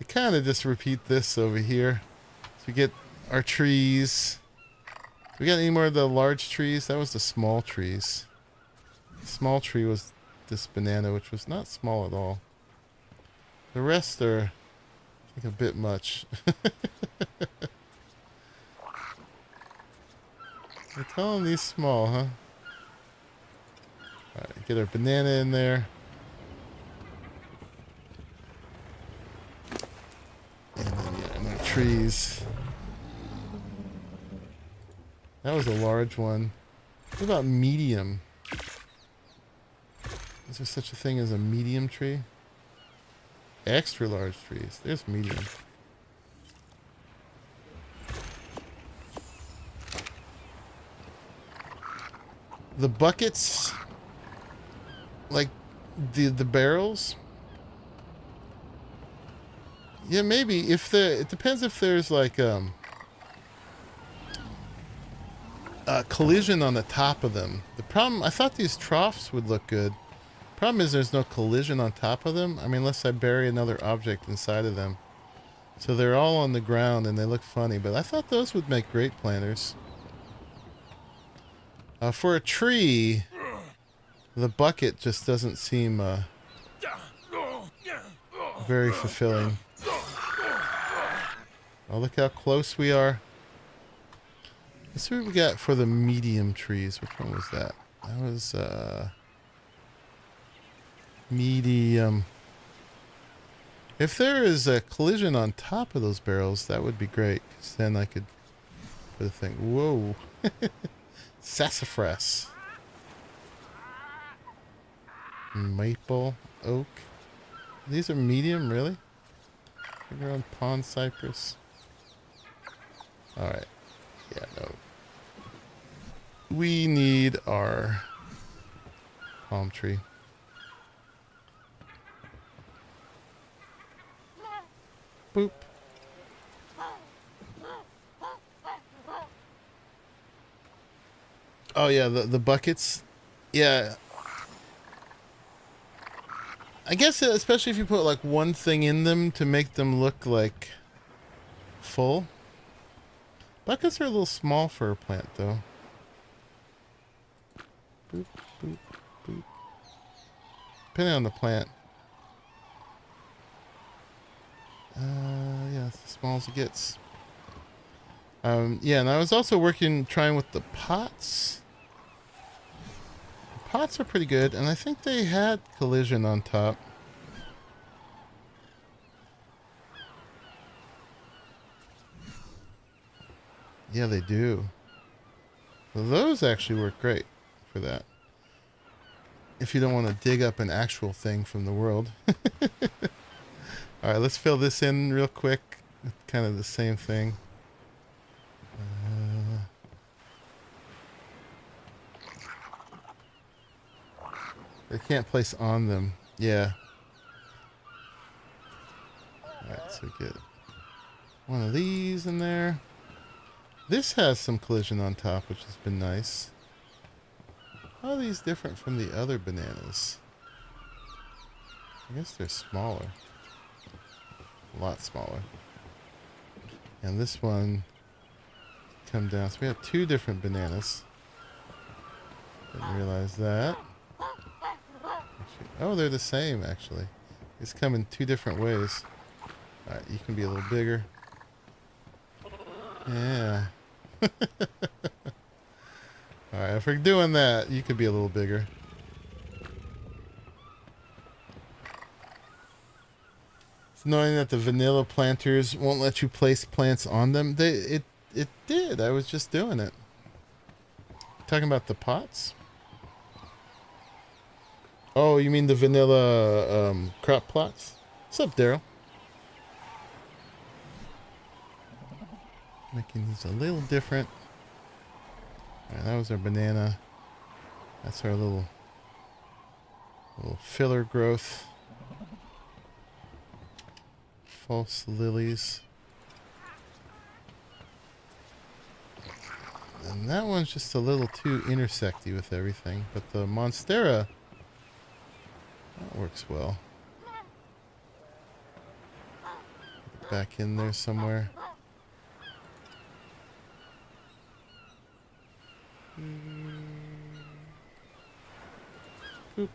kind of just repeat this over here. So we get our trees. We got any more of the large trees? That was the small trees. The small tree was this banana, which was not small at all. The rest are, I think, a bit much. Calling these small, huh? Alright, get our banana in there. And then, yeah, and our trees. That was a large one. What about medium? Is there such a thing as a medium tree? Extra large trees. There's medium. The buckets, like the barrels. Yeah, maybe if it depends if there's like a collision on the top of them. The problem, I thought these troughs would look good. Problem is there's no collision on top of them. I mean, unless I bury another object inside of them. So they're all on the ground and they look funny, but I thought those would make great planters. For a tree, the bucket just doesn't seem very fulfilling. Oh, look how close we are. Let's see what we got for the medium trees. Which one was that? That was medium. If there is a collision on top of those barrels, that would be great. Because then I could put a thing. Whoa. Sassafras. Maple. Oak. These are medium, really? Figure on pond cypress. Alright. Yeah, no. We need our palm tree. Boop. Oh yeah, the buckets. Yeah. I guess especially if you put like one thing in them to make them look like full. Buckets are a little small for a plant though. Boop, boop, boop. Depending on the plant. Yeah, it's as small as it gets. Yeah, and I was also trying with the pots. The pots are pretty good, and I think they had collision on top. Yeah, they do. Well, those actually work great for that. If you don't want to dig up an actual thing from the world. Alright, let's fill this in real quick. It's kind of the same thing. They can't place on them. Yeah. Alright, so get one of these in there. This has some collision on top, which has been nice. How are these different from the other bananas? I guess they're smaller. A lot smaller. And this one come down. So we have two different bananas. Didn't realize that. Actually, oh, they're the same actually. These come in two different ways. Alright, you can be a little bigger. Yeah. Alright, if we're doing that, you could be a little bigger. It's annoying that the vanilla planters won't let you place plants on them. It did. I was just doing it. Talking about the pots? Oh, you mean the vanilla crop plots? What's up, Daryl? Making these a little different. Alright, that was our banana. That's our little filler growth. False lilies. And that one's just a little too intersecty with everything. But the Monstera, that works well. Back in there somewhere. Boop.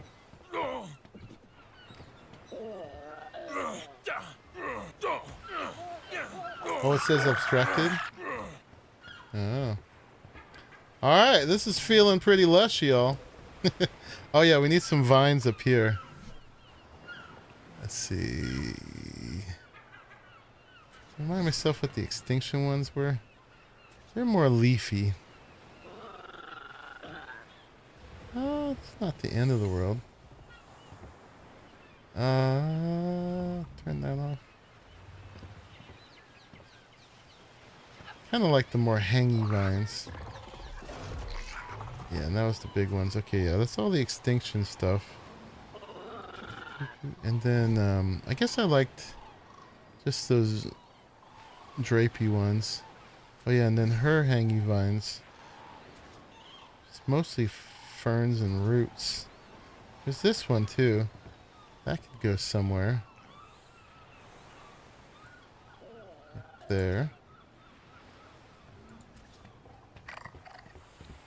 Oh, it says obstructed? Oh. Alright, this is feeling pretty lush, y'all. Oh yeah, we need some vines up here. Let's see. Remind myself what the extinction ones were. They're more leafy. Oh, it's not the end of the world. Turn that off. Kind of like the more hangy vines. Yeah, and that was the big ones. Okay, yeah, that's all the extinction stuff. And then, I guess I liked just those drapey ones. Oh yeah, and then her hangy vines. It's mostly ferns and roots. There's this one too. That could go somewhere. Up there.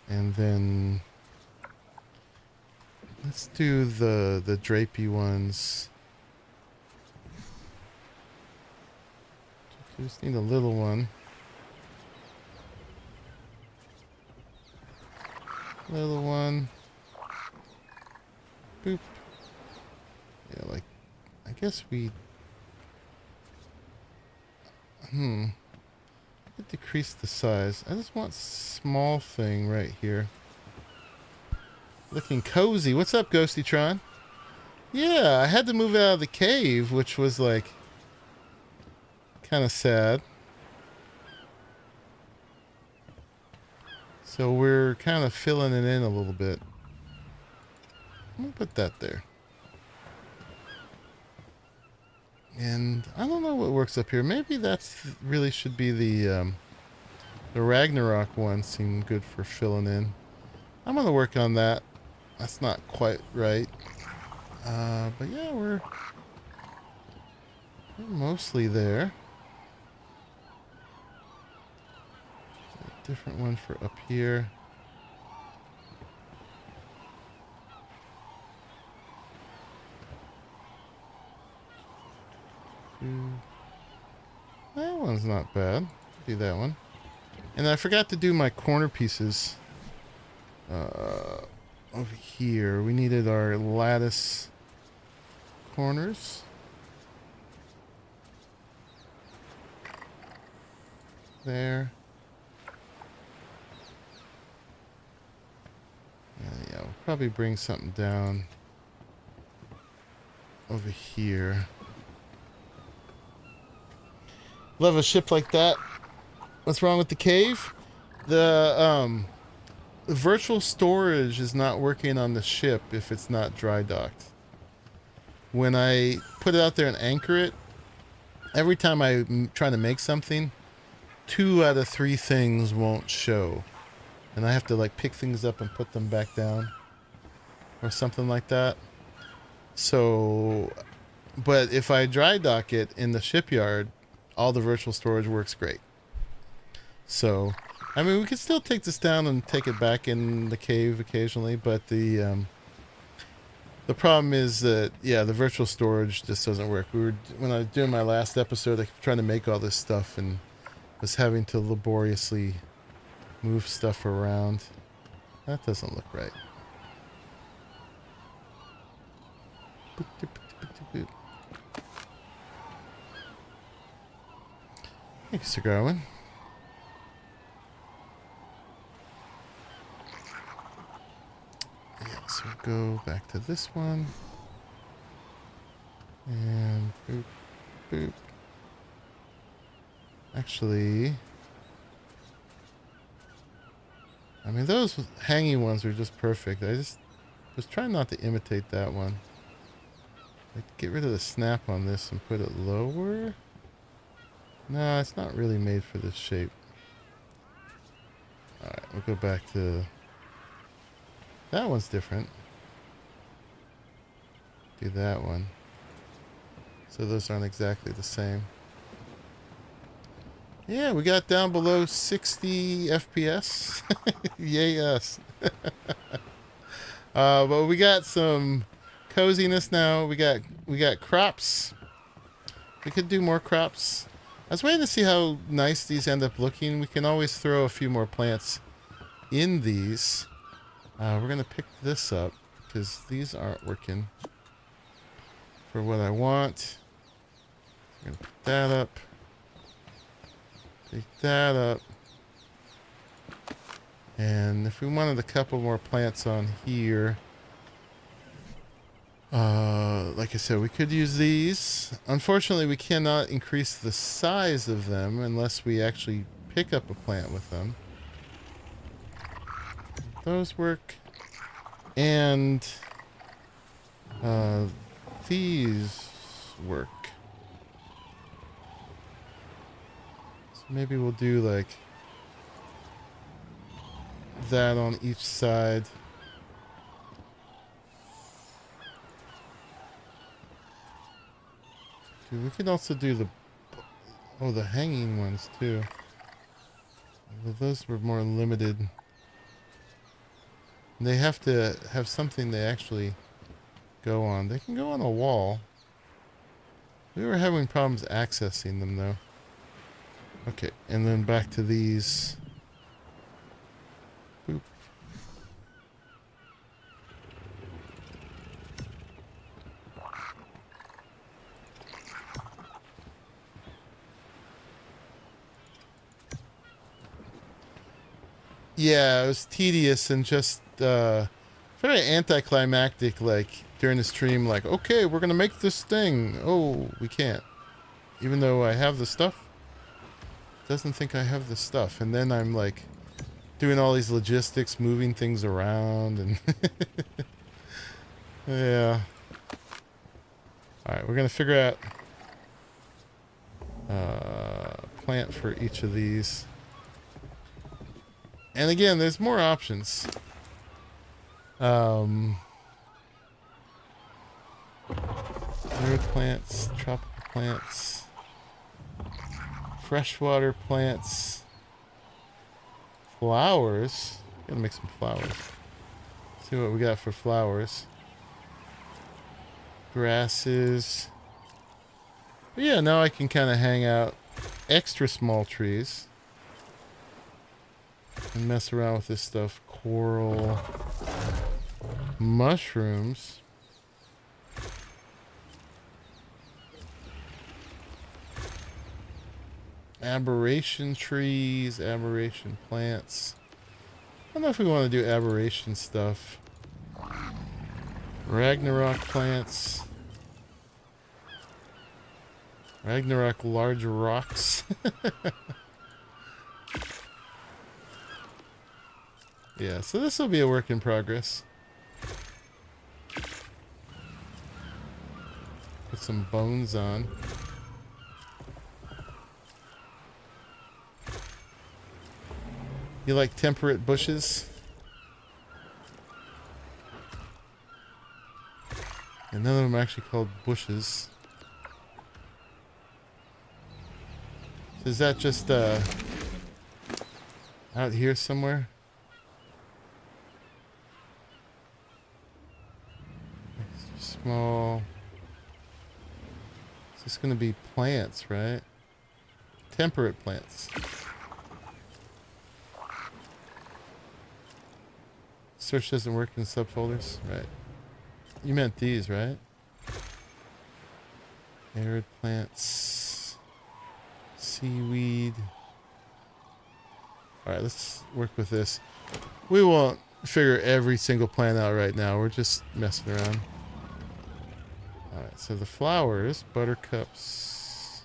And then let's do the drapey ones. Just need a little one. Little one. Boop. Yeah, like, I guess we... decrease the size. I just want small thing right here. Looking cozy. What's up, Ghostytron? Yeah, I had to move out of the cave, which was like kind of sad. So we're kind of filling it in a little bit. I'm gonna put that there. And I don't know what works up here. Maybe that's really should be the Ragnarok one. Seemed good for filling in. I'm gonna work on that. That's not quite right. But yeah, we're mostly there. A different one for up here. That one's not bad. Do that one. And I forgot to do my corner pieces over here. We needed our lattice corners. There. Yeah, we'll probably bring something down over here. Love a ship like that. What's wrong with the cave? The virtual storage is not working on the ship if it's not dry docked. When I put it out there and anchor it, every time I'm trying to make something, 2 out of 3 things won't show. And I have to like pick things up and put them back down. Or something like that. So, but if I dry dock it in the shipyard, all the virtual storage works great. So, I mean, we could still take this down and take it back in the cave occasionally, but the problem is that, yeah, the virtual storage just doesn't work. When I was doing my last episode, I was trying to make all this stuff and was having to laboriously move stuff around. That doesn't look right. Thanks, Garwin. Yeah, so we'll go back to this one. And boop, boop. Actually, I mean, those hanging ones are just perfect. I just was trying not to imitate that one. Like, get rid of the snap on this and put it lower. No, it's not really made for this shape. Alright, we'll go back to... That one's different. Do that one. So those aren't exactly the same. Yeah, we got down below 60 FPS. Yay us. But we got some coziness now. We got crops. We could do more crops. I was waiting to see how nice these end up looking. We can always throw a few more plants in these. We're going to pick this up because these aren't working for what I want. I'm going to pick that up. Pick that up. And if we wanted a couple more plants on here, like I said, we could use these. Unfortunately, we cannot increase the size of them unless we actually pick up a plant with them. Those work. And these work. So maybe we'll do like that on each side. Dude, we could also do the hanging ones too. But those were more limited. They have to have something they actually go on. They can go on a wall. We were having problems accessing them though. Okay, and then back to these. Boop. Yeah, it was tedious and just very anticlimactic, like during the stream, like, okay, we're gonna make this thing. Oh, we can't. Even though I have the stuff. Doesn't think I have the stuff. And then I'm like doing all these logistics, moving things around and yeah. Alright, we're gonna figure out plant for each of these. And again, there's more options. Arid plants, tropical plants, freshwater plants, flowers. Gotta make some flowers. See what we got for flowers. Grasses. But yeah, now I can kind of hang out extra small trees. And mess around with this stuff. Coral. Mushrooms. Aberration trees. Aberration plants. I don't know if we want to do aberration stuff. Ragnarok plants. Ragnarok large rocks. Yeah, so this will be a work in progress. Put some bones on. You like temperate bushes? And none of them are actually called bushes. So is that just out here somewhere? Small. It's just going to be plants, right? Temperate plants. Search doesn't work in subfolders, right? You meant these, right? Arid plants. Seaweed. Alright, let's work with this. We won't figure every single plant out right now. We're just messing around. Alright, so the flowers, buttercups.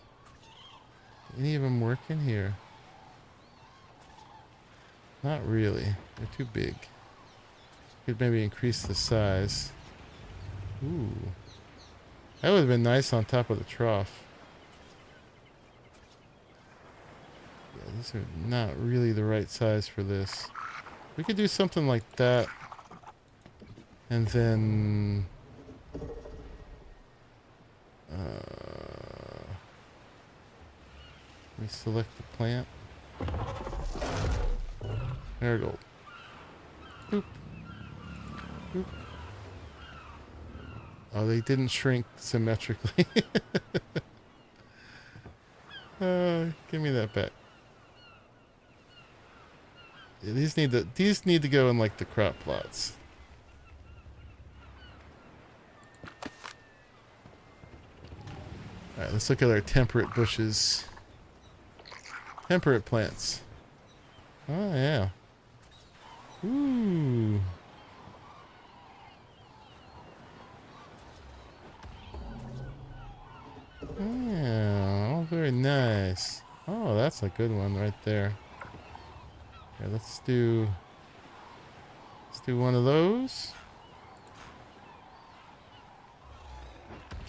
Any of them work in here? Not really. They're too big. Could maybe increase the size. Ooh. That would have been nice on top of the trough. Yeah, these are not really the right size for this. We could do something like that. And then... we select the plant. There we go. Boop. Boop. Oh, they didn't shrink symmetrically. Give me that back. Yeah, these need to go in like the crop plots. All right, let's look at our temperate bushes. Temperate plants. Oh yeah. Ooh. Yeah, oh, very nice. Oh, that's a good one right there. Okay, let's do one of those.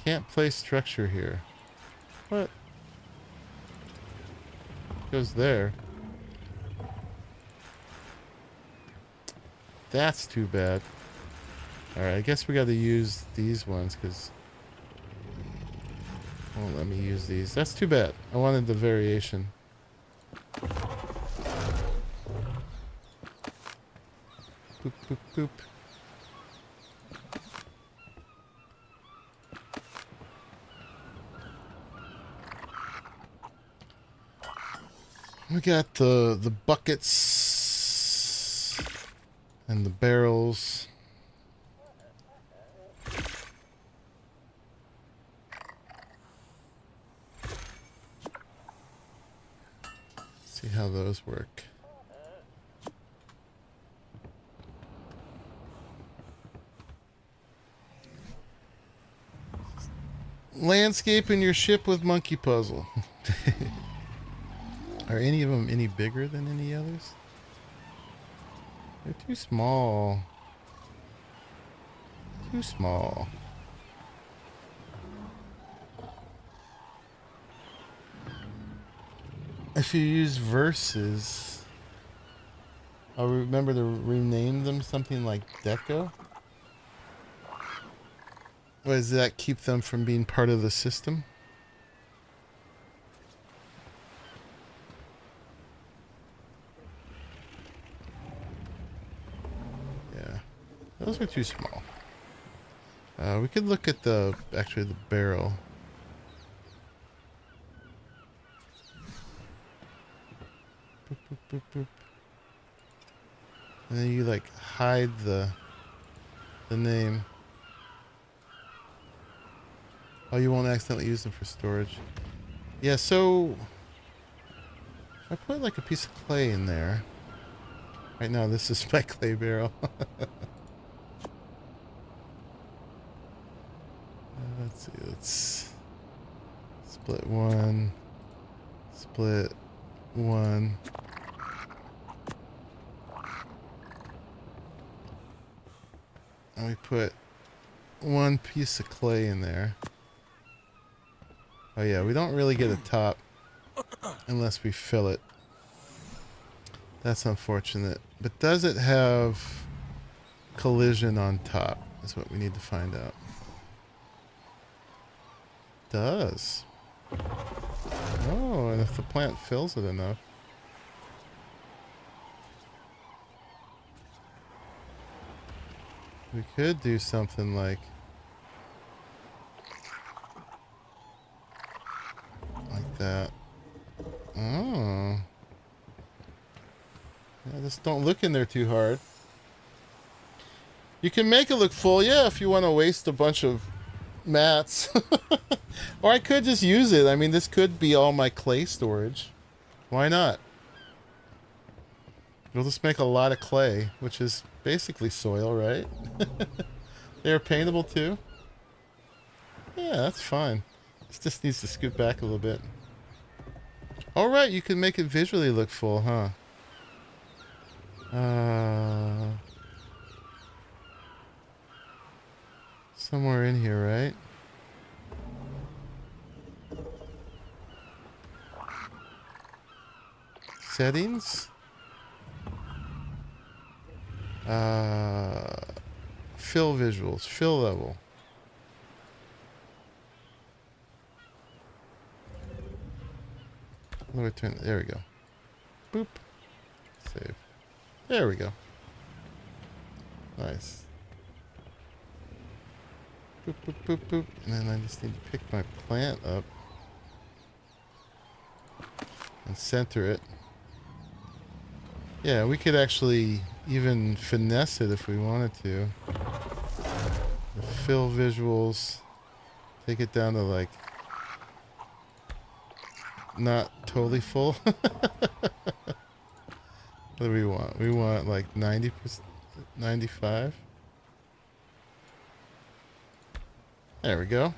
Can't place structure here. What? Goes there. That's too bad. Alright, I guess we gotta use these ones because won't let me use these. That's too bad. I wanted the variation. Boop, boop, boop. We got the buckets and the barrels. See how those work. Landscaping your ship with monkey puzzle. Are any of them any bigger than any others? They're too small. Too small. If you use verses, I'll remember to rename them something like Deco. Or does that keep them from being part of the system? Yeah, those are too small. We could look at actually the barrel. Boop, boop, boop, boop. And then you like hide the name. Oh, you won't accidentally use them for storage. Yeah, so I put like a piece of clay in there. Right now, this is my clay barrel. Let's see. Let's split one. Split one. And we put one piece of clay in there. Oh yeah, we don't really get a top unless we fill it. That's unfortunate. But does it have collision on top? Is what we need to find out. Does. Oh, and if the plant fills it enough. We could do something like that. Oh. Yeah, just don't look in there too hard. You can make it look full, yeah, if you want to waste a bunch of mats. Or I could just use it. I mean, this could be all my clay storage. Why not? It'll just make a lot of clay, which is basically soil, right? They're paintable too? Yeah, that's fine. This just needs to scoot back a little bit. Alright, you can make it visually look full, huh? Somewhere in here, right? Settings? Fill visuals, fill level. Let me turn, there we go. Boop. Save. There we go. Nice. Boop, boop, boop, boop. And then I just need to pick my plant up and center it. Yeah, we could actually even finesse it if we wanted to. The fill visuals, take it down to like not totally full. What do we want? We want like 90%, 95. There we go.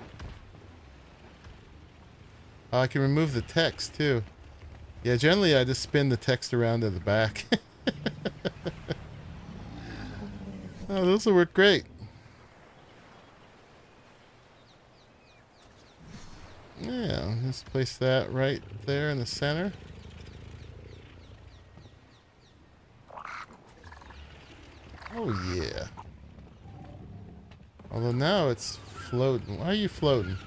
Oh, I can remove the text too. Yeah, generally I just spin the text around to the back. Oh, those will work great. Yeah, let's place that right there in the center. Oh yeah. Although now it's floating. Why are you floating?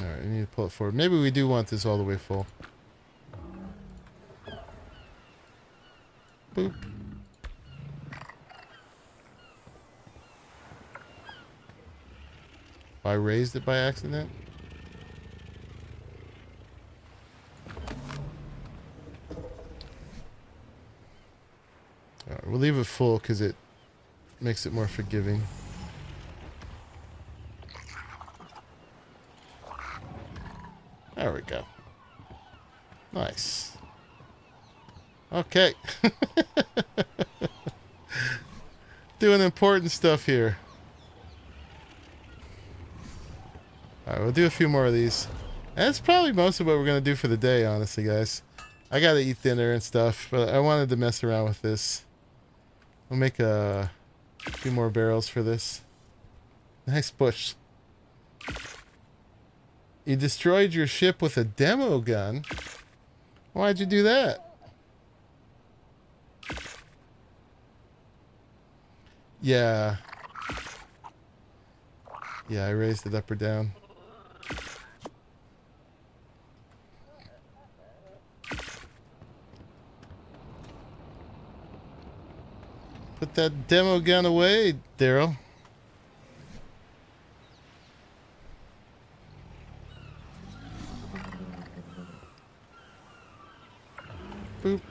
Alright, we need to pull it forward. Maybe we do want this all the way full. Boop. I raised it by accident. Alright, we'll leave it full because it makes it more forgiving. There we go. Nice. Okay. Doing important stuff here. Alright, we'll do a few more of these. And that's probably most of what we're going to do for the day, honestly, guys. I got to eat dinner and stuff, but I wanted to mess around with this. We'll make a few more barrels for this. Nice push. You destroyed your ship with a demo gun? Why'd you do that? Yeah. Yeah, I raised it up or down. Put that demo gun away, Daryl. Boop.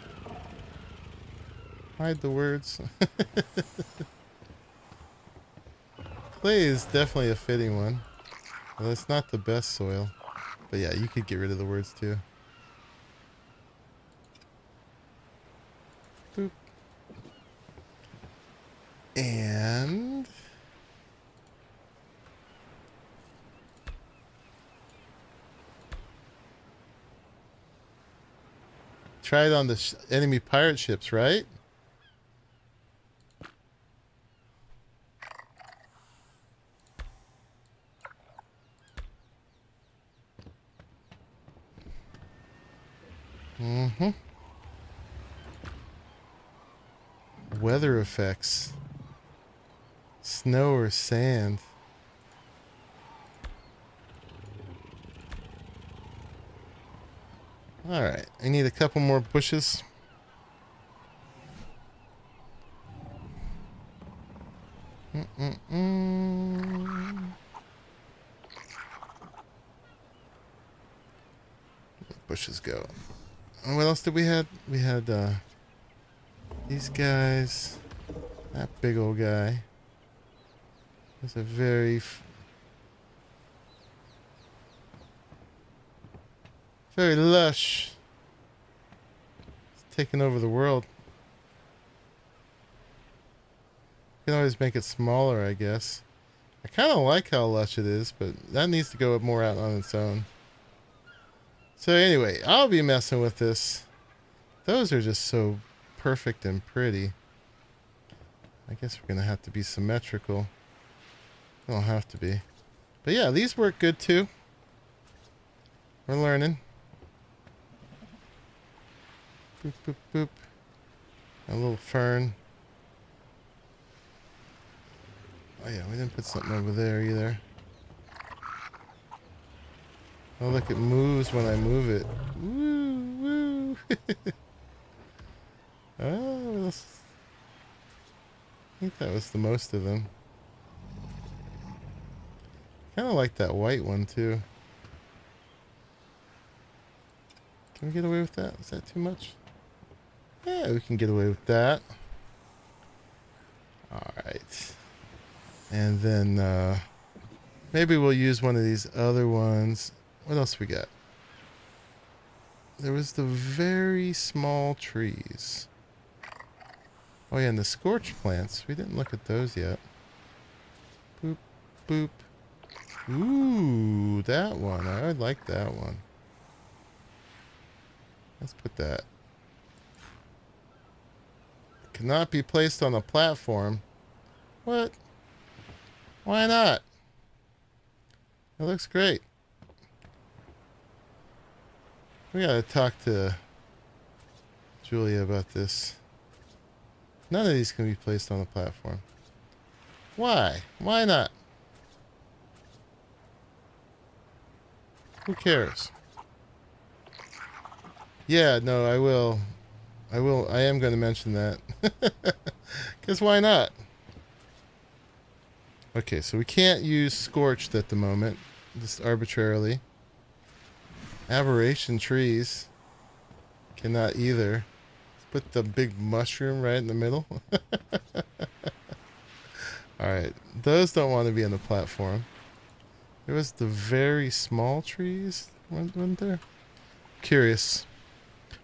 Hide the words. Clay is definitely a fitting one. Well, it's not the best soil. But yeah, you could get rid of the words too. Boop. And... try it on the enemy pirate ships, right? Mm-hmm. Weather effects. Snow or sand. Alright, I need a couple more bushes. Bushes go. And what else did we have? We had these guys. That big old guy. That's a very very lush. It's taking over the world. You can always make it smaller, I guess. I kind of like how lush it is, but that needs to go more out on its own. So anyway, I'll be messing with this. Those are just so perfect and pretty. I guess we're going to have to be symmetrical. They don't have to be. But yeah, these work good too. We're learning. Boop, boop, boop. A little fern. Oh yeah, we didn't put something over there either. Oh look, it moves when I move it. Woo, woo. Oh, I think that was the most of them. Kind of like that white one too. Can we get away with that? Is that too much? Yeah, we can get away with that. Alright. And then maybe we'll use one of these other ones. What else we got? There was the very small trees. Oh yeah, and the scorch plants. We didn't look at those yet. Boop, boop. Ooh, that one. I would like that one. Let's put that. Cannot be placed on a platform. What? Why not? It looks great. We gotta talk to Julia about this. None of these can be placed on a platform. Why? Why not? Who cares? Yeah, no, I will. I am going to mention that. Because why not? Okay, so we can't use Scorched at the moment. Just arbitrarily. Aberration trees. Cannot either. Let's put the big mushroom right in the middle. Alright, those don't want to be on the platform. There was the very small trees, weren't there? Curious.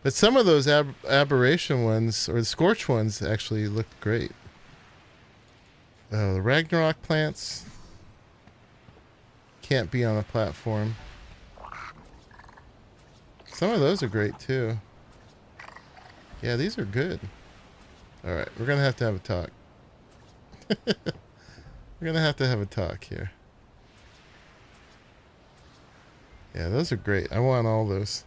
But some of those aberration ones, or the scorch ones, actually looked great. The Ragnarok plants can't be on a platform. Some of those are great too. Yeah, these are good. Alright, we're going to have a talk. We're going to have a talk here. Yeah, those are great. I want all those.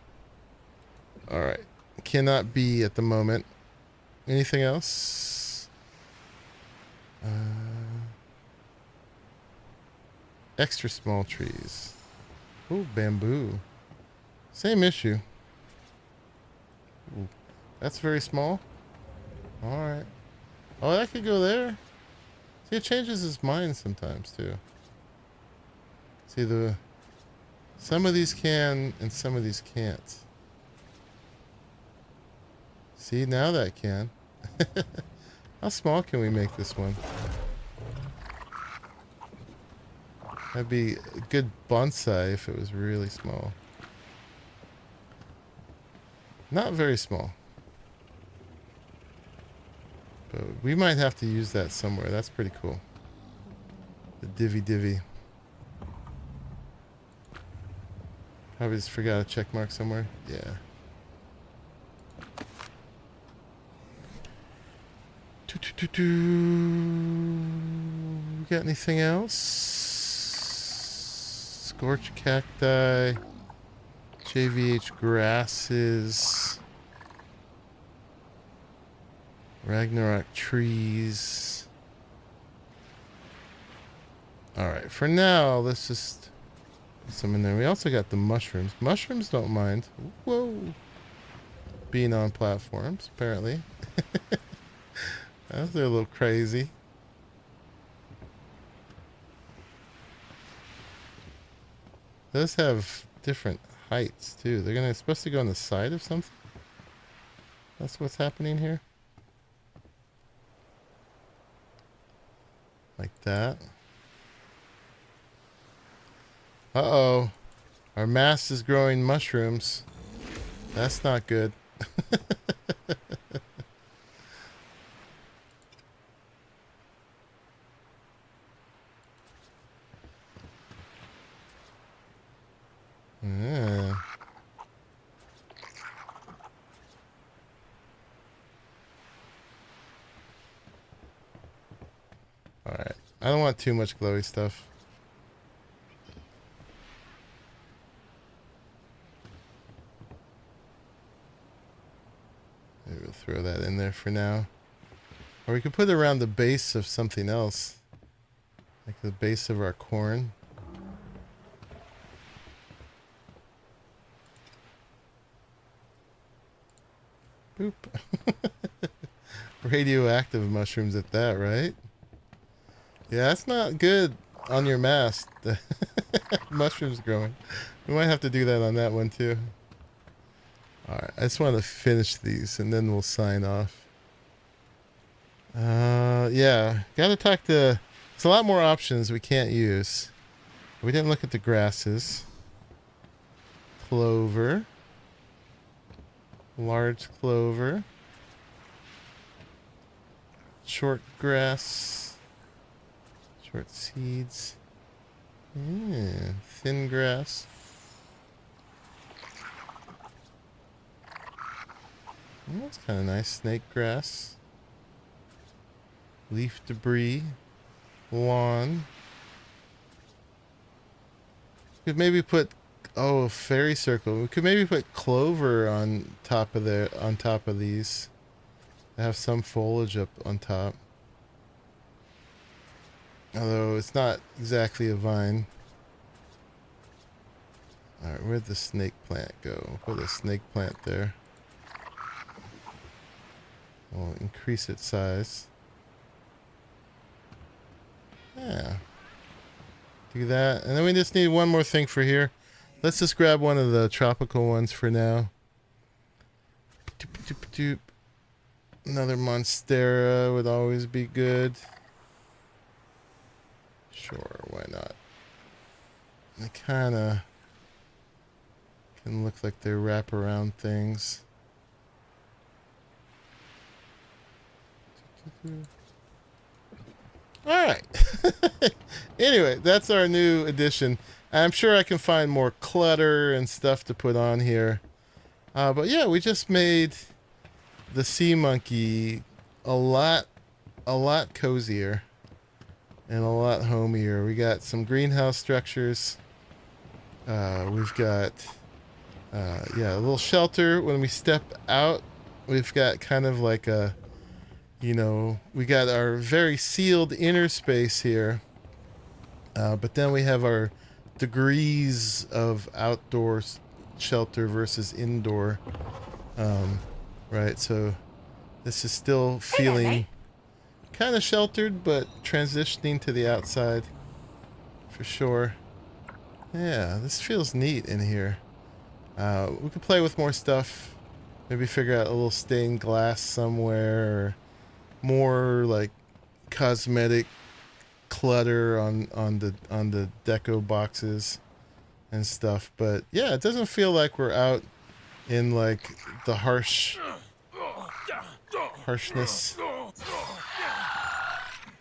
Alright. Cannot be at the moment. Anything else? Extra small trees. Ooh, bamboo. Same issue. Ooh, that's very small. Alright. Oh, that could go there. See, it changes his mind sometimes, too. See, some of these can, and some of these can't. See, now that can. How small can we make this one? That'd be a good bonsai if it was really small. Not very small. But we might have to use that somewhere. That's pretty cool. The divvy. Probably just forgot a check mark somewhere. Yeah. Got anything else? Scorch cacti. JVH grasses. Ragnarok trees. Alright, for now, let's just put some in there. We also got the mushrooms. Mushrooms don't mind. Whoa. Being on platforms, apparently. They're a little crazy. Those have different heights, too. They're supposed to go on the side of something? That's what's happening here? Like that. Uh-oh. Our mass is growing mushrooms. That's not good. Yeah. Alright. I don't want too much glowy stuff. Maybe we'll throw that in there for now. Or we could put it around the base of something else. Like the base of our corn. Boop. Radioactive mushrooms at that, right? Yeah, that's not good on your mast. Mushrooms growing. We might have to do that on that one too. Alright, I just want to finish these and then we'll sign off. Yeah, gotta talk to... There's a lot more options we can't use. We didn't look at the grasses. Clover. Large clover. Short grass. Short seeds. Yeah, thin grass. Oh, that's kind of nice. Snake grass. Leaf debris. Lawn. Could maybe put fairy circle. We could maybe put clover on top of these. Have some foliage up on top. Although it's not exactly a vine. Alright, where'd the snake plant go? Put a snake plant there. We'll increase its size. Yeah. Do that. And then we just need one more thing for here. Let's just grab one of the tropical ones for now. Another Monstera would always be good. Sure, why not? They kind of can look like they're wraparound things. Alright. Anyway, that's our new addition. I'm sure I can find more clutter and stuff to put on here. But yeah, we just made the sea monkey a lot cozier and a lot homier. We got some greenhouse structures. We've got a little shelter. When we step out, we've got kind of like a, we got our very sealed inner space here. But then we have our degrees of outdoor shelter versus indoor. Right, so this is still feeling kind of sheltered, but transitioning to the outside for sure. Yeah, this feels neat in here. We could play with more stuff. Maybe figure out a little stained glass somewhere, or more like cosmetic clutter on the deco boxes and stuff. But yeah, it doesn't feel like we're out in like the harshness.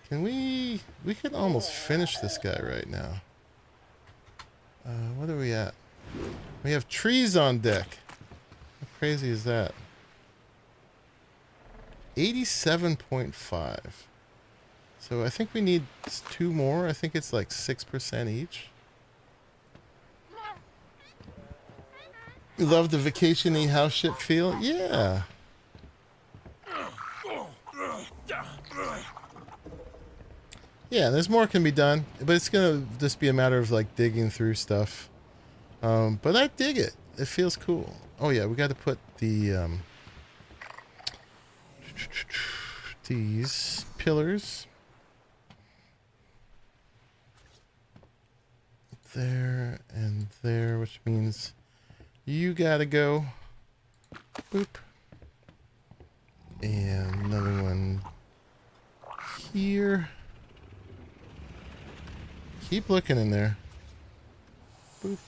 Can we could almost finish this guy right now. What are we at? We have trees on deck. How crazy is that? 87.5. So I think we need 2 more. I think it's like 6% each. You love the vacation-y house ship feel? Yeah. Yeah, there's more can be done, but it's gonna just be a matter of like digging through stuff. But I dig it. It feels cool. Oh yeah, we got to put the these pillars there and there, which means you gotta go. Boop. And another one here. Keep looking in there. Boop.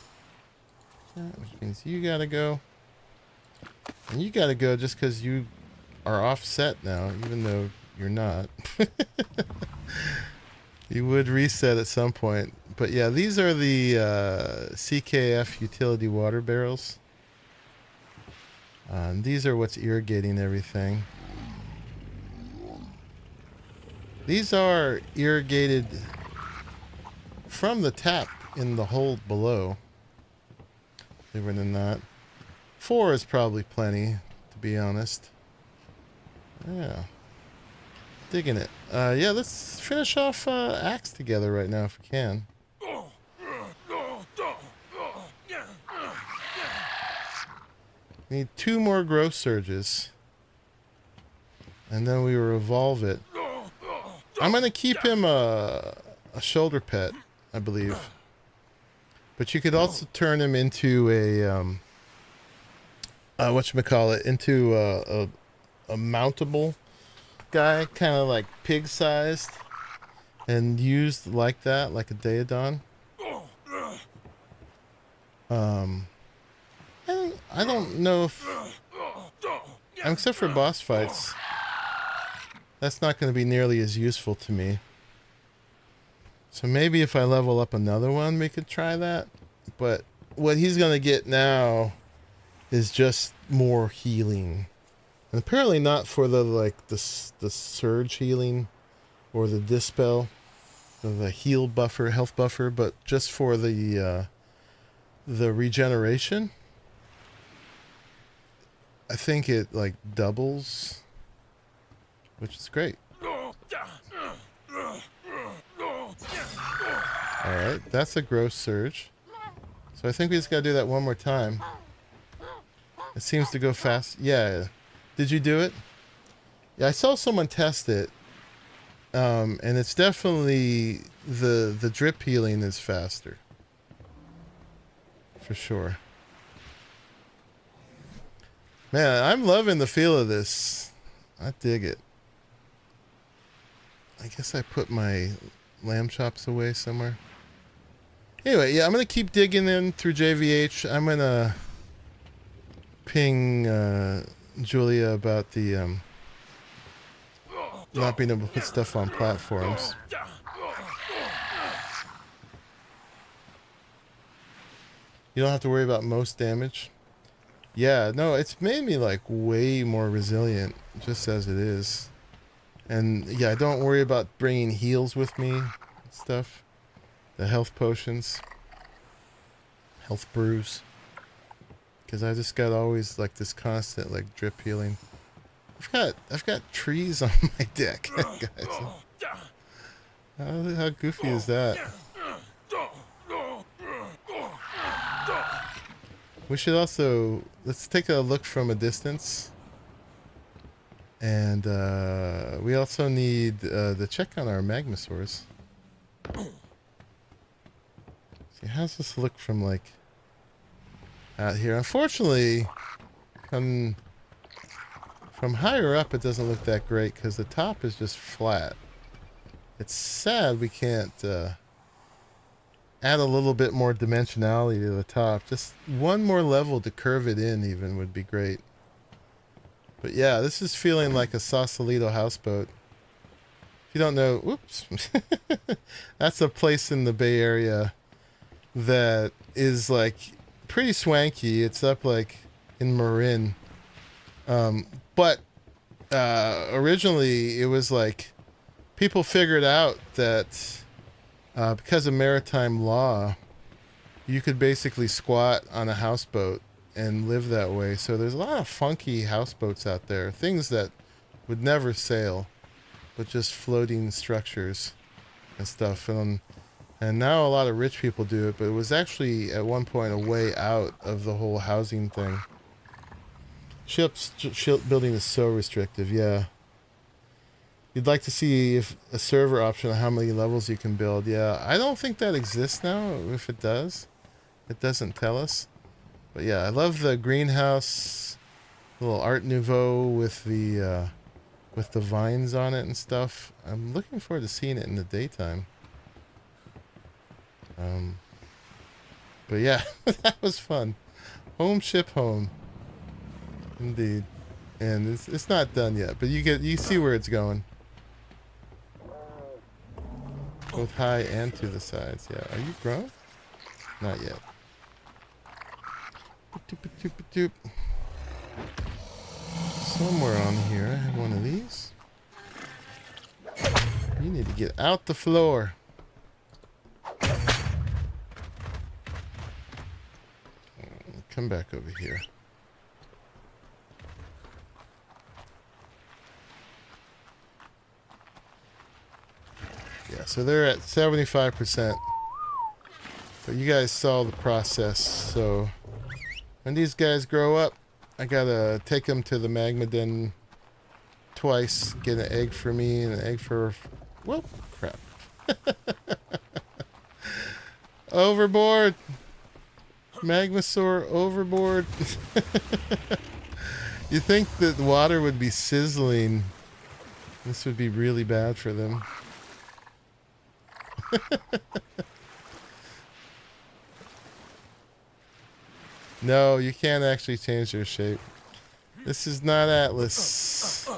That, which means you gotta go. And you gotta go just because you are offset now, even though you're not. You would reset at some point. But yeah, these are the CKF utility water barrels. And these are what's irrigating everything. These are irrigated from the tap in the hole below. Believe it or not. 4 is probably plenty, to be honest. Yeah. Digging it. Yeah, let's finish off Axe together right now if we can. Need 2 more growth surges. And then we will evolve it. I'm going to keep him a shoulder pet, I believe. But you could also turn him into whatchamacallit, into a mountable guy, kind of like pig-sized, and used like that, like a Daedon. I don't know if, except for boss fights, that's not going to be nearly as useful to me. So maybe if I level up another one, we could try that. But what he's going to get now is just more healing. And apparently not for the, like, the surge healing or the dispel, or the heal buffer, health buffer, but just for the regeneration. I think it, like, doubles, which is great. Alright, that's a gross surge. So I think we just gotta do that one more time. It seems to go fast. Yeah. Did you do it? Yeah, I saw someone test it. And it's definitely, the drip healing is faster. For sure. Man, I'm loving the feel of this. I dig it. I guess I put my lamb chops away somewhere. Anyway, yeah, I'm going to keep digging in through JVH. I'm going to ping Julia about the not being able to put stuff on platforms. You don't have to worry about most damage. Yeah, no, it's made me, like, way more resilient, just as it is. And, yeah, I don't worry about bringing heals with me and stuff. The health potions. Health brews. Because I just got always, like, this constant, like, drip healing. I've got trees on my deck, guys. How goofy is that? We should also, let's take a look from a distance. And we also need to check on our magmasaurs. See, how's this look from, like, out here? Unfortunately, from higher up it doesn't look that great because the top is just flat. It's sad we can't add a little bit more dimensionality to the top. Just one more level to curve it in even would be great. But yeah, this is feeling like a Sausalito houseboat. If you don't know, whoops. That's a place in the Bay Area that is, like, pretty swanky. It's up, like, in Marin. But originally it was like people figured out that because of maritime law, you could basically squat on a houseboat and live that way. So there's a lot of funky houseboats out there, things that would never sail, but just floating structures and stuff. And now a lot of rich people do it, but it was actually at one point a way out of the whole housing thing. Ship building is so restrictive, yeah. You'd like to see if a server option on how many levels you can build. Yeah, I don't think that exists now. If it does, it doesn't tell us. But yeah, I love the greenhouse, little Art Nouveau with the vines on it and stuff. I'm looking forward to seeing it in the daytime. But yeah, that was fun. Home ship home. Indeed. And it's not done yet, but you see where it's going. Both high and to the sides. Yeah. Are you grown? Not yet. Somewhere on here I have one of these. You need to get out the floor. Come back over here. Yeah, so they're at 75%. But you guys saw the process, so when these guys grow up, I gotta take them to the magma den twice, get an egg for me and an egg for... Whoop, crap. Overboard! Magmasaur overboard. You think that the water would be sizzling. This would be really bad for them. No, you can't actually change their shape. This is not Atlas.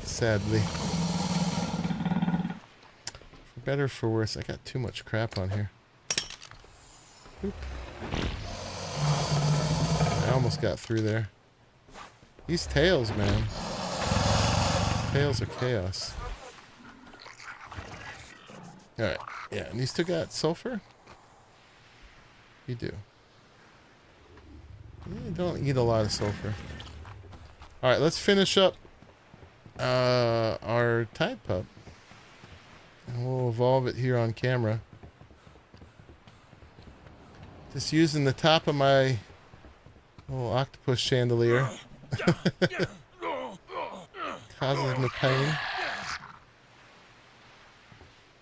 Sadly. For better or for worse, I got too much crap on here. Oop. I almost got through there. These tails, man. Tails are chaos. Alright, yeah, and you still got sulfur? You do. You don't eat a lot of sulfur. Alright, let's finish up our Tide Pup. And we'll evolve it here on camera. Just using the top of my little octopus chandelier. Causes me pain.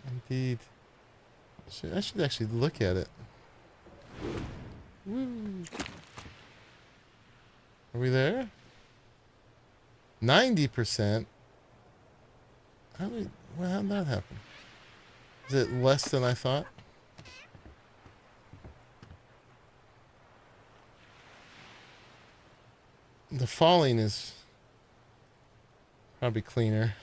Indeed. I should actually look at it. Woo. Are we there? 90%? How'd that happen? Is it less than I thought? The falling is probably cleaner.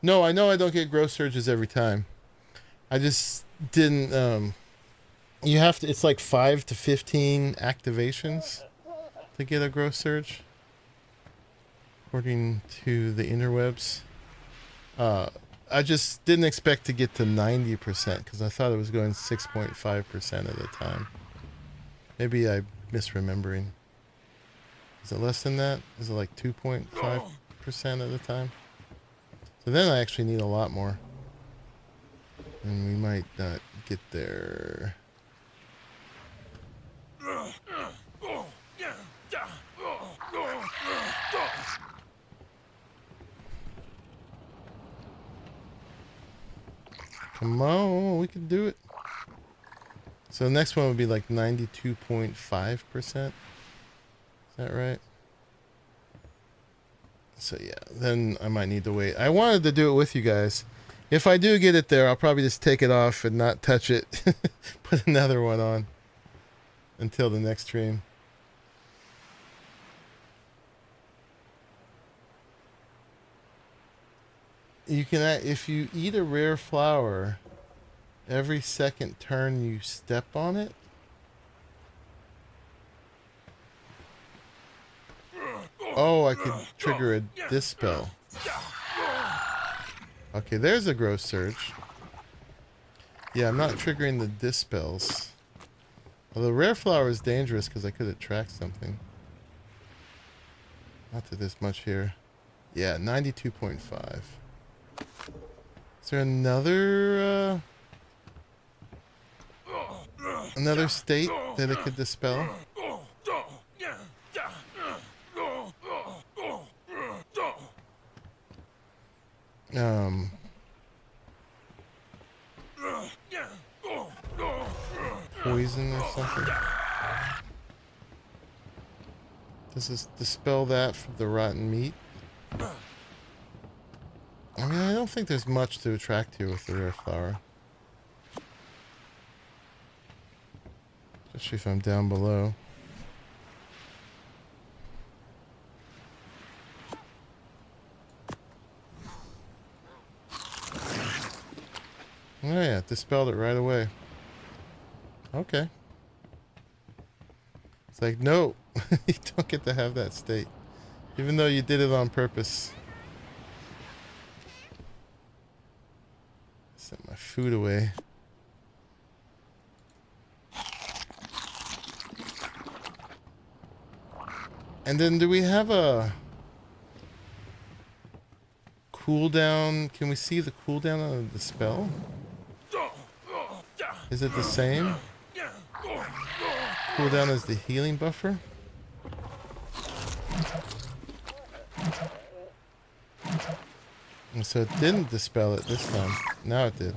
No, I know I don't get growth surges every time. I just didn't, you have to, it's like 5 to 15 activations to get a growth surge, according to the interwebs. I just didn't expect to get to 90% because I thought it was going 6.5% at a time. Maybe I'm misremembering. Is it less than that? Is it like 2.5% at a time? So then I actually need a lot more. And we might not get there. Come on, we can do it. So the next one would be like 92.5%. Is that right? So yeah, then I might need to wait. I wanted to do it with you guys. If I do get it there, I'll probably just take it off and not touch it. Put another one on until the next stream. You can, if you eat a rare flower, every second turn you step on it. Oh, I could trigger a dispel. Okay, there's a growth surge. Yeah, I'm not triggering the dispels. Although rare flower is dangerous because I could attract something. Not that there's much here. Yeah, 92.5. Is there another state that it could dispel? Poison or something? Does this dispel that from the rotten meat? I mean, I don't think there's much to attract here with the rare flower. Especially if I'm down below. Oh yeah, dispelled it right away. Okay. It's like, no, you don't get to have that state. Even though you did it on purpose. Set my food away. And then do we have a cooldown? Can we see the cooldown of the spell? Is it the same? Cooldown as the healing buffer? And so it didn't dispel it this time. Now it did.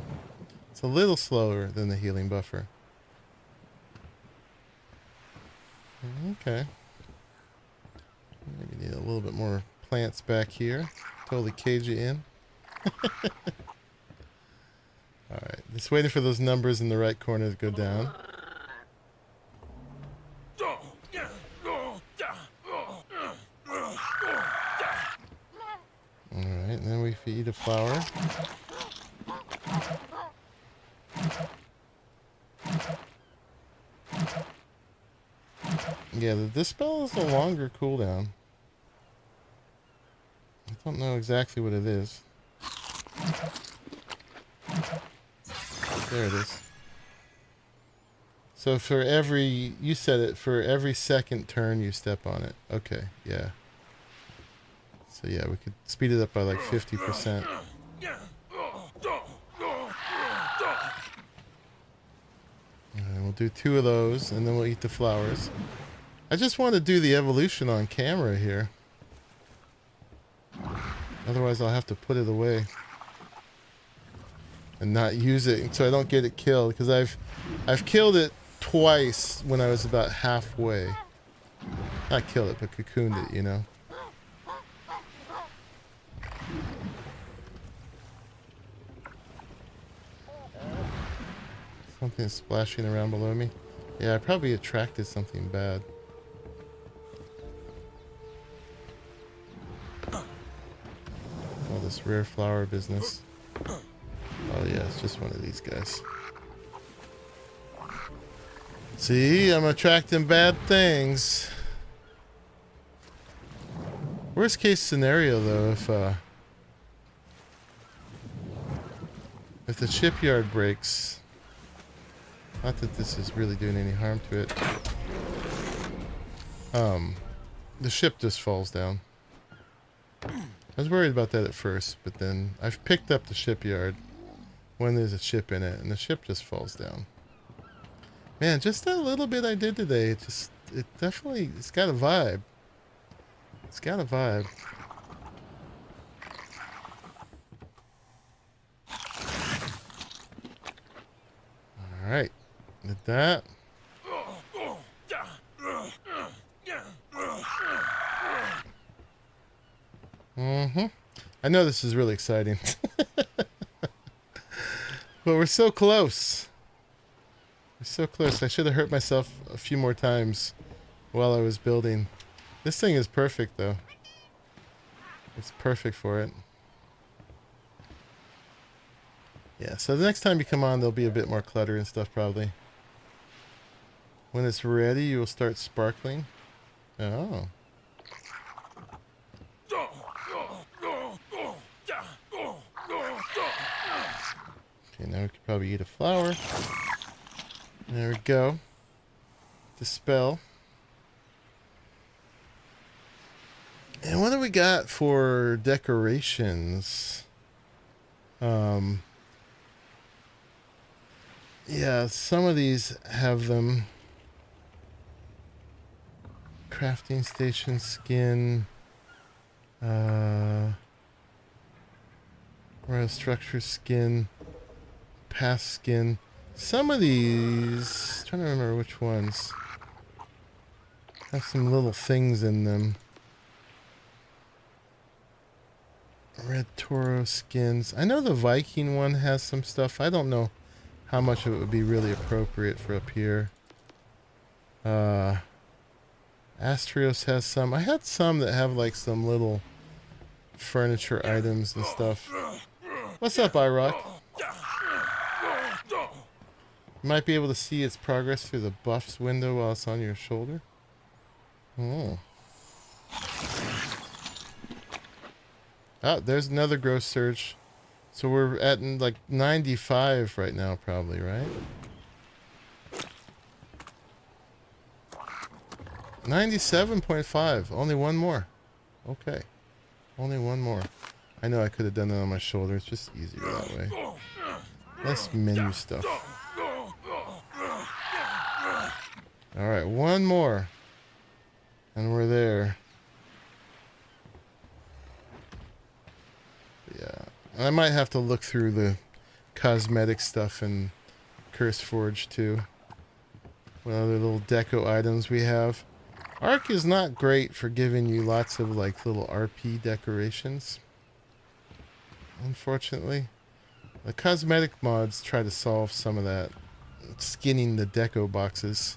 It's a little slower than the healing buffer. Okay. Maybe need a little bit more plants back here. Totally cage you in. Alright, just waiting for those numbers in the right corner to go down. Alright, and then we feed a flower. Yeah, the dispel is a longer cooldown. I don't know exactly what it is. There it is. So for every, you said it, for every second turn you step on it. Okay, yeah. So yeah, we could speed it up by like 50%. And we'll do 2 of those, and then we'll eat the flowers. I just want to do the evolution on camera here. Otherwise I'll have to put it away. And not use it so I don't get it killed. Because I've killed it twice when I was about halfway. Not killed it, but cocooned it, you know. Something's splashing around below me. Yeah, I probably attracted something bad. All this rare flower business. Oh yeah, it's just one of these guys. See, I'm attracting bad things. Worst case scenario though, if the shipyard breaks, not that this is really doing any harm to it, the ship just falls down. I was worried about that at first, but then I've picked up the shipyard when there's a ship in it, and the ship just falls down. Man, just that little bit I did today, it's definitely, it's got a vibe. It's got a vibe. Alright, did that. I know this is really exciting. But we're so close. We're so close. I should have hurt myself a few more times while I was building. This thing is perfect though. It's perfect for it. Yeah, so the next time you come on there'll be a bit more clutter and stuff probably. When it's ready you will start sparkling. Oh. Okay, now we could probably eat a flower. There we go. Dispel. And what do we got for decorations? Yeah, some of these have them. Crafting station skin. Royal structure skin. Path skin. Some of these, I'm trying to remember which ones, have some little things in them. Red Toro skins. I know the Viking one has some stuff. I don't know how much of it would be really appropriate for up here. Astrios has some. I had some that have like some little furniture items and stuff. What's up, ARK? You might be able to see its progress through the buffs window while it's on your shoulder. Oh. Oh, there's another growth surge. So we're at like 95 right now, probably, right? 97.5. Only one more. Okay. Only one more. I know I could have done that on my shoulder. It's just easier that way. Less menu stuff. Alright, one more. And we're there. Yeah. I might have to look through the cosmetic stuff in CurseForge too. What other little deco items we have. ARK is not great for giving you lots of like little RP decorations. Unfortunately. The cosmetic mods try to solve some of that. Skinning the deco boxes.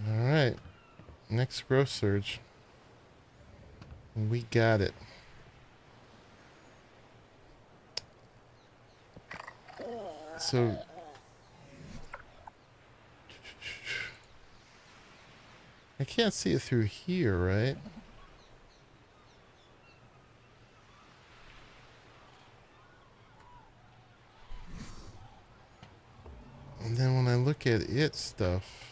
Alright. Next growth surge. We got it. So I can't see it through here, right? And then when I look at its stuff,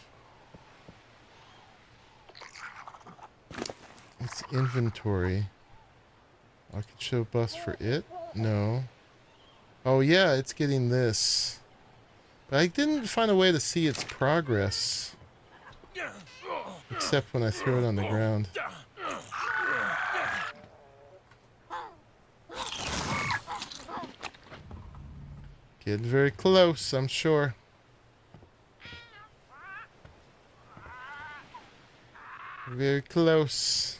it's inventory. I can show bus for it? No. Oh yeah, it's getting this. But I didn't find a way to see its progress. Except when I threw it on the ground. Getting very close, I'm sure. Very close.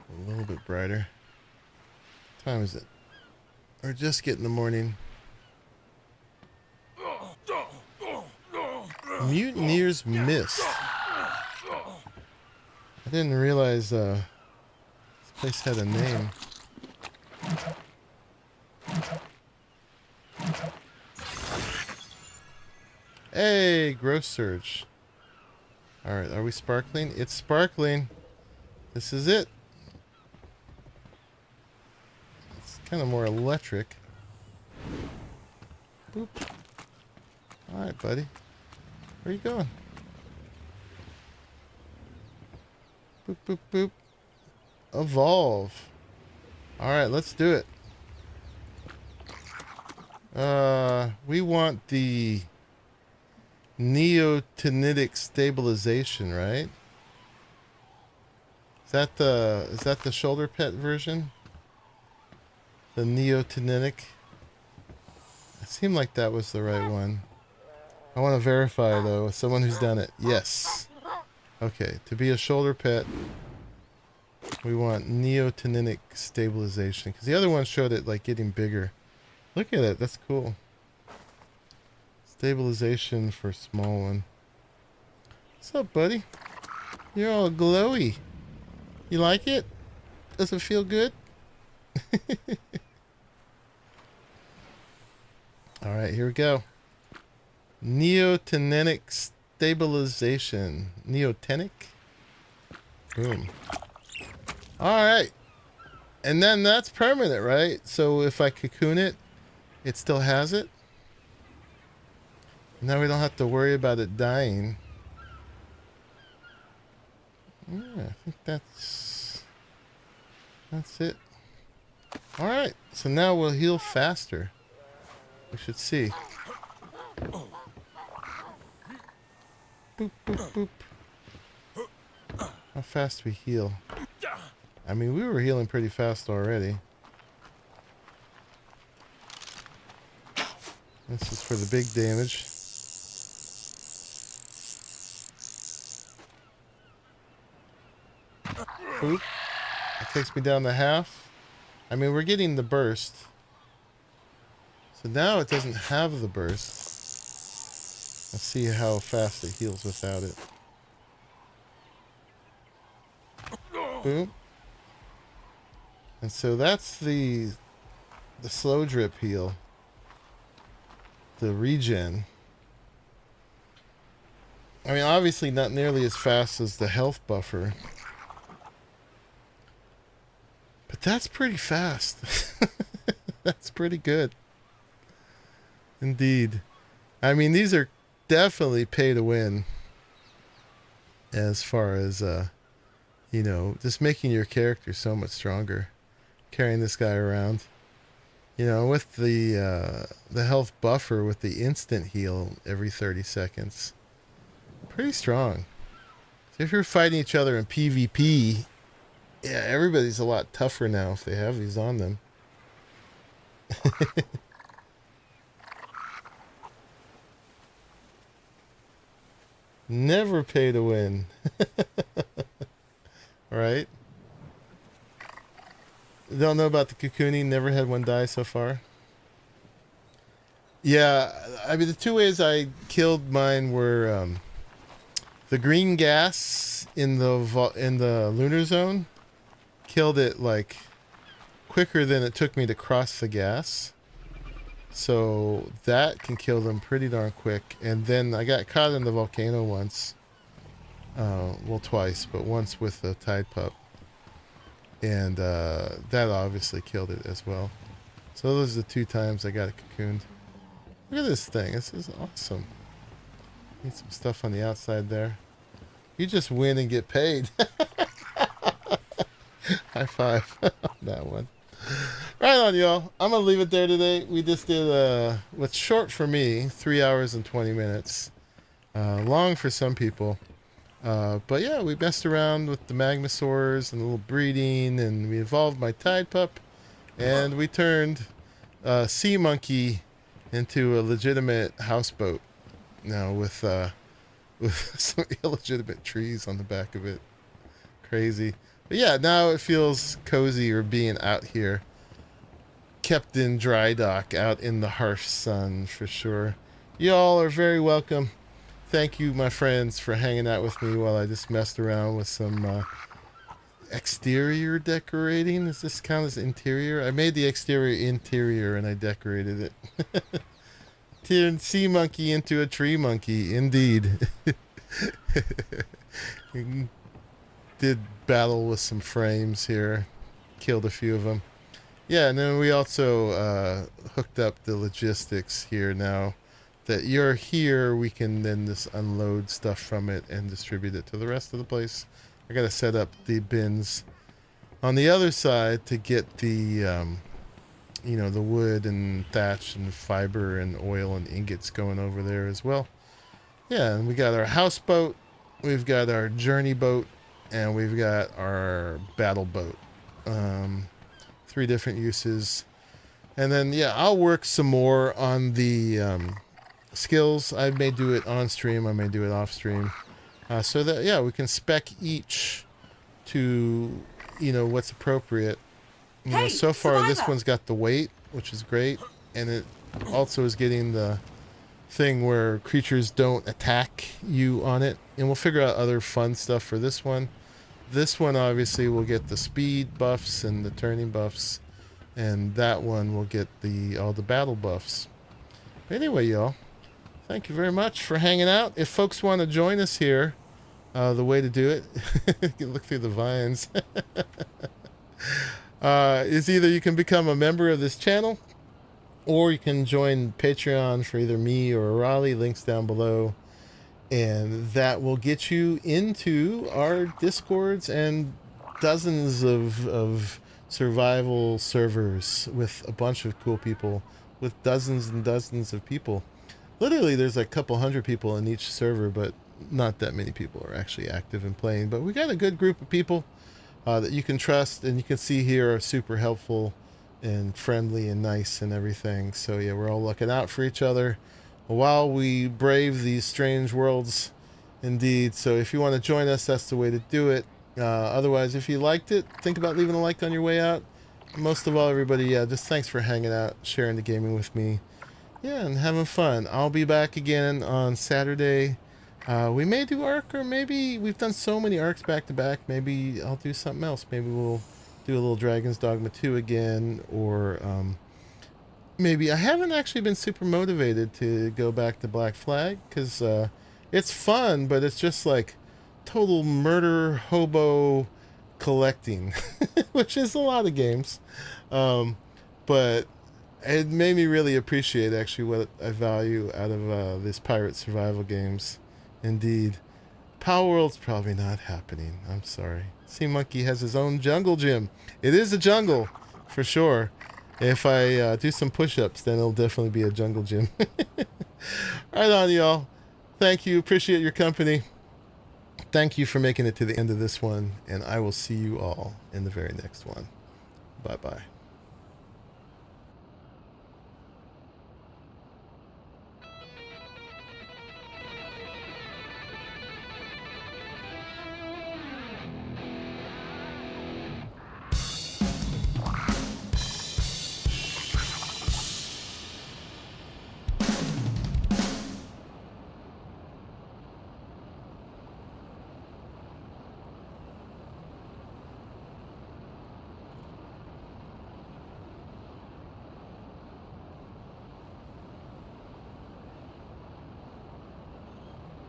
A little bit brighter. What time is it? We're just getting the morning. Mutineer's Mist. I didn't realize this place had a name. Hey, growth surge. Alright, are we sparkling? It's sparkling. This is it. It's kind of more electric. Boop. Alright, buddy. Where are you going? Boop, boop, boop. Evolve. Alright, let's do it. We want the neotenitic stabilization, right? Is that the shoulder pet version? The neotenitic? It seemed like that was the right one. I want to verify though with someone who's done it. Yes. Okay, to be a shoulder pet, we want neotenitic stabilization because the other one showed it like getting bigger. Look at it, that's cool. Stabilization for small one. What's up, buddy? You're all glowy. You like it? Does it feel good? All right, here we go. Neotenic stabilization. Neotenic? Boom. All right. And then that's permanent, right? So if I cocoon it, it still has it. Now we don't have to worry about it dying. Yeah, I think that's it. All right. So now we'll heal faster. We should see. Boop, boop, boop. How fast we heal. I mean, we were healing pretty fast already. This is for the big damage. Boop. That takes me down to half. I mean, we're getting the burst. So now it doesn't have the burst. Let's see how fast it heals without it. Boom. And so that's the slow drip heal. The regen. I mean, obviously not nearly as fast as the health buffer. But that's pretty fast. That's pretty good. Indeed. I mean, these are definitely pay to win. as far as you know, just making your character so much stronger, carrying this guy around. You know, with the health buffer with the instant heal every 30 seconds. Pretty strong. So if you're fighting each other in PvP, yeah, everybody's a lot tougher now if they have these on them. Never pay to win. Right? Don't know about the cocooning. Never had one die so far. Yeah, I mean, the two ways I killed mine were the green gas in the lunar zone killed it like quicker than it took me to cross the gas. So that can kill them pretty darn quick. And then I got caught in the volcano once. Well, twice, but once with the tide pup. And that obviously killed it as well. So those are the two times I got it cocooned. Look at this thing. This is awesome. Need some stuff on the outside there. You just win and get paid. High five on that one. Right on, y'all. I'm going to leave it there today. We just did what's short for me, 3 hours and 20 minutes. Long for some people. But yeah, we messed around with the magmasaurs and a little breeding, and we evolved my tide pup, and we turned Sea Monkey into a legitimate houseboat. Now with some illegitimate trees on the back of it. Crazy. But yeah, now it feels cozier being out here. Kept in dry dock, out in the harsh sun for sure. Y'all are very welcome. Thank you, my friends, for hanging out with me while I just messed around with some exterior decorating. Does this count as interior? I made the exterior interior and I decorated it. Turned sea monkey into a tree monkey, indeed. Did battle with some frames here. Killed a few of them. Yeah, and then we also hooked up the logistics here now. That you're here, we can then just unload stuff from it and distribute it to the rest of the place. I gotta set up the bins on the other side to get the you know, the wood and thatch and fiber and oil and ingots going over there as well. Yeah, and we got our houseboat, we've got our journey boat, and we've got our battle boat. 3 different uses. And then yeah, I'll work some more on the skills. I may do it on stream, I may do it off stream, so that yeah, we can spec each to, you know, what's appropriate. You know, so far this one's got the weight, which is great, and it also is getting the thing where creatures don't attack you on it, and we'll figure out other fun stuff for this one. This one obviously will get the speed buffs and the turning buffs, and that one will get all the battle buffs. But anyway, y'all, thank you very much for hanging out. If folks want to join us here, the way to do it, you can look through the vines, is either you can become a member of this channel, or you can join Patreon for either me or Arahli, links down below, and that will get you into our Discords and dozens of survival servers with a bunch of cool people, with dozens and dozens of people. Literally, there's a couple hundred people in each server, but not that many people are actually active and playing. But we got a good group of people that you can trust, and you can see here are super helpful and friendly and nice and everything. So yeah, we're all looking out for each other while we brave these strange worlds, indeed. So if you want to join us, that's the way to do it. Otherwise, if you liked it, think about leaving a like on your way out. Most of all, everybody, yeah, just thanks for hanging out, sharing the gaming with me. Yeah, and having fun. I'll be back again on Saturday. We may do ARK, or maybe we've done so many ARKs back to back. Maybe I'll do something else. Maybe we'll do a little Dragon's Dogma 2 again, or maybe I haven't actually been super motivated to go back to Black Flag, because it's fun, but it's just like total murder hobo collecting, which is a lot of games. But it made me really appreciate actually what I value out of this pirate survival games. Indeed. Power World's probably not happening. I'm sorry. Sea Monkey has his own jungle gym. It is a jungle, for sure. If I do some push-ups, then it'll definitely be a jungle gym. Right on, y'all. Thank you. Appreciate your company. Thank you for making it to the end of this one, and I will see you all in the very next one. Bye-bye.